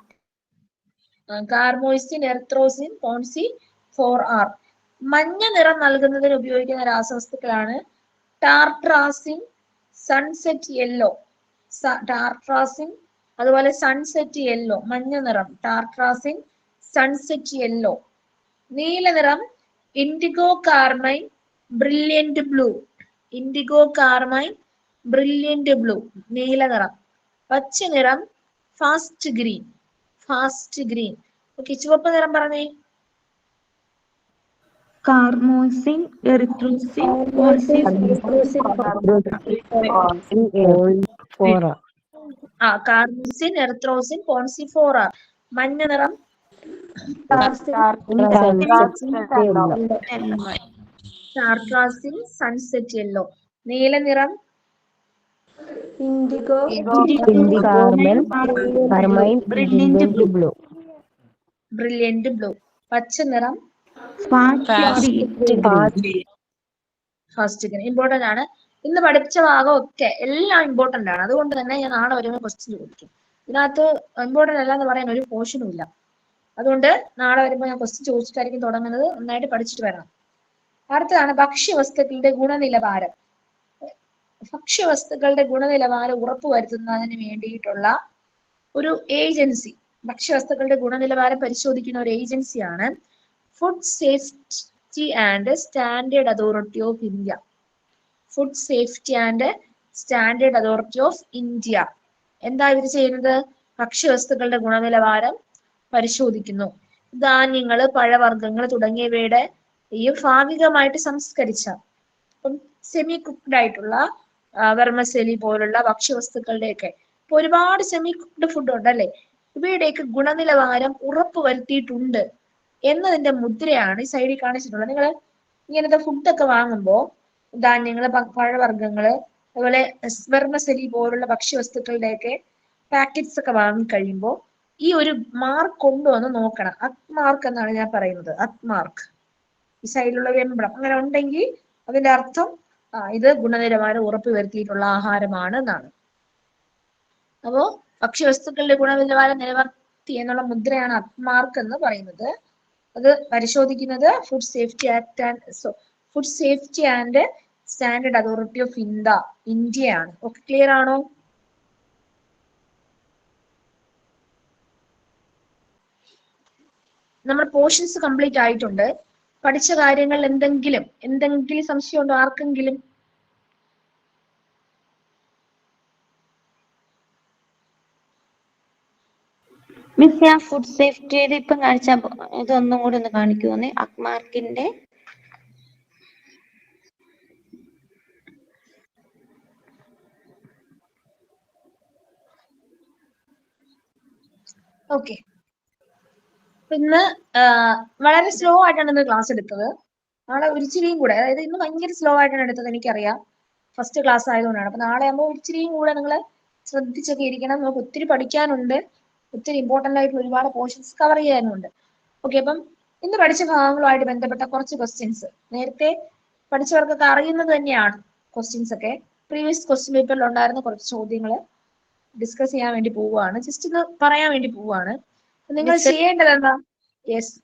Speaker 2: Carmoisine, erythrosine, ponceau 4R. മഞ്ഞ നിറം നൽകുന്നതിന് ഉപയോഗിക്കുന്ന രാസവസ്തുക്കളാണ് ടാർട്രാസിൻ, സൺസെറ്റ് യെല്ലോ. ടാർട്രാസിൻ, അതുപോലെ സൺസെറ്റ് യെല്ലോ, മഞ്ഞ നിറം ടാർട്രാസിൻ, സൺസെറ്റ് യെല്ലോ. നീല നിറം indigo carmine, brilliant blue. Indigo carmine, brilliant blue, നീല നിറം. പച്ച നിറം ഫാസ്റ്റ് ഗ്രീൻ. ഓക്കെ, ചുവപ്പ് നിറം പറഞ്ഞേ.
Speaker 3: Carmoisine, erythrosine, ponceau
Speaker 6: 4R.
Speaker 2: കാർമോസിൻ, erythrosine, ponceau 4R. മഞ്ഞ നിറം ടാർട്രാസിൻ, സൺസെറ്റ് യെല്ലോ. നീല നിറം
Speaker 6: Indigo,
Speaker 3: brilliant blue.
Speaker 2: Brilliant blue. പച്ച നിറം ഫാസ്റ്റ് ഗ്രീൻ. ഇമ്പോർട്ടന്റ് ആണ്. ഇന്ന് പഠിച്ച ഭാഗം ഒക്കെ എല്ലാം ഇമ്പോർട്ടന്റ് ആണ്. അതുകൊണ്ട് തന്നെ ഞാൻ നാളെ വരുമ്പോൾ ക്വസ്റ്റ്യൻ ചോദിക്കും. ഇതിനകത്ത് ഇമ്പോർട്ടന്റ് അല്ല എന്ന് പറയാൻ ഒരു പോർഷനും ഇല്ല. അതുകൊണ്ട് നാളെ വരുമ്പോൾ ഞാൻ ക്വസ്റ്റ്യൻ ചോദിച്ചിട്ടായിരിക്കും തുടങ്ങുന്നത്. നന്നായിട്ട് പഠിച്ചിട്ട് വരണം. അടുത്തതാണ് ഭക്ഷ്യവസ്തുക്കളുടെ ഗുണനിലവാരം. ഭക്ഷ്യവസ്തുക്കളുടെ ഗുണനിലവാരം ഉറപ്പുവരുത്തുന്നതിന് വേണ്ടിയിട്ടുള്ള ഒരു ഏജൻസി, ഭക്ഷ്യവസ്തുക്കളുടെ ഗുണനിലവാരം പരിശോധിക്കുന്ന ഒരു ഏജൻസിയാണ് food safety and standard authority of India. Food safety and standard authority of India. എന്താ ഇവർ ചെയ്യുന്നത്? ഭക്ഷ്യവസ്തുക്കളുടെ ഗുണനിലവാരം പരിശോധിക്കുന്നു. ധാന്യങ്ങള്, പഴവർഗ്ഗങ്ങൾ തുടങ്ങിയവയുടെ ഭാഗികമായിട്ട് സംസ്കരിച്ച, ഇപ്പം സെമി കുക്ക്ഡ് ആയിട്ടുള്ള വെർമസെലി പോലുള്ള ഭക്ഷ്യവസ്തുക്കളുടെയൊക്കെ ഇപ്പൊ ഒരുപാട് സെമി കുക്ക്ഡ് ഫുഡ് ഉണ്ടല്ലേ, ഇവയുടെയൊക്കെ ഗുണനിലവാരം ഉറപ്പുവരുത്തിയിട്ടുണ്ട് എന്നതിന്റെ മുദ്രയാണ് ഈ സൈഡിൽ കാണിച്ചിട്ടുള്ളത്. നിങ്ങൾ ഇങ്ങനത്തെ ഫുഡൊക്കെ വാങ്ങുമ്പോൾ ധാന്യങ്ങള്, പഴവർഗ്ഗങ്ങള്, അതുപോലെ വെർമസെലി പോലുള്ള ഭക്ഷ്യവസ്തുക്കളുടെയൊക്കെ പാക്കറ്റ്സ് ഒക്കെ വാങ്ങിക്കഴിയുമ്പോൾ ഈ ഒരു മാർക്ക് കൊണ്ടുവന്ന് നോക്കണം. അക്മാർക്ക് എന്നാണ് ഞാൻ പറയുന്നത്. അക്മാർക്ക്, ഈ സൈഡിലുള്ള വെമ്പളം അങ്ങനെ ഉണ്ടെങ്കിൽ അതിന്റെ അർത്ഥം ഇത് ഗുണനിലവാരം ഉറപ്പുവരുത്തിയിട്ടുള്ള ആഹാരമാണ് എന്നാണ്. അപ്പോ ഭക്ഷ്യവസ്തുക്കളുടെ ഗുണനിലവാരം നിലനിർത്തി എന്നുള്ള മുദ്രയാണ് അക്മാർക്ക് എന്ന് പറയുന്നത്. അത് പരിശോധിക്കുന്നത് food safety and standard authority of ഇന്ത്യയാണ്. ഓക്കെ, ക്ലിയർ ആണോ? നമ്മുടെ പോർഷൻസ് കംപ്ലീറ്റ് ആയിട്ടുണ്ട്. പഠിച്ച കാര്യങ്ങൾ എന്തെങ്കിലും സംശയം ഉണ്ടോ ആർക്കെങ്കിലും?
Speaker 3: മിസ്, ഞാൻ ഫുഡ് സേഫ്റ്റിയുടെ ഇപ്പം കാണിച്ച ഇതൊന്നും കൂടി ഒന്ന് കാണിക്കുവോന്ന്? അക്മാർക്കിന്റെ
Speaker 2: ഓക്കെ, ഇന്ന് വളരെ സ്ലോ ആയിട്ടാണ് ഇന്ന് ക്ലാസ് എടുത്തത്. നാളെ ഒരിച്ചിരിയും കൂടെ, അതായത് ഇന്ന് ഭയങ്കര സ്ലോ ആയിട്ടാണ് എടുത്തത്, എനിക്കറിയാം, ഫസ്റ്റ് ക്ലാസ് ആയതുകൊണ്ടാണ്. അപ്പൊ നാളെ ആകുമ്പോൾ ഒരിച്ചിരിയും കൂടെ നിങ്ങൾ ശ്രദ്ധിച്ചൊക്കെ ഇരിക്കണം. നമുക്ക് ഒത്തിരി പഠിക്കാനുണ്ട്, ഒത്തിരി ഇമ്പോർട്ടന്റ് ആയിട്ടുള്ള ഒരുപാട് പോർഷൻസ് കവർ ചെയ്യാനുണ്ട്. ഓക്കെ, അപ്പം ഇന്ന് പഠിച്ച ഭാഗങ്ങളുമായിട്ട് ബന്ധപ്പെട്ട കുറച്ച് ക്വസ്റ്റ്യൻസ് നേരത്തെ പഠിച്ചവർക്കൊക്കെ അറിയുന്നത് തന്നെയാണ്. ക്വസ്റ്റ്യൻസ് ഒക്കെ പ്രീവിയസ് ക്വസ്റ്റ്യൻ പേപ്പറിൽ ഉണ്ടായിരുന്ന കുറച്ച് ചോദ്യങ്ങൾ ഡിസ്കസ് ചെയ്യാൻ വേണ്ടി പോവുകയാണ്. ജസ്റ്റ് ഒന്ന് പറയാൻ വേണ്ടി പോവുകയാണ്. നിങ്ങൾ ചെയ്യേണ്ടത് എന്താ? യെസ്,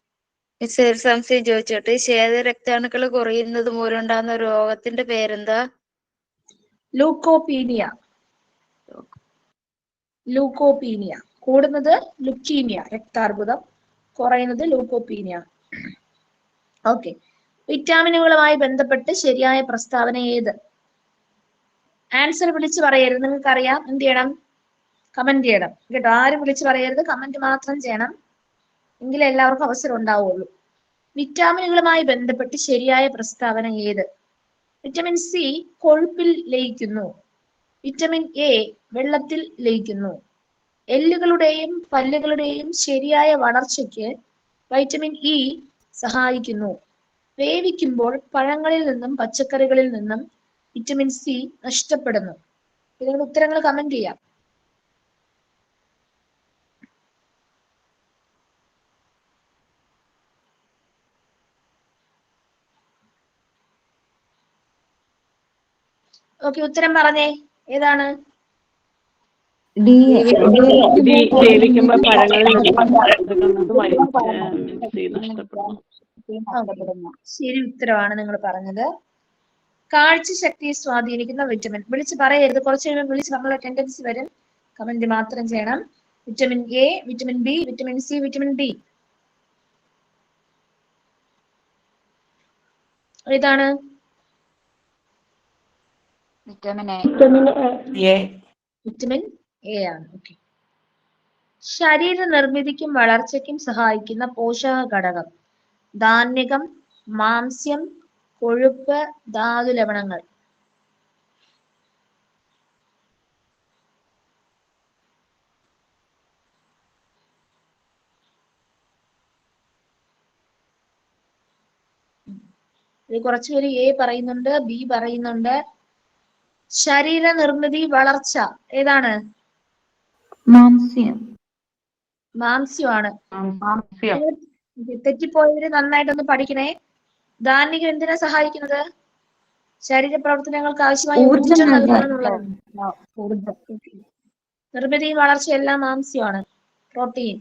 Speaker 8: ഒരു സംശയം ചോദിച്ചോട്ടെ. ശ്വേത രക്താണുക്കൾ കുറയുന്നത് മൂലം ഉണ്ടാകുന്ന രോഗത്തിന്റെ പേരെന്താ?
Speaker 2: ലൂക്കോപീനിയ. കൂടുന്നത് ലുക്കീമിയ, രക്താർബുദം. കുറയുന്നത് ലൂക്കോപീനിയ. ഓക്കെ, വിറ്റാമിനുകളുമായി ബന്ധപ്പെട്ട് ശരിയായ പ്രസ്താവന ഏത്? ആൻസർ വിളിച്ച് പറയരുത്. നിങ്ങൾക്ക് അറിയാം എന്ത് ചെയ്യണം? കമന്റ് ചെയ്യണം കേട്ടോ. ആരും വിളിച്ച് പറയരുത്, കമന്റ് മാത്രം ചെയ്യണം. എങ്കിലേ എല്ലാവർക്കും അവസരം ഉണ്ടാവുള്ളൂ. വിറ്റാമിനുകളുമായി ബന്ധപ്പെട്ട് ശരിയായ പ്രസ്താവന ഏത്? വിറ്റമിൻ സി കൊഴുപ്പിൽ ലയിക്കുന്നു. വിറ്റമിൻ എ വെള്ളത്തിൽ ലയിക്കുന്നു. എല്ലുകളുടെയും പല്ലുകളുടെയും ശരിയായ വളർച്ചയ്ക്ക് വൈറ്റമിൻ ഇ സഹായിക്കുന്നു. വേവിക്കുമ്പോൾ പഴങ്ങളിൽ നിന്നും പച്ചക്കറികളിൽ നിന്നും വിറ്റമിൻ സി നഷ്ടപ്പെടുന്നു. ഇതിനുള്ള ഉത്തരങ്ങൾ കമന്റ് ചെയ്യാം. ഓക്കെ, ഉത്തരം പറഞ്ഞേ. ഏതാണ്?
Speaker 7: വേവിക്കുമ്പോ പഴങ്ങളിൽ നഷ്ടപ്പെടുന്നു.
Speaker 2: ശരി ഉത്തരവാണ് നിങ്ങൾ പറഞ്ഞത്. കാഴ്ച ശക്തിയെ സ്വാധീനിക്കുന്ന വിറ്റമിൻ വിളിച്ച് പറയരുത്. കുറച്ച് കഴിയുമ്പോൾ വിളിച്ച് നമ്മളെ ടെൻഡൻസി വരും. കമന്റ് മാത്രം ചെയ്യണം. Vitamin A, vitamin B, vitamin C, vitamin D. ഏതാണ്?
Speaker 8: Vitamin A.
Speaker 2: വിറ്റമിൻ എ ആണ്. ഓക്കെ. ശരീര നിർമ്മിതിക്കും വളർച്ചയ്ക്കും സഹായിക്കുന്ന പോഷക ഘടകം? ധാന്യകം, മാംസ്യം, കൊഴുപ്പ്, ധാതു ലവണങ്ങൾ. കുറച്ചുപേര് എ പറയുന്നുണ്ട്, ബി പറയുന്നുണ്ട്. ശരീര നിർമ്മിതി വളർച്ച ഏതാണ്?
Speaker 3: മാംസ്യം.
Speaker 2: മാംസ്യമാണ്. തെറ്റിപ്പോയവര് നന്നായിട്ടൊന്ന് പഠിക്കണേ. ധാന്യകം എന്തിനാ സഹായിക്കുന്നത്? ശരീര പ്രവർത്തനങ്ങൾക്ക് ആവശ്യമായ ഊർജ്ജം നൽകുന്നതാണ്. നിർമ്മിതിയും വളർച്ചയെല്ലാം മാംസ്യമാണ്. പ്രോട്ടീൻ.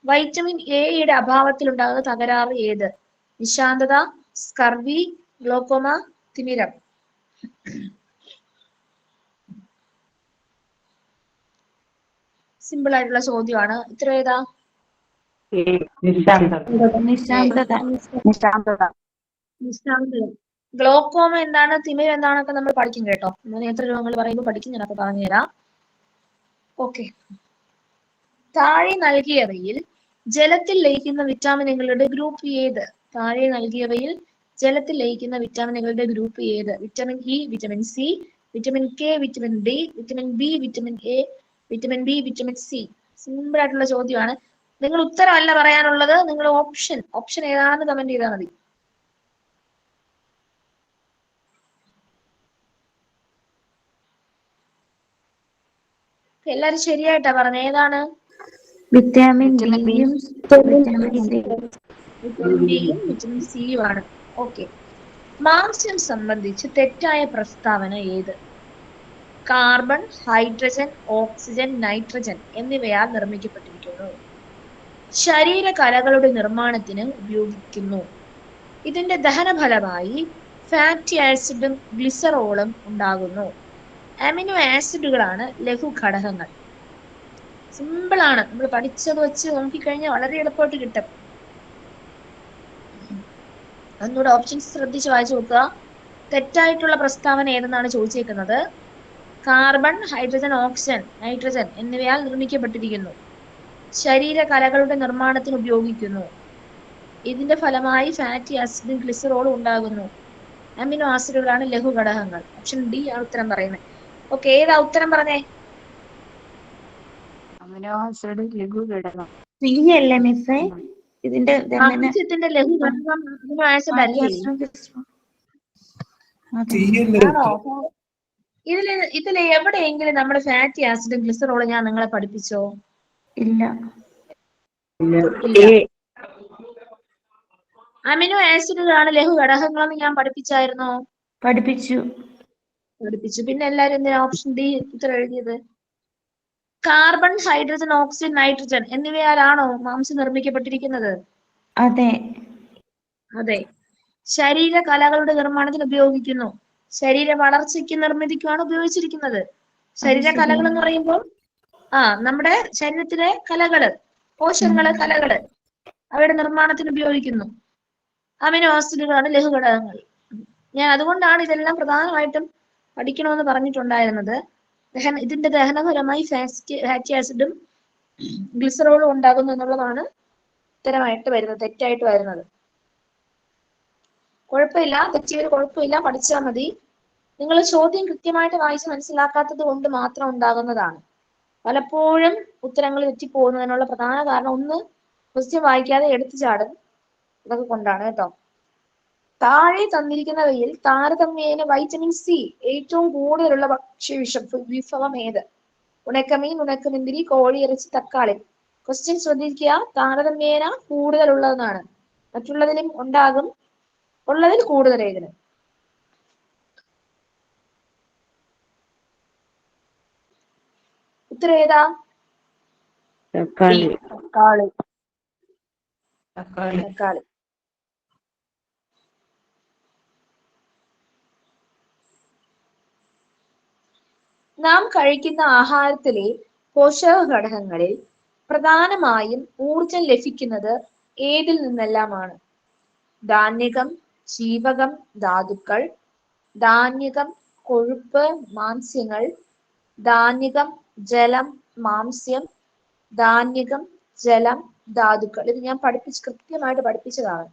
Speaker 2: വൈറ്റമിൻ എയുടെ അഭാവത്തിൽ ഉണ്ടാകുന്ന തകരാറ് ഏത്? നിശാന്തത, സ്കർവി, ഗ്ലോക്കോമ, തിമിരം. സിമ്പിൾ ആയിട്ടുള്ള ചോദ്യമാണ്. ഉത്തരം ഏതാ? നിശാന്തത. ഗ്ലോക്കോമ എന്താണ്, തിമിരം എന്താണൊക്കെ നമ്മൾ പഠിക്കും കേട്ടോ. നേത്ര രോഗങ്ങൾ പറയുമ്പോൾ പഠിക്കും. ഞാൻ അപ്പൊ പറഞ്ഞുതരാം. ഓക്കെ. താഴെ നൽകിയവയിൽ ജലത്തിൽ ലയിക്കുന്ന വിറ്റാമിനുകളുടെ ഗ്രൂപ്പ് ഏത്? താഴെ നൽകിയവയിൽ ജലത്തിൽ ലയിക്കുന്ന വിറ്റാമിനുകളുടെ ഗ്രൂപ്പ് ഏത്? Vitamin E, vitamin C, vitamin K, vitamin D, vitamin B, vitamin A, vitamin B, vitamin C. Simple ആയിട്ടുള്ള ചോദ്യമാണ്. നിങ്ങൾ ഉത്തരമല്ല പറയാനുള്ളത്, നിങ്ങൾ ഓപ്ഷൻ ഏതാണെന്ന് കമന്റ് ചെയ്താൽ മതി. എല്ലാരും ശരിയായിട്ടാ പറഞ്ഞത്. ഏതാണ്?
Speaker 3: വിറ്റാമിൻ ബിയും വിറ്റാമിൻ സി.
Speaker 2: വിറ്റമിൻ ബിയും വിറ്റമിൻ സിയും ആണ്. ഓക്കെ. മാംസ്യം സംബന്ധിച്ച് തെറ്റായ പ്രസ്താവന ഏത്? കാർബൺ, ഹൈഡ്രജൻ, ഓക്സിജൻ, നൈട്രജൻ എന്നിവയാൽ നിർമ്മിക്കപ്പെട്ടിരിക്കുന്നു. ശരീരകലകളുടെ നിർമ്മാണത്തിന് ഉപയോഗിക്കുന്നു. ഇതിന്റെ ദഹനഫലമായി ഫാറ്റി ആസിഡും ഗ്ലിസറോളും ഉണ്ടാകുന്നു. അമിനോ ആസിഡുകളാണ് ലഘുഘടകങ്ങൾ. സിമ്പിൾ ആണ്. നമ്മൾ പഠിച്ചത് വെച്ച് നോക്കിക്കഴിഞ്ഞാൽ വളരെ എളുപ്പമായിട്ട് കിട്ടും. ഒന്നുകൂടെ ഓപ്ഷൻസ് ശ്രദ്ധിച്ച് വായിച്ചു നോക്കുക. തെറ്റായിട്ടുള്ള പ്രസ്താവന ഏതെന്നാണ് ചോദിച്ചേക്കുന്നത്. കാർബൺ, ഹൈഡ്രജൻ, ഓക്സിജൻ, നൈട്രജൻ എന്നിവയാൽ നിർമ്മിക്കപ്പെട്ടിരിക്കുന്നു. ശരീരകലകളുടെ നിർമ്മാണത്തിന് ഉപയോഗിക്കുന്നു. ഇതിന്റെ ഫലമായി ഫാറ്റി ആസിഡും ഗ്ലിസറോളും ഉണ്ടാകുന്നു. അമിനോ ആസിഡുകളാണ് ലഘുഘടകങ്ങൾ. ഓപ്ഷൻ ഡി ആണ് ഉത്തരം പറയുന്നത്. ഓക്കെ, ഏതാ ഉത്തരം പറഞ്ഞേ?
Speaker 8: Amino acid ലഘുഘടകം.
Speaker 3: സി അല്ലേ മിസ്സേ? ഇതിന്റെ
Speaker 2: മാംസ്യത്തിന്റെ ലഘുഘടകം അമിനോ ആസിഡ് അല്ലേ? ആണോ? ഇതില് എവിടെയെങ്കിലും നമ്മുടെ ഫാറ്റി ആസിഡും ഗ്ലിസറോളും ഞാൻ നിങ്ങളെ പഠിപ്പിച്ചോ?
Speaker 3: ഇല്ല.
Speaker 2: അമിനോ ആസിഡുകളാണ് ലഘുഘടകങ്ങളെന്ന് ഞാൻ പഠിപ്പിച്ചായിരുന്നോ?
Speaker 3: പഠിപ്പിച്ചു.
Speaker 2: പിന്നെ എല്ലാരും എന്തിനാ ഓപ്ഷൻ ഡി ഉത്തരം എഴുതിയത്? കാർബൺ, ഹൈഡ്രജൻ, ഓക്സിജൻ, നൈട്രജൻ എന്നിവയാലാണോ മാംസം നിർമ്മിക്കപ്പെട്ടിരിക്കുന്നത്?
Speaker 3: അതെ.
Speaker 2: അതെ. ശരീരകലകളുടെ നിർമ്മാണത്തിന് ഉപയോഗിക്കുന്നു. ശരീര വളർച്ചയ്ക്കും നിർമ്മിതിക്കുമാണ് ഉപയോഗിച്ചിരിക്കുന്നത്. ശരീരകലകൾ എന്ന് പറയുമ്പോൾ നമ്മുടെ ശരീരത്തിലെ കലകള്, കോശങ്ങള്, കലകള്, അവയുടെ നിർമ്മാണത്തിന് ഉപയോഗിക്കുന്നു. അമിനോ ആസിഡുകളാണ് ലഘുഘടകങ്ങൾ. ഞാൻ അതുകൊണ്ടാണ് ഇതെല്ലാം പ്രധാനമായിട്ടും പഠിക്കണമെന്ന് പറഞ്ഞിട്ടുണ്ടായിരുന്നത് ഇതിന്റെ ദഹനപരമായി ഫാറ്റി ആസിഡും ഗ്ലിസറോളും ഉണ്ടാകുന്നു എന്നുള്ളതാണ് ഉത്തരമായിട്ട് വരുന്നത്, തെറ്റായിട്ട് വരുന്നത്. കുഴപ്പമില്ല, തെറ്റിയൊരു കുഴപ്പമില്ല, പഠിച്ചാൽ മതി. നിങ്ങൾ ചോദ്യം കൃത്യമായിട്ട് വായിച്ച് മനസ്സിലാക്കാത്തത് കൊണ്ട് മാത്രം ഉണ്ടാകുന്നതാണ്. പലപ്പോഴും ഉത്തരങ്ങൾ തെറ്റിപ്പോകുന്നതിനുള്ള പ്രധാന കാരണം ഒന്ന്, ക്വസ്റ്റ്യൻ വായിക്കാതെ എടുത്തു ചാടും, ഇതൊക്കെ കൊണ്ടാണ് കേട്ടോ. താഴെ തന്നിരിക്കുന്നവയിൽ താരതമ്യേന വൈറ്റമിൻ സി ഏറ്റവും കൂടുതലുള്ള വിഭവം ഏത്? ഉണക്കമീൻ, ഉണക്കമുന്തിരി, കോഴിയിറച്ചി, തക്കാളി. ക്വസ്റ്റ്യൻ ശ്രദ്ധിക്കുക, താരതമ്യേന കൂടുതലുള്ളതെന്നാണ്. മറ്റുള്ളതിലും ഉണ്ടാകും, ഉള്ളതിൽ കൂടുതൽ ഏതിന്? ഉത്തരം ഏതാ?
Speaker 6: തക്കാളി.
Speaker 2: തക്കാളി. നാം കഴിക്കുന്ന ആഹാരത്തിലെ പോഷക ഘടകങ്ങളിൽ പ്രധാനമായും ഊർജം ലഭിക്കുന്നത് ഏതിൽ നിന്നെല്ലാമാണ്? ധാന്യകം, ജീവകം, ധാതുക്കൾ, ധാന്യകം, കൊഴുപ്പ്, മാംസ്യങ്ങൾ, ധാന്യകം, ജലം, മാംസ്യം, ധാന്യകം, ജലം, ധാതുക്കൾ. ഇത് ഞാൻ കൃത്യമായിട്ട് പഠിപ്പിച്ചതാണ്.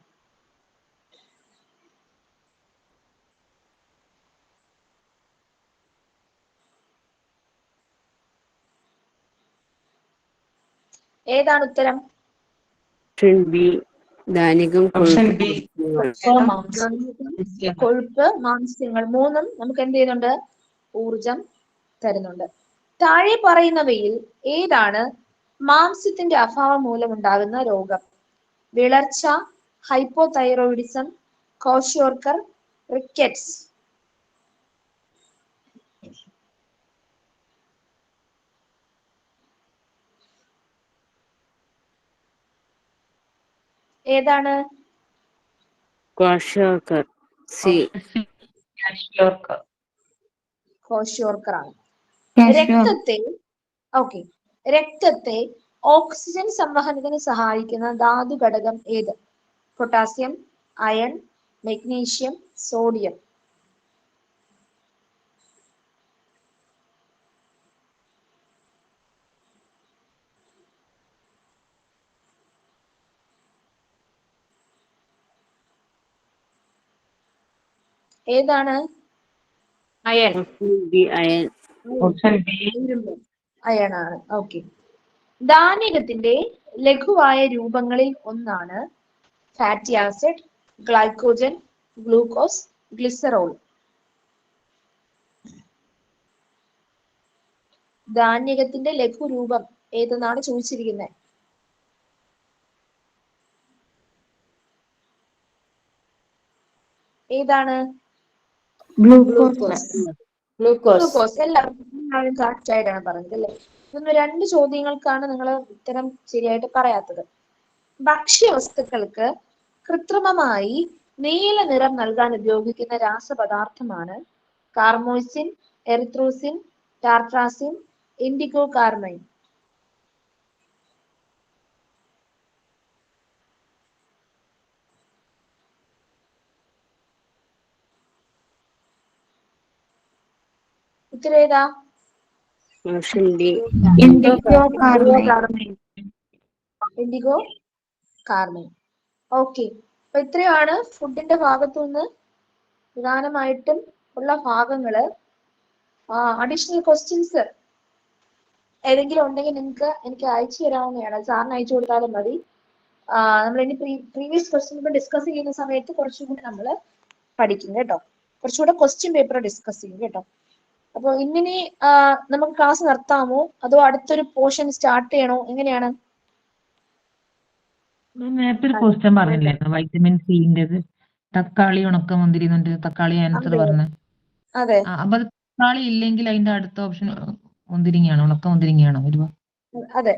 Speaker 2: ഏതാണ് ഉത്തരം?
Speaker 6: ധാന്യകം,
Speaker 2: കൊഴുപ്പ്, മാംസ്യങ്ങൾ മൂന്നും നമുക്ക് എന്ത് ചെയ്യുന്നുണ്ട്? ഊർജം തരുന്നുണ്ട്. താഴെ പറയുന്നവയിൽ ഏതാണ് മാംസ്യത്തിന്റെ അഭാവം മൂലം ഉണ്ടാകുന്ന രോഗം? വിളർച്ച, ഹൈപ്പോതൈറോയിഡിസം, കോഷ്യോർക്കർ, റിക്കറ്റ്സ്. ഏതാണ്? കോഷ്യോർക്കർ ആണ്. രക്തത്തെ ഓക്സിജൻ സംവഹനത്തിന് സഹായിക്കുന്ന ധാതു ഘടകം ഏത്? Potassium, iron, magnesium, sodium. ഏതാണ്? അയൺ. അയണാണ്. ഓക്കെ. ധാന്യകത്തിന്റെ ലഘുവായ രൂപങ്ങളിൽ ഒന്നാണ് fatty acid, glycogen, glucose, glycerol. ധാന്യകത്തിന്റെ ലഘുരൂപം ഏതെന്നാണ് ചോദിച്ചിരിക്കുന്നത്. ഏതാണ്? ഗ്ലൂക്കോസ്. എല്ലാവരും കറക്റ്റ് ആയിട്ടാണ് പറഞ്ഞത് അല്ലേ? ഇതൊന്ന് 2 ചോദ്യങ്ങൾക്കാണ് നിങ്ങൾ ഉത്തരം ശരിയായിട്ട് പറയാത്തത്. ഭക്ഷ്യവസ്തുക്കൾക്ക് കൃത്രിമമായി നീല നിറം നൽകാൻ ഉപയോഗിക്കുന്ന രാസപദാർത്ഥമാണ് carmoisine, erythrosine, tartrazine, indigo carmine. ഉത്തരേതാ? Indigo carmine. ഓക്കെ. അപ്പൊ ഇത്രയാണ് ഫുഡിന്റെ ഭാഗത്തുനിന്ന് പ്രധാനമായിട്ടും ഉള്ള ഭാഗങ്ങള്. അഡീഷണൽ ക്വസ്റ്റ്യൻസ് ഏതെങ്കിലും ഉണ്ടെങ്കിൽ നിങ്ങൾക്ക് എനിക്ക് അയച്ചു തരാവുന്നതാണ്. സാറിന് അയച്ചു കൊടുത്താലും മതി. നമ്മൾ ഇനി പ്രീവിയസ് ക്വസ്റ്റ്യൻ പേപ്പർ ഡിസ്കസ് ചെയ്യുന്ന സമയത്ത് കുറച്ചുകൂടി നമ്മൾ പഠിക്കും കേട്ടോ. കുറച്ചുകൂടെ ക്വസ്റ്റ്യൻ പേപ്പർ ഡിസ്കസ് ചെയ്യും കേട്ടോ. അപ്പൊ ഇന്നിനി നമുക്ക് ക്ലാസ് നിർത്താമോ അതോ അടുത്തൊരു പോർഷൻ സ്റ്റാർട്ട് ചെയ്യണോ? എങ്ങനെയാണ്?
Speaker 9: നേരത്തെ ഒരു ക്വസ്റ്റ്യൻ പറഞ്ഞില്ലായിരുന്നു വൈറ്റമിൻ സിന്റേത്, തക്കാളി, ഉണക്കമുന്തിരി, തക്കാളി ആൻസർ പറഞ്ഞു.
Speaker 2: അതെ.
Speaker 9: അപ്പൊ തക്കാളി ഇല്ലെങ്കിൽ അതിന്റെ അടുത്ത ഓപ്ഷൻ മുന്തിരിങ്ങയാണോ, ഉണക്കമുന്തിരിങ്ങയാണോ?
Speaker 2: അതെ,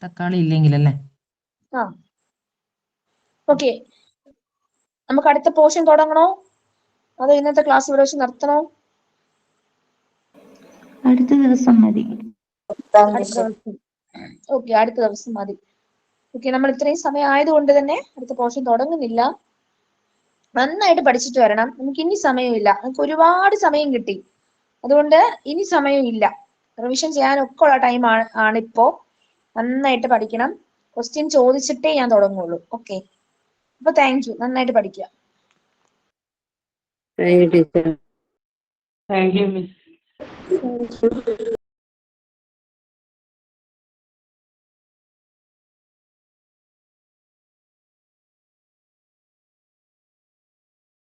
Speaker 9: തക്കാളി ഇല്ലെങ്കിൽ അല്ലേ?
Speaker 2: ഓക്കെ. നമുക്ക് അടുത്ത പോർഷൻ തുടങ്ങണോ അതോ ഇന്നത്തെ ക്ലാസ് ഇവിടെ വെച്ച് നിർത്തണോ?
Speaker 3: അടുത്ത ദിവസം മതി.
Speaker 2: ഓക്കെ, അടുത്ത ദിവസം മതി. ഓക്കെ, നമ്മൾ ഇത്രയും സമയം ആയതുകൊണ്ട് തന്നെ അടുത്ത പോർഷൻ തുടങ്ങുന്നില്ല. നന്നായിട്ട് പഠിച്ചിട്ട് വരണം. നമുക്ക് ഇനി സമയമില്ല, നമുക്ക് ഒരുപാട് സമയം കിട്ടി, അതുകൊണ്ട് ഇനി സമയമില്ല. റിവിഷൻ ചെയ്യാനൊക്കെ ഉള്ള ടൈം ആണിപ്പോ. നന്നായിട്ട് പഠിക്കണം. ക്വസ്റ്റ്യൻ ചോദിച്ചിട്ടേ ഞാൻ തുടങ്ങുള്ളൂ. ഓക്കെ, അപ്പൊ താങ്ക് യു. നന്നായിട്ട് പഠിക്കുക.
Speaker 6: Thank you teacher.
Speaker 4: Thank you miss.